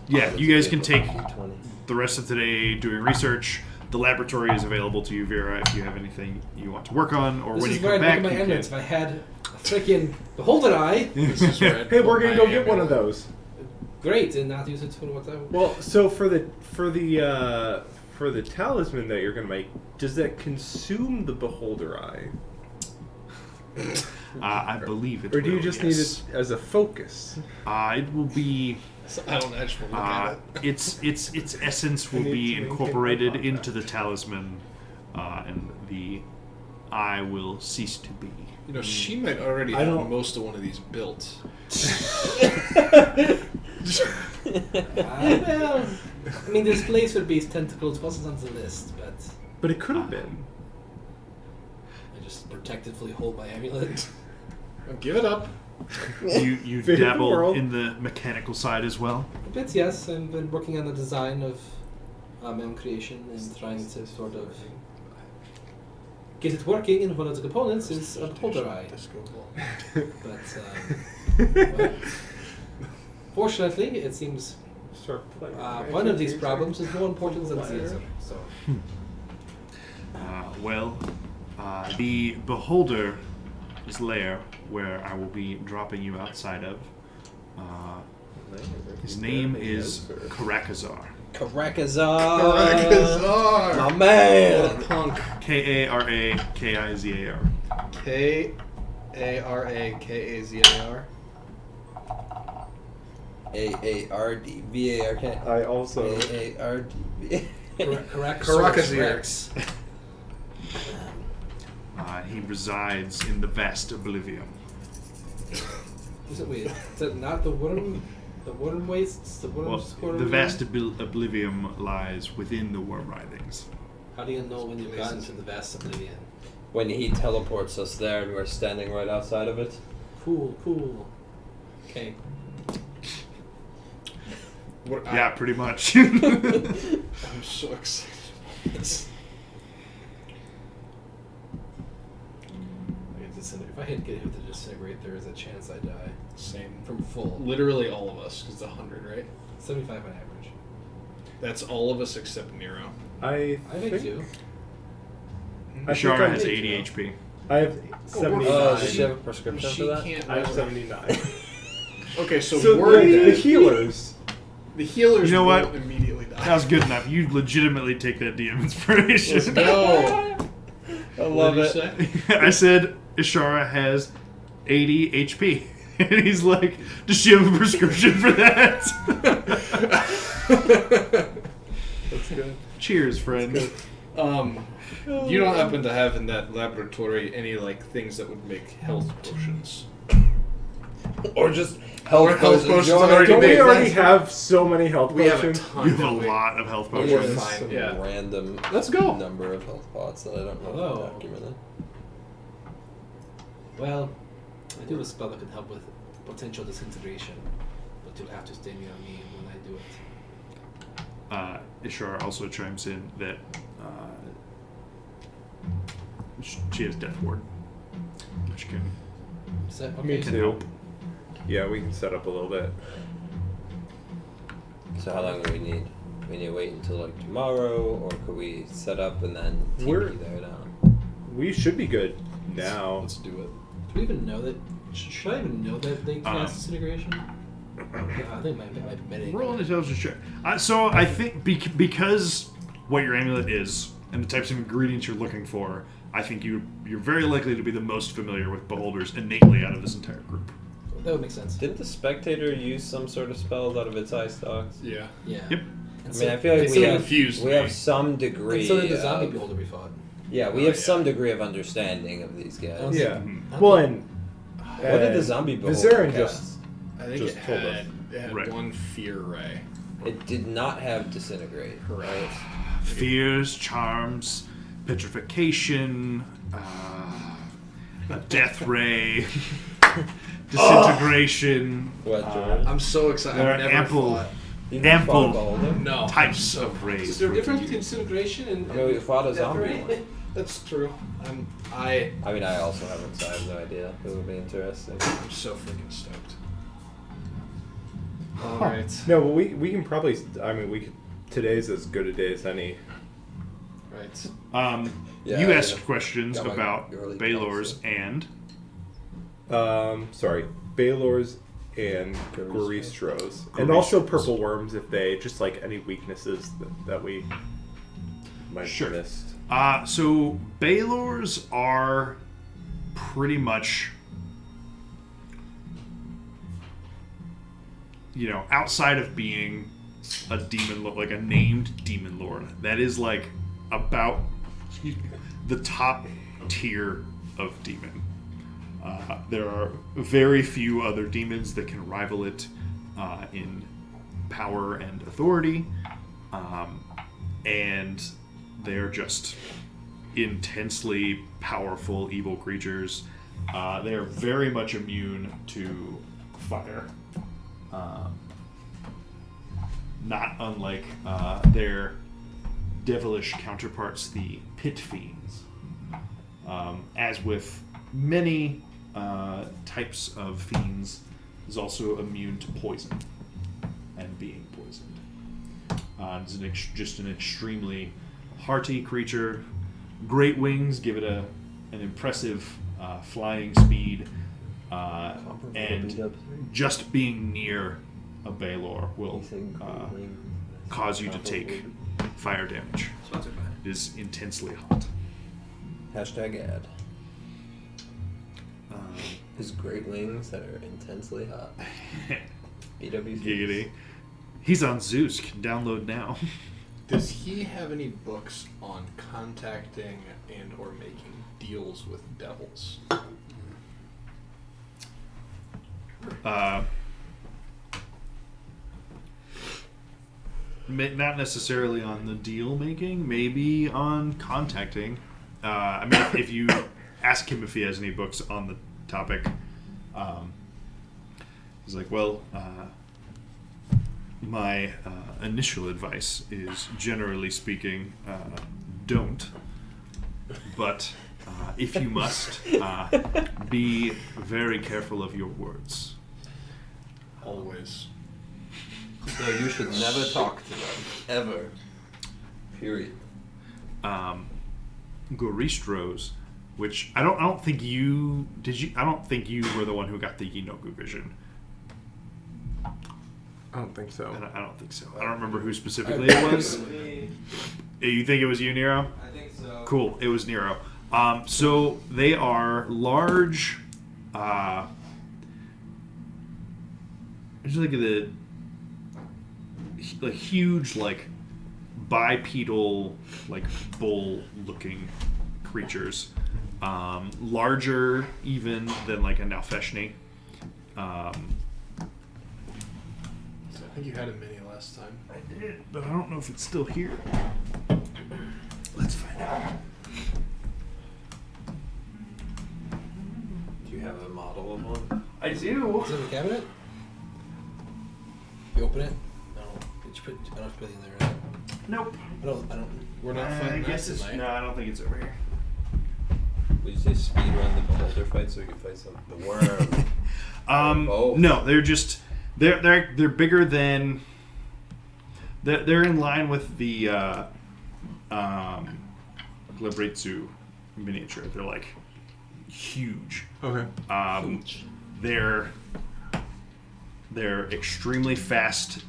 yeah, you guys can take D20. the rest of today doing research. The laboratory is available to you, Vera, if you have anything you want to work on, or This when is you where come I'd back. make my you eminence if can- I had a freaking beholder eye. This is where I'd Hey, put we're gonna my go get one of amulet. those. Great, and not use it for what I Well, so for the talisman that you're gonna make, does that consume the beholder eye, I believe it or do you will, just yes. need it as a focus? It will be. So I don't actually look at it. Its essence will I need be to maintain incorporated my into contact. the talisman, and the eye will cease to be. You know, she might already I have don't- most of one of these built. Well, I mean, this place with these tentacles wasn't on the list, but But it could have been. I just protectively hold my amulet. Give it up. You Fate of the dabble world. in the mechanical side as well. A bit, yes. I've been working on the design of my own creation and trying to sort of get it working, and one of the components is a beholder eye. But well, fortunately, it seems one of these problems is more important than the other. So, the beholder's lair, where I will be dropping you outside of, his name is Karakazar. Karakazar! My man! Punk. Karakazar. Karakazar. AARD. VARK. I also. AARD. Karakazar. He resides in the vast oblivion. is it weird? Is that not the worm? The worm wastes? The worm squirrel? The vast oblivion lies within the worm writhings. How do you know when you've gotten to the vast oblivion? When he teleports us there and we're standing right outside of it. Cool. Okay. Yeah, pretty much. I'm so excited. If I hit get hit with the disintegrate, there is a chance I die. Same. From full. Literally all of us, because it's 100, right? 75 on average. That's all of us except Nero. I make think two. Shara has 80 HP. I have 79. Does she have a prescription She for that? can't. I have 79. Okay, so we're we're the dead. healers. The healers You know what? won't immediately die. That was good enough. You legitimately take that DM inspiration. Let's go. I love it. I said Ishara has 80 HP. And he's like, does she have a prescription for that? That's good. Cheers, friend. You don't happen to have in that laboratory any things that would make health potions? Or just health potions You're already Don't we made. already have so many health We have a potions? ton. You have a don't we? lot of health We're potions. fine. Some Yeah. random Let's go. number of health pots that I don't know if Hello. are documented. Well, I do have a spell that can help with potential disintegration, but you'll have to stay near me when I do it. Ishara also chimes in that she has Death Ward, which can Is that Me okay? can too. help. Yeah, we can set up a little bit. So how long do we need? We need to wait until tomorrow, or could we set up and then We're- TP there now? We should be good now. Let's do it. Do we even know that? Should I even know that they cast disintegration? I think my Roll an intelligence check. So I think because what your amulet is and the types of ingredients you're looking for, I think you're very likely to be the most familiar with beholders innately out of this entire group. That would make sense. Didn't the spectator use some sort of spells out of its eye stalks? Yeah. Yeah. Yep. And I mean, I feel like so we have, confused we me. have some degree. And so did the zombie of- beholder we fought. Yeah, we have some degree of understanding of these guys. Yeah. Mhm. Well, and What did the zombie beholder Vizerin cast? just I think Just told us. it had Right. one fear ray. It did not have disintegrate. Right? Fears, charms, petrification, a death ray, disintegration. What, Jordan? I'm so excited. There I've are never ample fought. You never fought a ample beholder? No. types of rays. Is there a for difference you. between disintegration and? I mean, we fought a death zombie ray? one. That's true. I'm I mean, I also haven't, so I have no idea. It would be interesting. so freaking stoked. All right. no, but we can probably. I mean, we could. Today's as good a day as any. Right. Yeah, You I asked know. questions Got my about early Baylor's thoughts, and Sorry, Baylor's and Goristro's. Goristro's, and also purple worms if they just any weaknesses that we might Sure. have missed. so Baylor's are pretty much, outside of being a demon lord, like a named demon lord, that is about the top tier of demon. There are very few other demons that can rival it in power and authority, and they're just intensely powerful evil creatures. They are very much immune to fire, not unlike their devilish counterparts, the pit fiends. As with many types of fiends, is also immune to poison and being poisoned. It's just an extremely hearty creature. Great wings give it an impressive flying speed, and just being near a Baylor will cause you to take fire damage. It is intensely hot. #ad. His great wings that are intensely hot. BWC. Giggity. He's on Zeus. Can download now. Does he have any books on contacting and or making deals with devils? Not necessarily on the deal making, maybe on contacting. I mean, if you ask him if he has any books on the topic, he's like, well, my initial advice is, generally speaking, don't. But if you must, be very careful of your words. Always. So you should never talk to them. Ever. Period. Goristros, which I don't think you I don't think you were the one who got the Yinogu vision. I don't think so. I don't think so. I don't remember who specifically it was. You think it was you, Nero? I think so. Cool. It was Nero. So they are large. Just look at the huge, like bipedal, like bull-looking creatures. Larger even than like a Nalfeshni. I think you had a mini last time. I did, but I don't know if it's still here. Let's find out. Do you have a model of one? I do. Is it in the cabinet? You open it? No. Did you put? I don't have to put it in there. Right? Nope. I don't. We're not I fighting that guess it's, tonight. no, I don't think it's over here. Would you say speed run the beholder fight so we could fight the worm? Both. No, they're just they're bigger than they're in line with the Glabritsu miniature. They're like huge. Okay. They're extremely fast.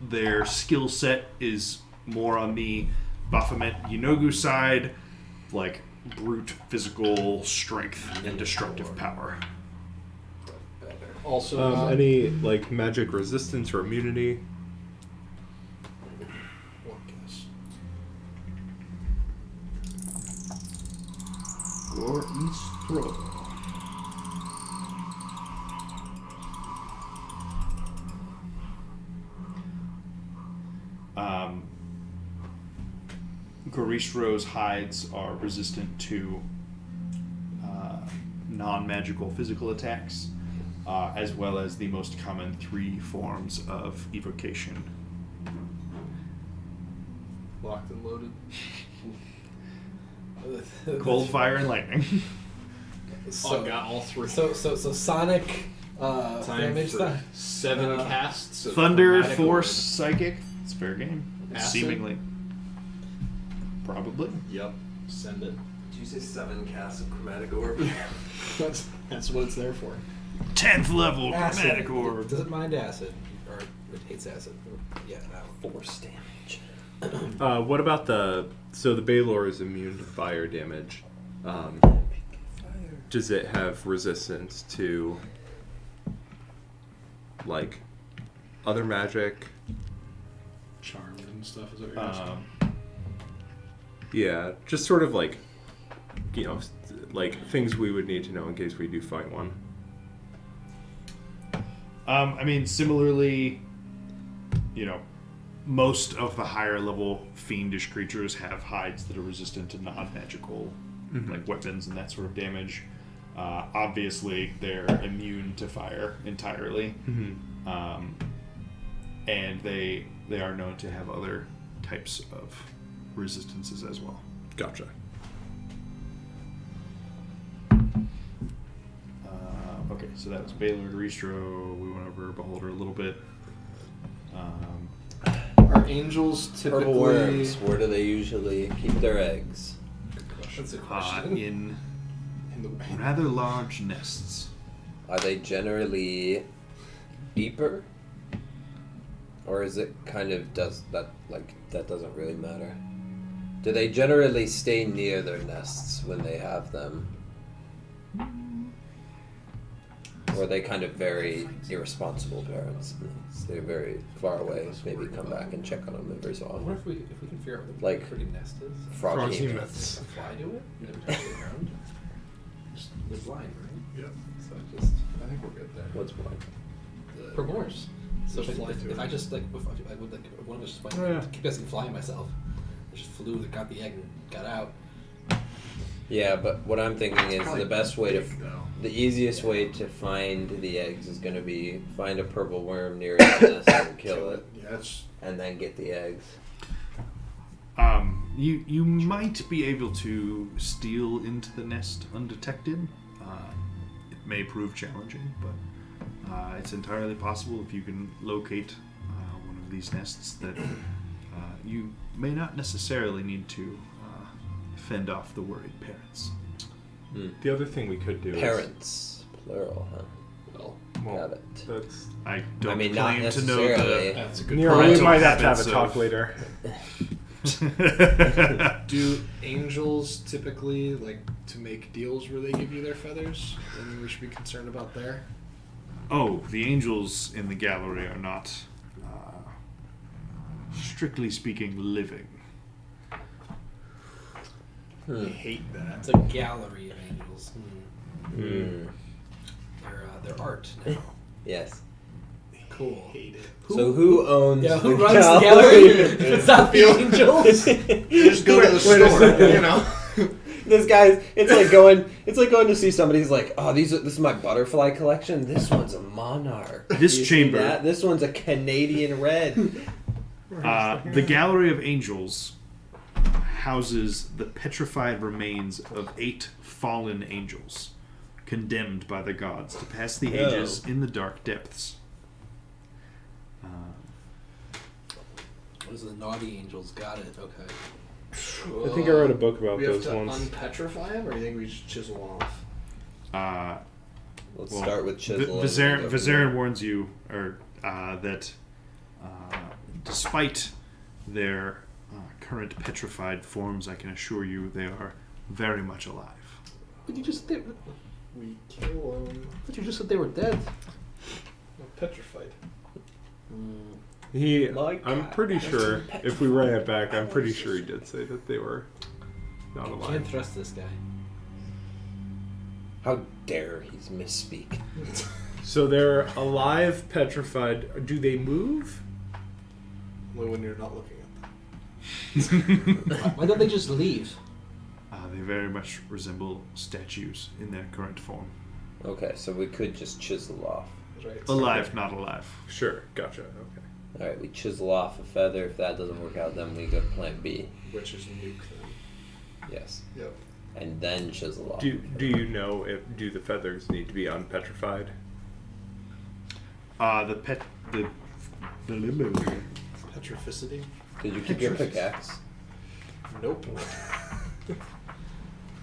Their skill set is more on the Baphomet Yinogu side, like brute physical strength and destructive power. Also, Any like magic resistance or immunity? one guess. Or each throw. Goristro's hides are resistant to non-magical physical attacks, as well as the most common 3 forms of evocation. Locked and loaded. Cold, fire, and lightning. So, got all 3. So sonic Time damage. for 7 casts. Of Thunder, chromatic force, orb. psychic. It's fair game. Acid? Seemingly. Probably. Yep. Send it. Did you say 7 casts of chromatic orb? That's what it's there for. 10th level Acid. chromatic orb. Does it mind acid, or it hates acid? Yeah, no. Force damage. What about the Baylor is immune to fire damage? Does it have resistance to like other magic? Charm and stuff. Is that what you're asking? Yeah, just sort of like, you know, like things we would need to know in case we do fight one. I mean, similarly, you know, most of the higher level fiendish creatures have hides that are resistant to non-magical like weapons and that sort of damage. Obviously, they're immune to fire entirely, and they are known to have other types of resistances as well. Gotcha. Okay, so that was Baylord, Restro. We went over Beholder a little bit. Are angels typically... Purple worms, where do they usually keep their eggs? Good question. That's a question. In In the rather large nests. Are they generally deeper? Or is it kind of that doesn't really matter? Do they generally stay near their nests when they have them? Or are they kind of very irresponsible parents? They're very far away. Maybe come back and check on them every so I wonder often. if we can figure out what the Like pretty nest is. Frog Froggy nets. Just fly to it and then touch the ground. Just the blind, right? Yep. So I just I think we're good there. What's blind? the purple horse. So Just fly to if it. I just like if I would like if one of us just went Oh, yeah. keep guessing flying myself, I just flew, got the egg and got out. Yeah, but what I'm thinking is Probably the best way to, big, though. the easiest way to find the eggs is going to be find a purple worm near its nest and kill it, Yeah, that's... and then get the eggs. You might be able to steal into the nest undetected. It may prove challenging, but it's entirely possible if you can locate one of these nests that you may not necessarily need to fend off the worried parents. The other thing we could do Parents, plural, huh? Well, is... Got it. That's... I don't I mean, not claim to know necessarily. That's a good Nero, we parental might have to have habits a talk of- later. the... Do angels typically like to make deals where they give you their feathers? And we should be concerned about there. Oh, the angels in the gallery are not, strictly speaking, living. I hate that. it's a gallery of angels. Hmm. They're art now. Yes. Cool. Hate it. So who owns Yeah, who the runs the gallery? If it's not the angels. Just go to the Wait a store, second. you know. This guy's it's like going to see somebody who's like, oh, this is my butterfly collection. This one's a monarch. This Do you see chamber- that? This one's a Canadian red. The Gallery of Angels houses the petrified remains of 8 fallen angels, condemned by the gods to pass the ages in the dark depths. Those are the naughty angels. Got it. Okay. I think I read a book about We have those to ones. unpetrify them, or you think we should chisel one off? Let's Well, start with chisel. Vizarin warns you that despite their current petrified forms, I can assure you they are very much alive. But you just said We kill them. but you just said they were dead. Petrified. I'm pretty sure, if we ran it back, I'm pretty sure he did say that they were not Can't alive. trust this guy. How dare he misspeak? So they're alive, petrified. Do they move? Only when you're not looking at them. Why don't they just leave? They very much resemble statues in their current form. Okay, so we could just chisel off. Right. Alive, not alive. Sure, gotcha. Okay. All right, we chisel off a feather. If that doesn't work out, then we go to plan B. Which is nuke them. Yes, Yep. and then chisel off. Do you know if the feathers need to be unpetrified? The Petrificity? Did you keep your pickaxe? Nope.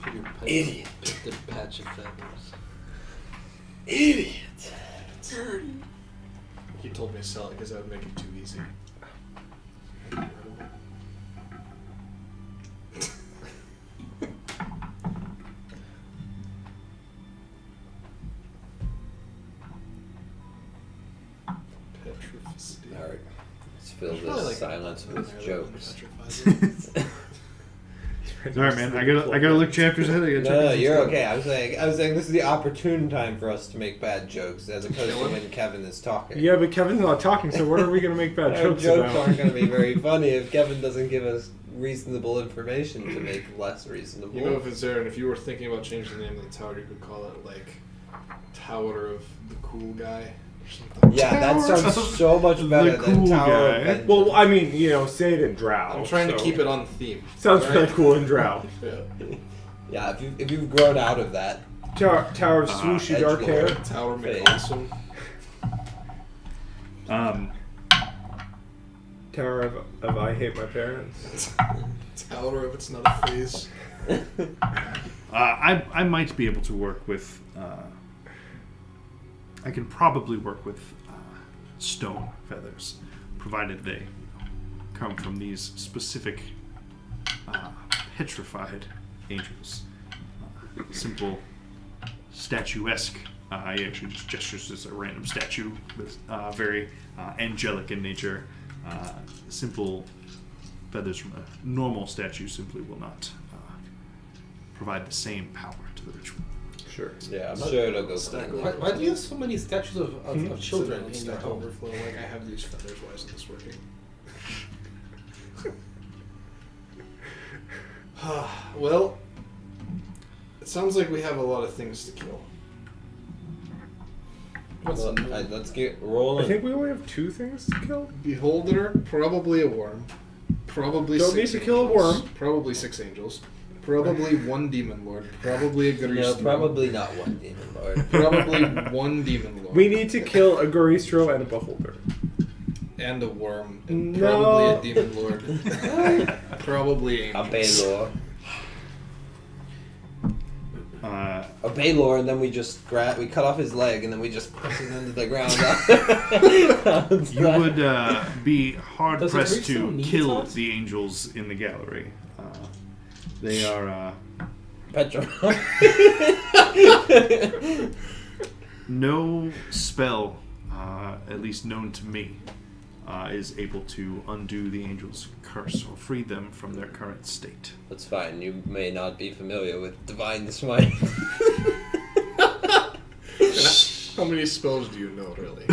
Figure Idiot. The patch of feathers. Idiot. He told me to sell it because that would make it too easy. Petrificity. All right, let's fill There's probably, this like, silence a button with in there jokes. that unpetrifies it. Sorry, man. I gotta look chapters ahead. I gotta check No, this you're stuff. okay. I was saying this is the opportune time for us to make bad jokes, as opposed to when Kevin is talking. Yeah, but Kevin's not talking, so what are we going to make bad Our jokes jokes about? aren't going to be very funny if Kevin doesn't give us reasonable information to make less reasonable. You know, if it's there, and if you were thinking about changing the name of the tower, you could call it like Tower of the Cool Guy. or something. Yeah, that Tower sounds of so much better the than cool Tower guy. of Vengeance. Well, I mean, say it in Drow. I'm trying to so- keep it on theme. Sounds Alright? really cool in Drow. Yeah. Yeah, if you've grown out of that. Tower of Swooshy Dark Hair. Edgelord. Tower Fade. McAwesome. Tower of I Hate My Parents. Tower of It's Not a Phase. I might be able to work with. I can probably work with stone feathers, provided they come from these specific petrified angels. Simple, statuesque. He actually just gestures as a random statue, but very angelic in nature. Simple feathers from a normal statue simply will not provide the same power to the ritual. Sure. Yeah, I'm sure it'll go Stack quickly. Why do you have so many statues of children in your Stack home? overflow. Like, I have these feathers. Why isn't this working? Well, it sounds like we have a lot of things to kill. What's Well, new? let's get rolling. I think we only have 2 things to kill. Beholder, probably a worm. Probably Don't 6 need to kill a angels. worm. Probably 6 angels. Probably 1 demon lord. Probably a No, Garistro. probably not one demon lord. Probably 1 demon lord. We need to kill a Garistro and a Beholder. And a worm. And No. probably a demon lord. Probably A angels. Baylor. A Baylor, and then we just we cut off his leg, and then we just push him into the ground. You would be hard Does the pressed Greek still to need kill us? the angels in the gallery. They are Petrified. no spell, at least known to me, is able to undo the angels' curse or free them from their current state. That's fine. You may not be familiar with Divine Smite. How many spells do you know, really?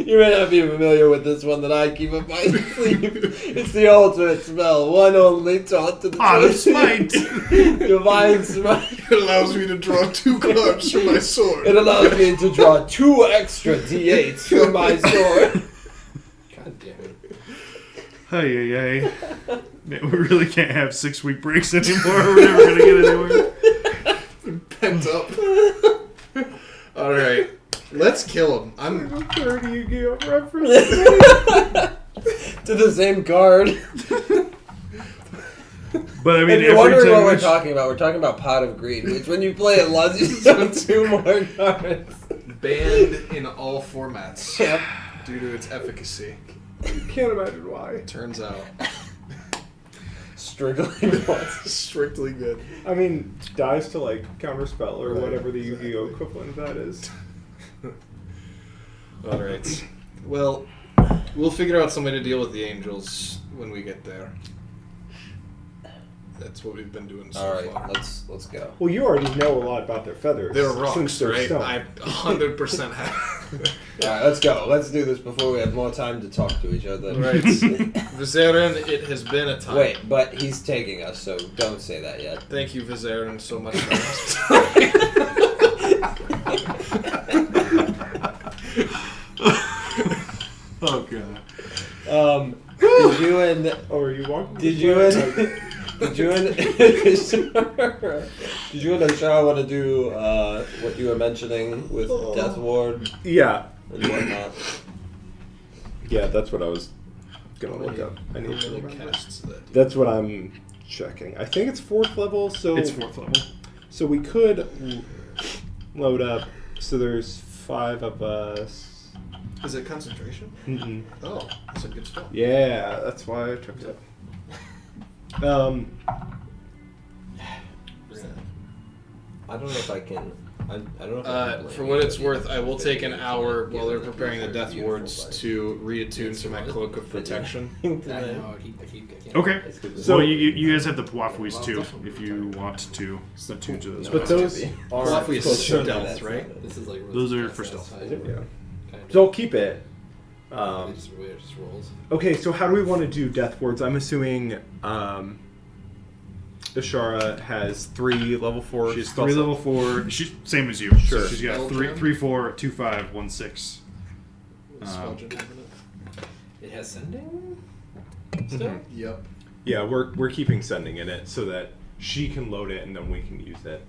You may not be familiar with this one that I keep up my sleeve. It's the ultimate spell, one only taught to the Pot of chosen. Smite! Divine Smite. It allows me to draw 2 cards from my sword. It allows me to draw 2 extra d8s from my sword. God damn it. Hey, hey, hey. Man, we really can't have 6-week breaks anymore. We're never going to get anywhere. Pent up. Alright. Let's kill him. I'm 30 Yu-Gi-Oh! reference. To the same card. But I mean, If you're every wondering time what we're we- talking about, we're talking about Pot of Greed, which when you play it allows you to summon 2 more cards. banned in all formats Yep. due to its efficacy. Can't imagine why. Turns out. Strictly once. Strictly good. I mean, dies to like counterspell or Right, whatever the exactly. Yu-Gi-Oh equivalent of that is. Alright. Well, we'll figure out some way to deal with the angels when we get there. That's what we've been doing so Alright, far. let's go. Well, you already know a lot about their feathers. They're since rocks, they're right? stone. I 100% have. Alright, let's go. Let's do this before we have more time to talk to each other. Right. Vizerin, it has been a time. Wait, but he's taking us, so don't say that yet. Thank you, Vizerin, so much for Oh, God. Did you and Oh, are you walking? did you and did you and did you and Ashar want to do what you were mentioning with Death Ward Yeah. and whatnot? Yeah, that's what I was gonna look up. I need to How many remember. casts that? That's what I'm checking. I think it's 4th level, so It's 4th level. so we could load up. So there's 5 of us. Is it concentration? Mm-mm. Oh, that's a good spell. Yeah, that's why I took it. I don't know if I can. I don't know if I can blame For you what it's for worth, even I will take an 50 hour given while they're that preparing the these are death beautiful wards cards. to reattune to my cloak of protection. I know, I can't. Okay. So- Well, you guys have the Puafuis too, if you want to attune to those. But those are Fluffy is supposed to- stealth, right? This is like Those are really for stealth. satisfying. Yeah. Kind of. So I'll keep it. It just rolls. Okay, so how do we want to do death wards? I'm assuming Ashara has 3 level 4. She's spell 3 slots. level 4. She's same as you. Sure. So she's got Spell 3, gem? 3, 4, 2, 5, 1, 6. Spell gem having it? It has sending still? Yep. Yeah, we're keeping sending in it so that she can load it and then we can use it.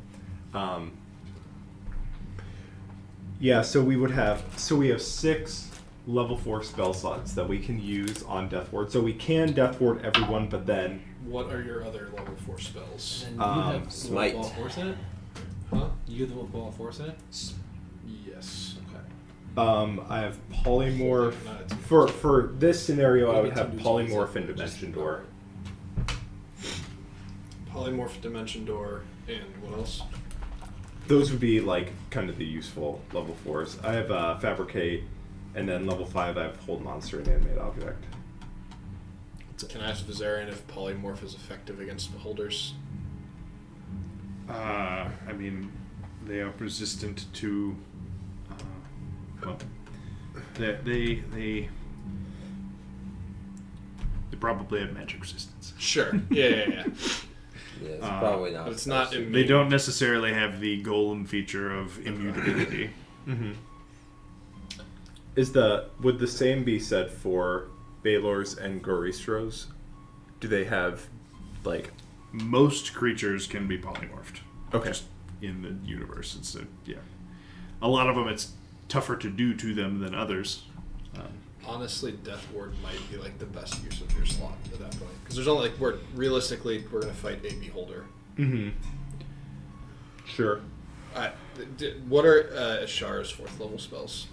Yeah, so we have 6 level 4 spell slots that we can use on Death Ward. So we can Death Ward everyone, but then What are your other level 4 spells? And you have the Smite. ball of force in it? Huh? You have the ball of force in it? Yes. Okay. I have Polymorph. Not a two. For this scenario, I would have Maybe Polymorph and just- Dimension Door. Polymorph, Dimension Door, and what else? Those would be like kind of the useful level 4s. I have Fabricate, and then level 5 I have Hold Monster and Animate Object. Can I ask Vizarian if Polymorph is effective against beholders? I mean, they are resistant to. Well, they probably have magic resistance. Sure. Yeah. Yeah, it's probably not. But it's not supposed to. They don't necessarily have the golem feature of immutability. Mm-hmm. Would the same be said for Baylors and Goristros? Do they have like Most creatures can be polymorphed. Okay. Just in the universe, it's a lot of them. It's tougher to do to them than others. Honestly, Death Ward might be like the best use of your slot at that point, because there's only like realistically we're gonna fight a beholder. Mm-hmm. Sure. What are Ashar's 4th level spells?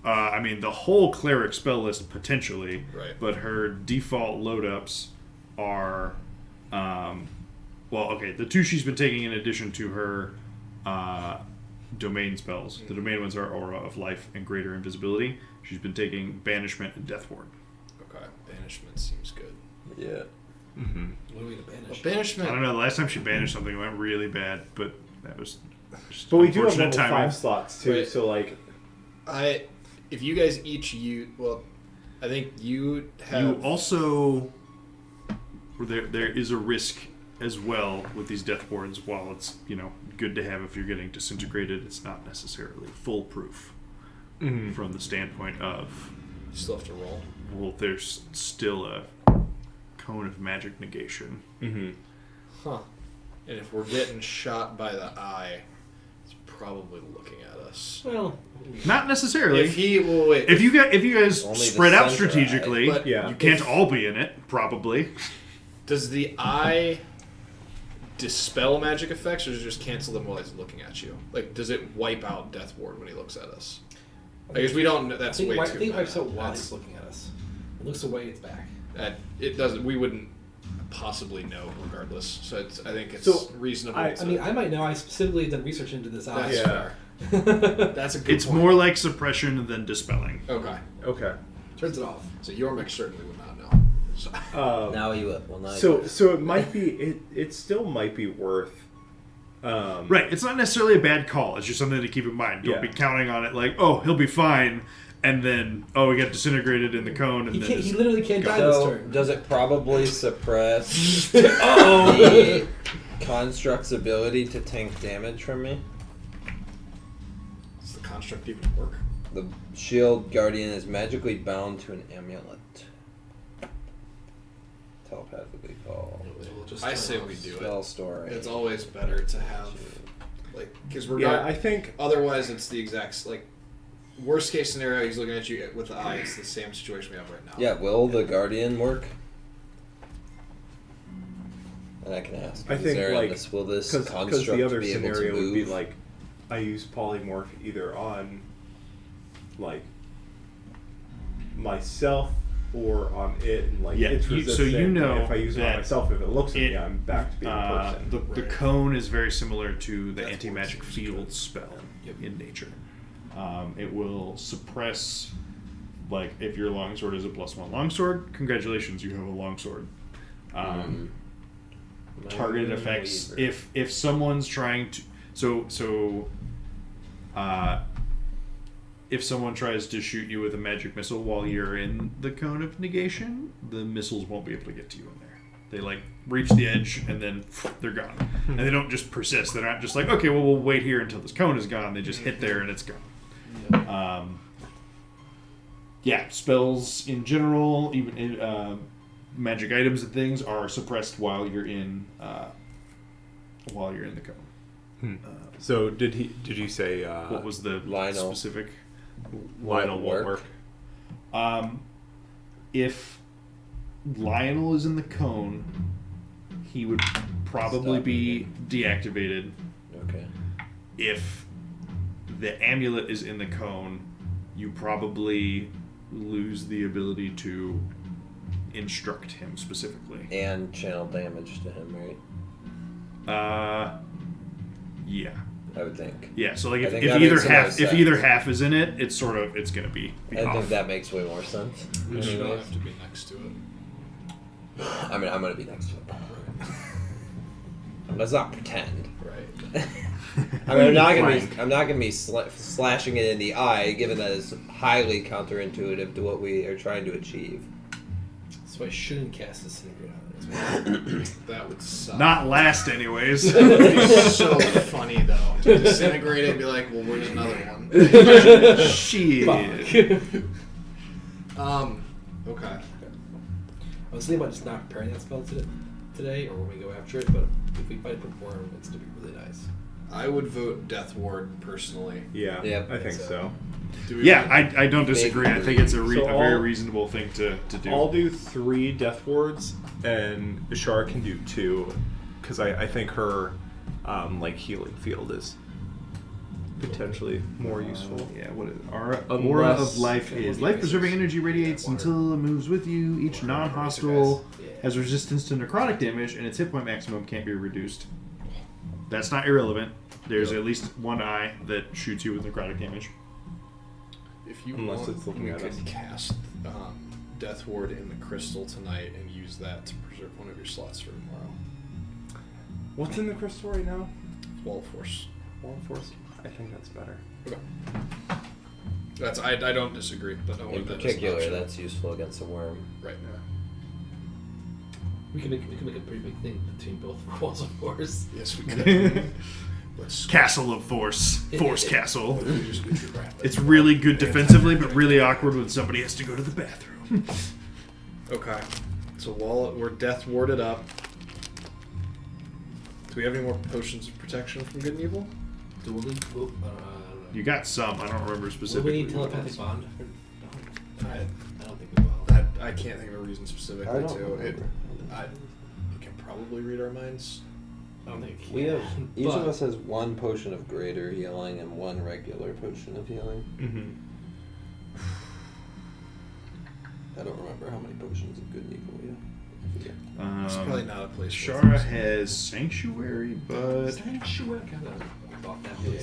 I mean, the whole cleric spell list potentially, Right. but her default load ups are, the 2 she's been taking in addition to her domain spells. The domain ones are Aura of Life and Greater Invisibility. She's been taking Banishment and Death Ward. Okay, Banishment seems good. Yeah. Mm-hmm. What are we going to banish? I Banishment. don't know. The last time she banished something, it went really bad, but that was just But we do have unfortunate level timing. 5 slots too, Right. so like If you guys each I think you have. You also, there is a risk as well with these death wards. While it's good to have if you're getting disintegrated, it's not necessarily foolproof from the standpoint of You still have to roll. well, there's still a cone of magic negation. mm-hmm. Huh. And if we're getting shot by the eye, it's probably looking at us. Well, Not necessarily. If he wait, If you guys Only the spread out center eye. strategically, But Yeah. you can't all be in it. Probably. does the eye dispel magic effects, or does it just cancel them while he's looking at you? Like, does it wipe out Death Ward when he looks at us? I guess we don't. That's think way I too. think bad. wipes out while That's- he's looking at us. It looks away, it's back. It doesn't. We wouldn't possibly know, regardless. So I think it's So, reasonable. I mean, I might know. I specifically done research into this eye. That's Yeah. fair. That's a good It's point. more like suppression than dispelling. Okay. Okay. Turns it off. So Yormik certainly would not know. So, Now you will. Well, now So it might be it still might be worth Right. It's not necessarily a bad call. It's just something to keep in mind. Don't Yeah. be counting on it like, oh, he'll be fine, and then we got disintegrated in the cone, and He then can't. He just- literally can't die this So, turn. does it probably suppress the construct's ability to tank damage from me? does the construct even work? The shield guardian is magically bound to an amulet. Telepathically called. I say we do Spell it. story. It's always better to have, like, because we're Yeah, not. I think Otherwise, it's the exact worst case scenario. He's looking at you with the eye. It's the same situation we have right now. Yeah, will the guardian work? And I can ask. I think, like, will this because construct the other be able to scenario would be move? like I use polymorph either on like myself or on it, and like Yeah, it's so resistant. you know and if I use it on that myself, if it looks at me, I'm back to being a person. the Right. cone is very similar to the That's anti-magic works. field spell Yep. in nature. It will suppress, like, if your longsword is a +1 longsword, congratulations, you have a longsword. Targeted effects. If someone's trying to, if someone tries to shoot you with a magic missile while you're in the cone of negation, the missiles won't be able to get to you in there. They like reach the edge and then they're gone. And they don't just persist. They're not just like, okay, well, we'll wait here until this cone is gone. They just hit there and it's gone. Spells in general, even in, magic items and things are suppressed while you're in the cone. So did you say What was the Lionel. specific? Lionel won't work? If Lionel is in the cone, he would probably Stop be deactivated. Okay. If the amulet is in the cone, you probably lose the ability to instruct him specifically. And channel damage to him, right? Yeah. I would think. Yeah, so like I if think that either makes the half most if sense. either half is in it, it's gonna be I off. think that makes way more sense. You don't Anyways. have to be next to it. I mean, I'm gonna be next to it. Let's not pretend. Right. I mean, I'm not gonna be slashing it in the eye, given that it's highly counterintuitive to what we are trying to achieve. So I shouldn't cast Disintegrate on it. That would suck. Not last anyways. That would be so funny though. To disintegrate it and be like, well, where's another one? Shit. Okay. I was thinking about just not preparing that spell today, or when we go after it, but if we fight it before, it's going to be really nice. I would vote Death Ward personally. Yeah, Yep. I think so. Do we Yeah, I don't disagree. I think it's a So very I'll- reasonable thing to do. I'll do 3 Death Wards, and Ishara can do 2, because I think her healing field is potentially more useful. Yeah, what is it? Aura Unless- of life is life-preserving energy radiates until it moves with you. Each non-hostile has resistance to necrotic damage, and its hit point maximum can't be reduced. That's not irrelevant. There's at least one eye that shoots you with necrotic damage. If you Unless want, it's looking we at could us. cast Death Ward in the crystal tonight and use that to preserve one of your slots for tomorrow. What's in the crystal right now? Wall of Force. Wall of Force. I think that's better. Okay. That's I don't disagree, but I In want that as an particular, option. that's useful against a worm. right now. We can make a pretty big thing between both Walls of Force. Yes, we could. Let's Castle of Force. Force Castle. just get your crap. It's really good defensively, but really awkward when somebody has to go to the bathroom. Okay. So we're Death Warded up. Do we have any more potions of protection from good and evil? Do we need? I don't know. You got some. I don't remember Will specifically. we need what it telepathic was. bond? I, I don't think we will. I can't think of a reason specifically I don't to. remember. It can probably read our minds. I don't think We have each But- of us has 1 potion of greater healing and 1 regular potion of healing. Mm-hmm. I don't remember how many potions of good and evil we have. I forget. It's probably not a place. for Shara it. has Sanctuary, but Sanctuary. I bought that. Yeah.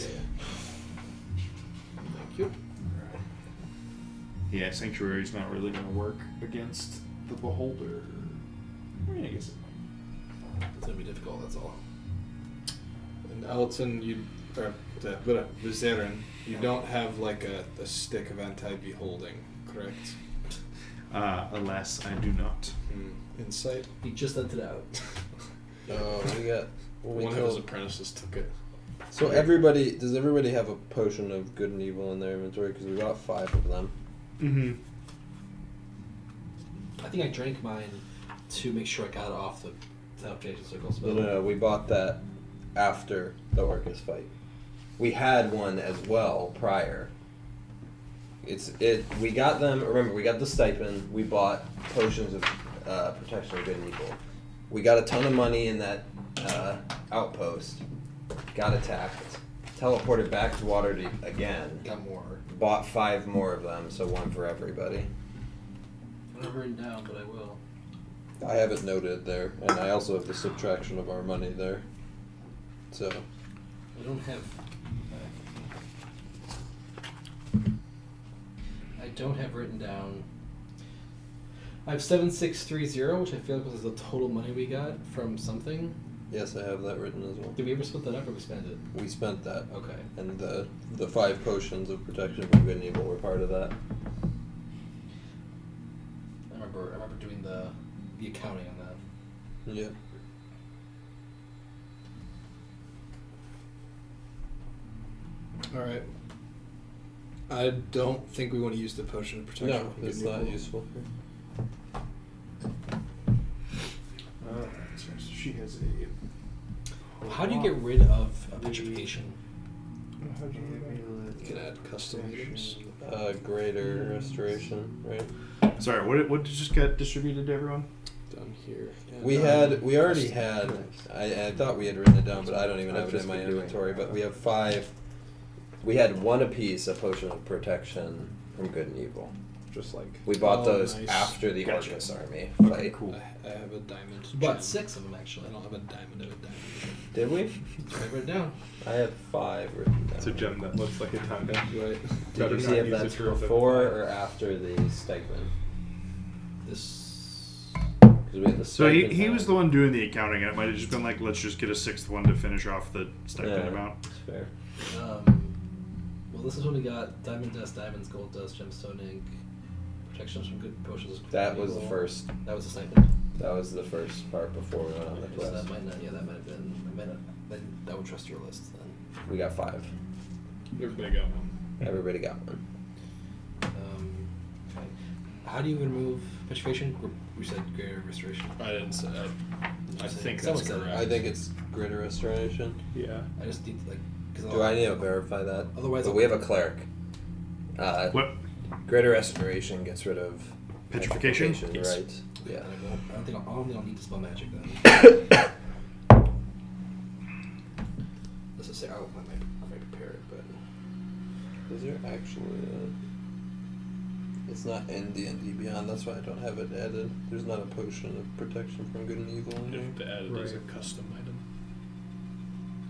Thank you. yeah, Sanctuary's not really going to work against the Beholder. I mean, I guess it might. It's gonna be difficult. That's all. And Elton, Vizerin, you don't have like a stick of anti-beholding, correct? Alas, I do not. Insight. He just lent it out. Oh, we got. Well, we One of his killed- apprentices took it. So does everybody have a potion of good and evil in their inventory? Because we got 5 of them. Mm-hmm. I think I drank mine to make sure I got it off the teleportation circle spell. No, we bought that after the Orcus fight. We had one as well prior. We got them. Remember, we got the stipend. We bought potions of protection of good and evil. We got a ton of money in that outpost. Got attacked. Teleported back to Waterdeep again. Got more. Bought 5 more of them, so 1 for everybody. I'm not written down, but I will. I have it noted there, and I also have the subtraction of our money there. So, I don't have. I don't have written down. I have 7630, which I feel like was the total money we got from something. yes, I have that written as well. Did we ever split that up or we spent it? We spent that. Okay. And the 5 potions of protection from good and evil were part of that. I remember doing the accounting on that. Yep. All right. I don't think we want to use the potion of protection. No, from it's good not evil. useful. She has a. How do you get rid of petrification? You can add custom items. Greater restoration, right? Sorry, what just got distributed to everyone? Down here. We already had. I thought we had written it down, but I don't even have it in my inventory. But we have 5. We had 1 apiece, a potion of protection from good and evil. Just like We bought Oh, those nice. after the Gotcha. Orcus army Okay, fight. cool. I have a diamond. But gem. 6 of them actually. I don't have a diamond. I have a diamond. Did we? I wrote it down. I have 5 written down. it's a gem that looks like a diamond. Right. Did Better you not see if use that's it for a before bit. or after the Stegman? This. Because we had the So he Stegman was the one doing the accounting, and it might have just been like, let's just get a 6th one to finish off the stipend Yeah. amount. That's fair. Well, this is when we got diamond dust, diamonds, gold dust, gemstone ink, protections from good potions. That was the evil. first. That was the stipend. That was the first part before we went on the So quest. that might not. Yeah, that might have been. I might not. Then I would trust your list then. We got 5. Everybody got one. Everybody got one. Okay. How do you remove petrification? We said greater restoration. I didn't say. I think Someone that's said it. correct. I think it's greater restoration. Yeah. I just need like. Do I need to verify that? Otherwise, but I'll- we have a cleric. What? Greater restoration gets rid of Petrification? Yes. right? Yeah. I don't think I'll need to spell magic then. Let's just say I might prepare it, but Is there actually it's not in D&D Beyond, that's why I don't have it added. There's not a potion of protection from good and evil in You here. have to add it as a Right. custom item.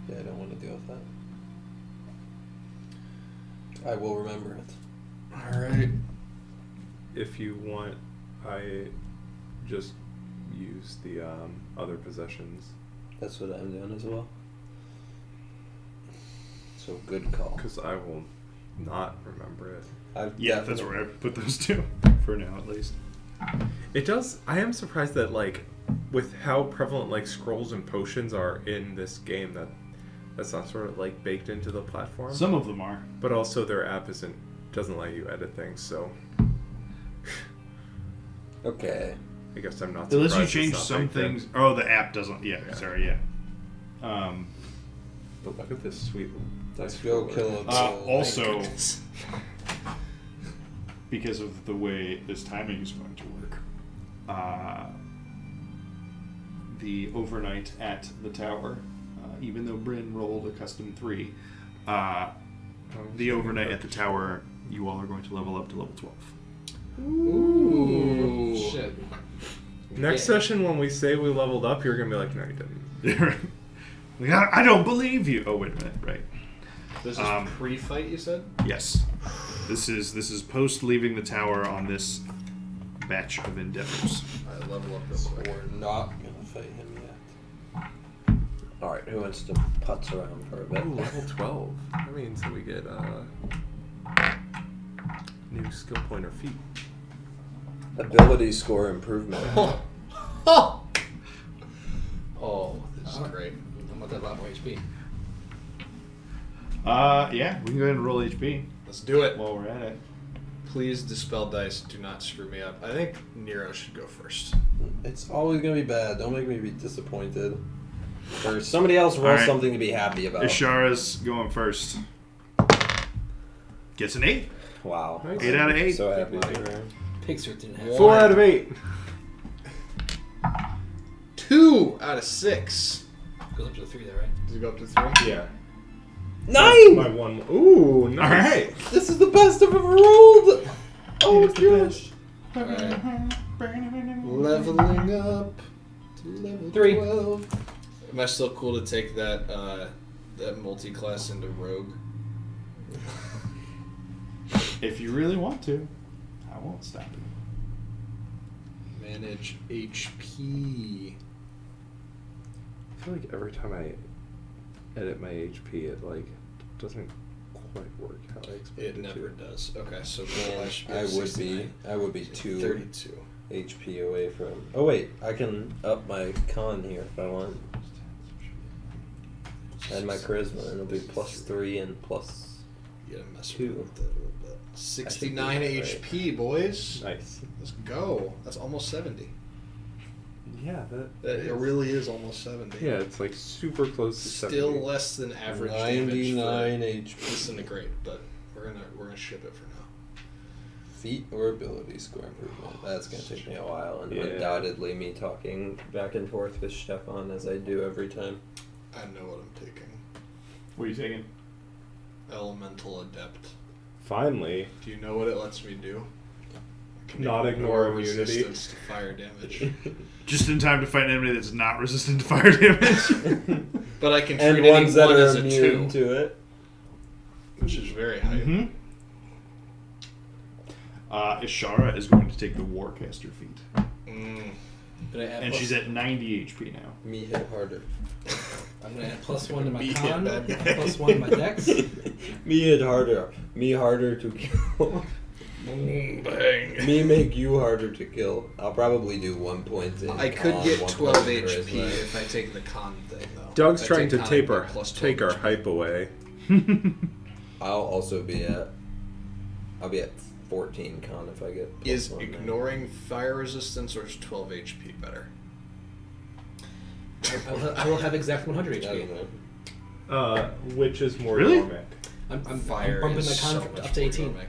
Yeah, I don't want to deal with that. I will remember it. All right. If you want, I just use the other possessions That's what I'm doing as well. So good call. because I will not remember it. Yeah, that's where I put those two, for now at least. It does. I am surprised that like with how prevalent like scrolls and potions are in this game that's not sort of like baked into the platform. Some of them are. But also their app doesn't let you edit things, so Okay. I guess I'm not It surprised. lets you it's change not some baked in. things. Oh, the app doesn't. Yeah, Yeah. sorry, yeah. But look at this sweet. Let's go kill a Also, because of the way this timing is going to work, the overnight at the tower, even though Bryn rolled a custom 3, the overnight at the tower, you all are going to level up to level 12. Ooh. shit. Next session when we say we leveled up, you're gonna be like, no, you didn't. Like, I don't believe you. Oh, wait a minute. Right. This is pre-fight, you said? Yes. This is post leaving the tower on this batch of endeavors. I level up this way. We're not gonna fight him yet. Alright, who wants to putz around for a bit? Ooh, level 12. That means that we get new skill point or feat. Ability score improvement. Oh, this is great. I'm about to have a lot more HP. Yeah, we can go ahead and roll HP Let's do it. while we're at it. Please dispel dice. Do not screw me up. I think Nero should go first. It's always gonna be bad. Don't make me be disappointed. Or somebody else roll Alright. something to be happy about. Ishara's going first. Gets an 8. Wow. Nice. 8 out of 8. So happy for her. Pig's 13.5. 4 out of 8. 2 out of 6. Goes up to 3 there, right? Does it go up to 3? Yeah. 9! My one. Ooh, nice. All right. This is the best I've ever rolled! Oh gosh. Leveling up to level 3. 12. Am I still cool to take that that multi-class into Rogue? If you really want to, I won't stop you. Manage HP. I feel like every time I edit my HP, it like doesn't quite work how I expect It it never to. does. Okay, so Man, I should be I at would 69. be 2. 32. HP away from. Oh wait, I can up my con here if I want. And my charisma, and it'll be +3 and plus. You gotta mess 2. with it a little bit. 69 right. HP, boys. Nice. Let's go. That's almost 70. Yeah, It really is almost 70. Yeah, it's like super close to Still 70. less than average 99 damage for HP. disintegrate, but we're gonna ship it for now. Feat or ability score improvement. That's gonna take me a while, and Yeah. undoubtedly me talking back and forth with Stefan as I do every time. I know what I'm taking. What are you taking? Elemental Adept. Finally. Do you know what it lets me do? I can Not ignore immunity. resistance to fire damage. Just in time to fight an enemy that's not resistant to fire damage. But I can treat And any ones that one are as a immune 2, to it. which is very high. Mm-hmm. Ishara is going to take the Warcaster feat. Mm. But I add And plus- she's at 90 HP now. Me hit harder. I'm gonna add +1 to my Me con, hit bad. +1 to my dex. Me hit harder. Me harder to kill. Bang. Me make you harder to kill. I'll probably do 1 point in I could con, get 1 12 point in HP charisma. if I take the con thing, though. Doug's If I trying take to con, take I our get plus 12 take our HP. hype away. I'll also be at. I'll be at 14 con if I get. Is +1 there. ignoring fire resistance or is 12 HP better? I will have exact 100 I don't HP. know. Which is more Really? Dormic. I'm Fire bumping is my so con much up to more 18. Dormic.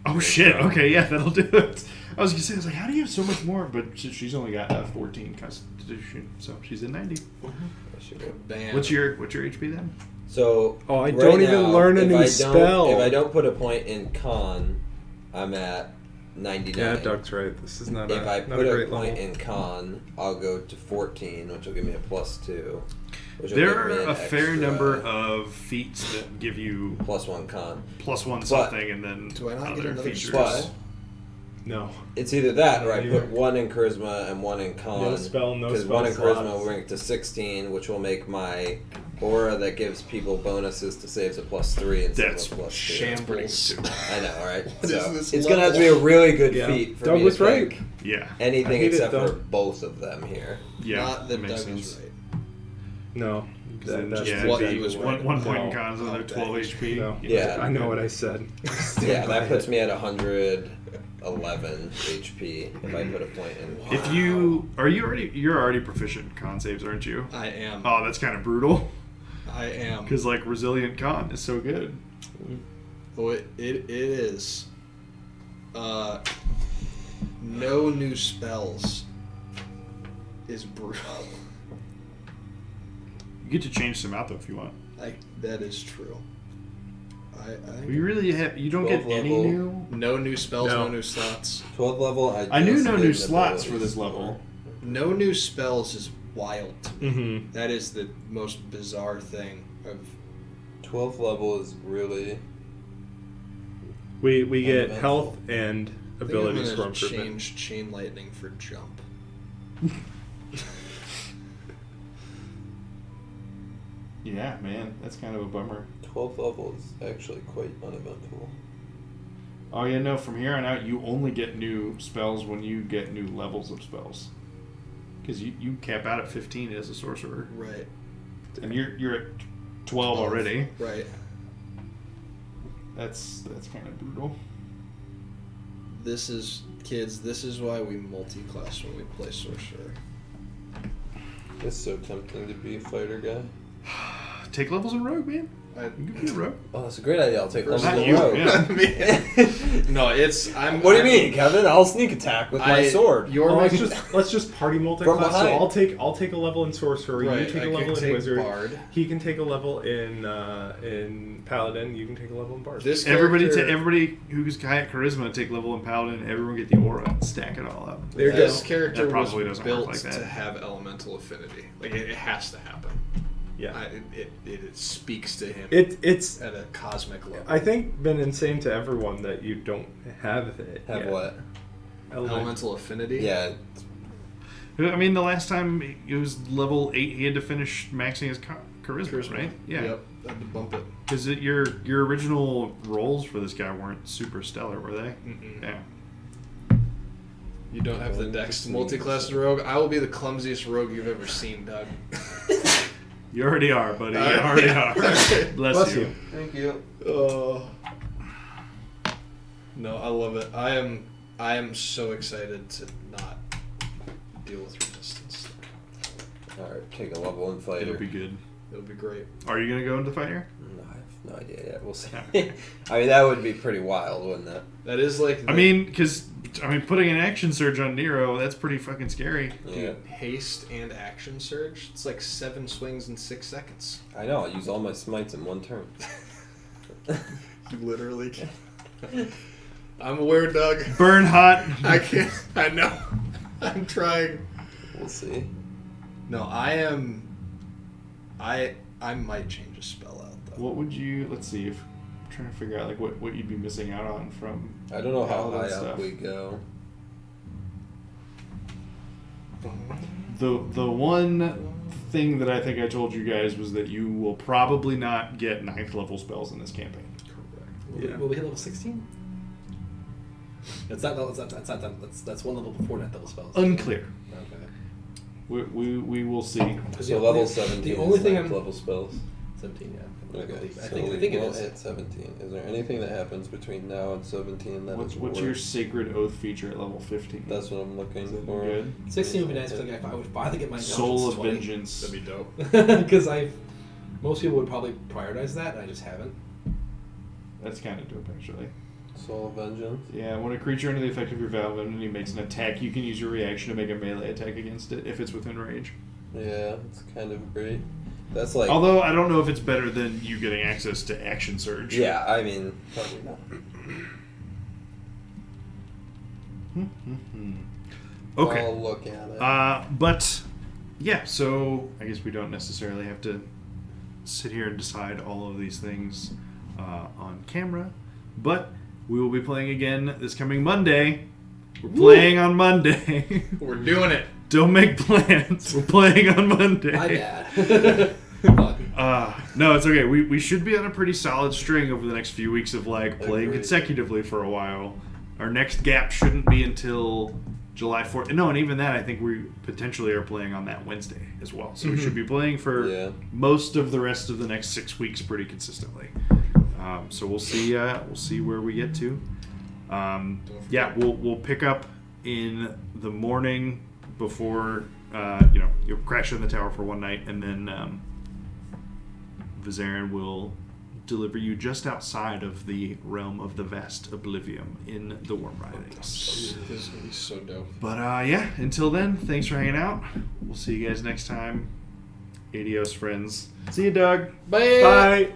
Oh shit! Okay, yeah, that'll do it. I was gonna say, I was like, how do you have so much more? But she's only got 14 Constitution, so she's at 90. I should go. Bam. What's your HP then? So. Oh, I right don't even now, learn a if new I don't- spell. If I don't put a point in con, I'm at 99. Yeah, Doug's right. This is not If I not put a a great point level. in con, I'll go to 14, which will give me a +2. Which will There give me are an a fair extra number of feats that give you +1 con. +1 something, and then Do I not get other another features. But No. it's either that or I Neither. put 1 in charisma and 1 in con. No spell, no Because spell 1 in charisma slots. will bring it to 16, which will make my aura that gives people bonuses to saves a +3 instead That's of a +2. shambles? I know, right? What So is this it's gonna have to be level? a really good Yeah. feat for Doug me was to right. pick Yeah, I anything hate it, except for Doug. both of them here. yeah, Not that makes Doug sense. is right. No. Then That's yeah, what it'd he be was one, right. 1 point in No. cons, another No, 12 that- HP. No. Yeah. I know what I said. Yeah, that puts me at 111 HP if I put a point in. If you you're already proficient in con saves, aren't you? I am. Oh, that's kind of brutal. I am. Because like resilient con is so good. Oh, it is. No new spells is brutal. You get to change some out though if you want. That is true. I think You really have you don't get 12 any level. new. no new spells, no, No. new slots. 12 level, I knew just no did new an slots ability for this score. level. No new spells is wild to me. Mm-hmm. That is the most bizarre thing of 12th level is really. We get Uneventful. health and I think ability I'm score gonna improvement. change chain lightning for jump. Yeah, man, that's kind of a bummer. 12th level is actually quite uneventful. Oh yeah, no. From here on out, you only get new spells when you get new levels of spells. Because you cap out at 15 as a sorcerer, Right. and you're at 12 already. Right. That's kind of brutal. This is kids. This is why we multi-class when we play sorcerer. It's so tempting to be a fighter guy. Take levels in rogue, man. I, You can be a rogue. Oh, that's a great idea. I'll take levels Not in you, rogue. yeah. no, it's I'm. What do you I'm- mean, Kevin? I'll sneak attack with my sword. You're Oh, my let's just party From multi-class. So behind. I'll take a level in sorcerer. Right, You take I a level can in take wizard. bard. He can take a level in paladin. You can take a level in bard. This Everybody character, who's high at charisma take level in paladin. Everyone get the aura and stack it all up. There you this go. character That was probably doesn't work built like that. to have elemental affinity. Like it has to happen. Yeah. It speaks to him It's at a cosmic level. I think been insane to everyone that you don't have it. Have yet. what? elemental affinity. Yeah. I mean, the last time he was level 8, he had to finish maxing his charisma, right? Yeah. Yep. I had to bump it. Because your original rolls for this guy weren't super stellar, were they? Mm-mm. Yeah. You don't have the dex to multi-class the rogue. I will be the clumsiest rogue you've ever seen, Doug. You already are, buddy. You already are. Bless you. Thank you. No, I love it. I am so excited to not deal with resistance. Alright, take a level in fighter. It'll be good. It'll be great. Are you gonna go into fighter? No, I have no idea yet. We'll see. I mean, that would be pretty wild, wouldn't it? That is like. Putting an action surge on Nero, that's pretty fucking scary. Yeah. Haste and action surge. It's like 7 swings in 6 seconds. I know. I'll use all my smites in one turn. You literally can. I'm aware, Doug. Burn hot. I can't. I know. I'm trying. We'll see. No, I am. I might change a spell out though. What would you? Let's see. If I'm trying to figure out like what you'd be missing out on from. I don't know how all that high stuff. up we go. The one thing that I think I told you guys was that you will probably not get 9th level spells in this campaign. Correct. Will we hit level 16? That's not that's one level before 9th level spells. Unclear. Okay. We will see. So level 17 The only is thing 9th I'm level spells. 17, yeah. I Okay, believe. so I think we it won't is. hit 17. Is there anything that happens between now and 17 that What's is your worth? Sacred Oath feature at level 15? That's what I'm looking Is it for. good? 16 would be nice because I would finally get my Soul of Intelligence Vengeance. That'd be dope. 20. Because most people would probably prioritize that, and I just haven't. That's kind of dope, actually. Soul of Vengeance. Yeah, when a creature under the effect of your Vow of Enmity makes an attack, you can use your reaction to make a melee attack against it if it's within range. Yeah, it's kind of great. That's like. Although I don't know if it's better than you getting access to Action Surge. Yeah, I mean, probably not. Okay. I'll look at it. But yeah, so I guess we don't necessarily have to sit here and decide all of these things on camera, but we will be playing again this coming Monday. We're playing on Monday. We're doing it. Don't make plans. We're playing on Monday. My bad. No, it's okay. We should be on a pretty solid string over the next few weeks of like playing Agreed. consecutively for a while. Our next gap shouldn't be until July 4th. No, and even that, I think we potentially are playing on that Wednesday as well. So we should be playing for most of the rest of the next 6 weeks pretty consistently. So we'll see. We'll see where we get to. Yeah, we'll pick up in the morning before you'll crash in the tower for one night, and then Vizarin will deliver you just outside of the realm of the vast oblivion in the Worm Ridings. This is gonna be so dope. But yeah, until then, thanks for hanging out. We'll see you guys next time. Adios, friends. See you, Doug. Bye. Bye.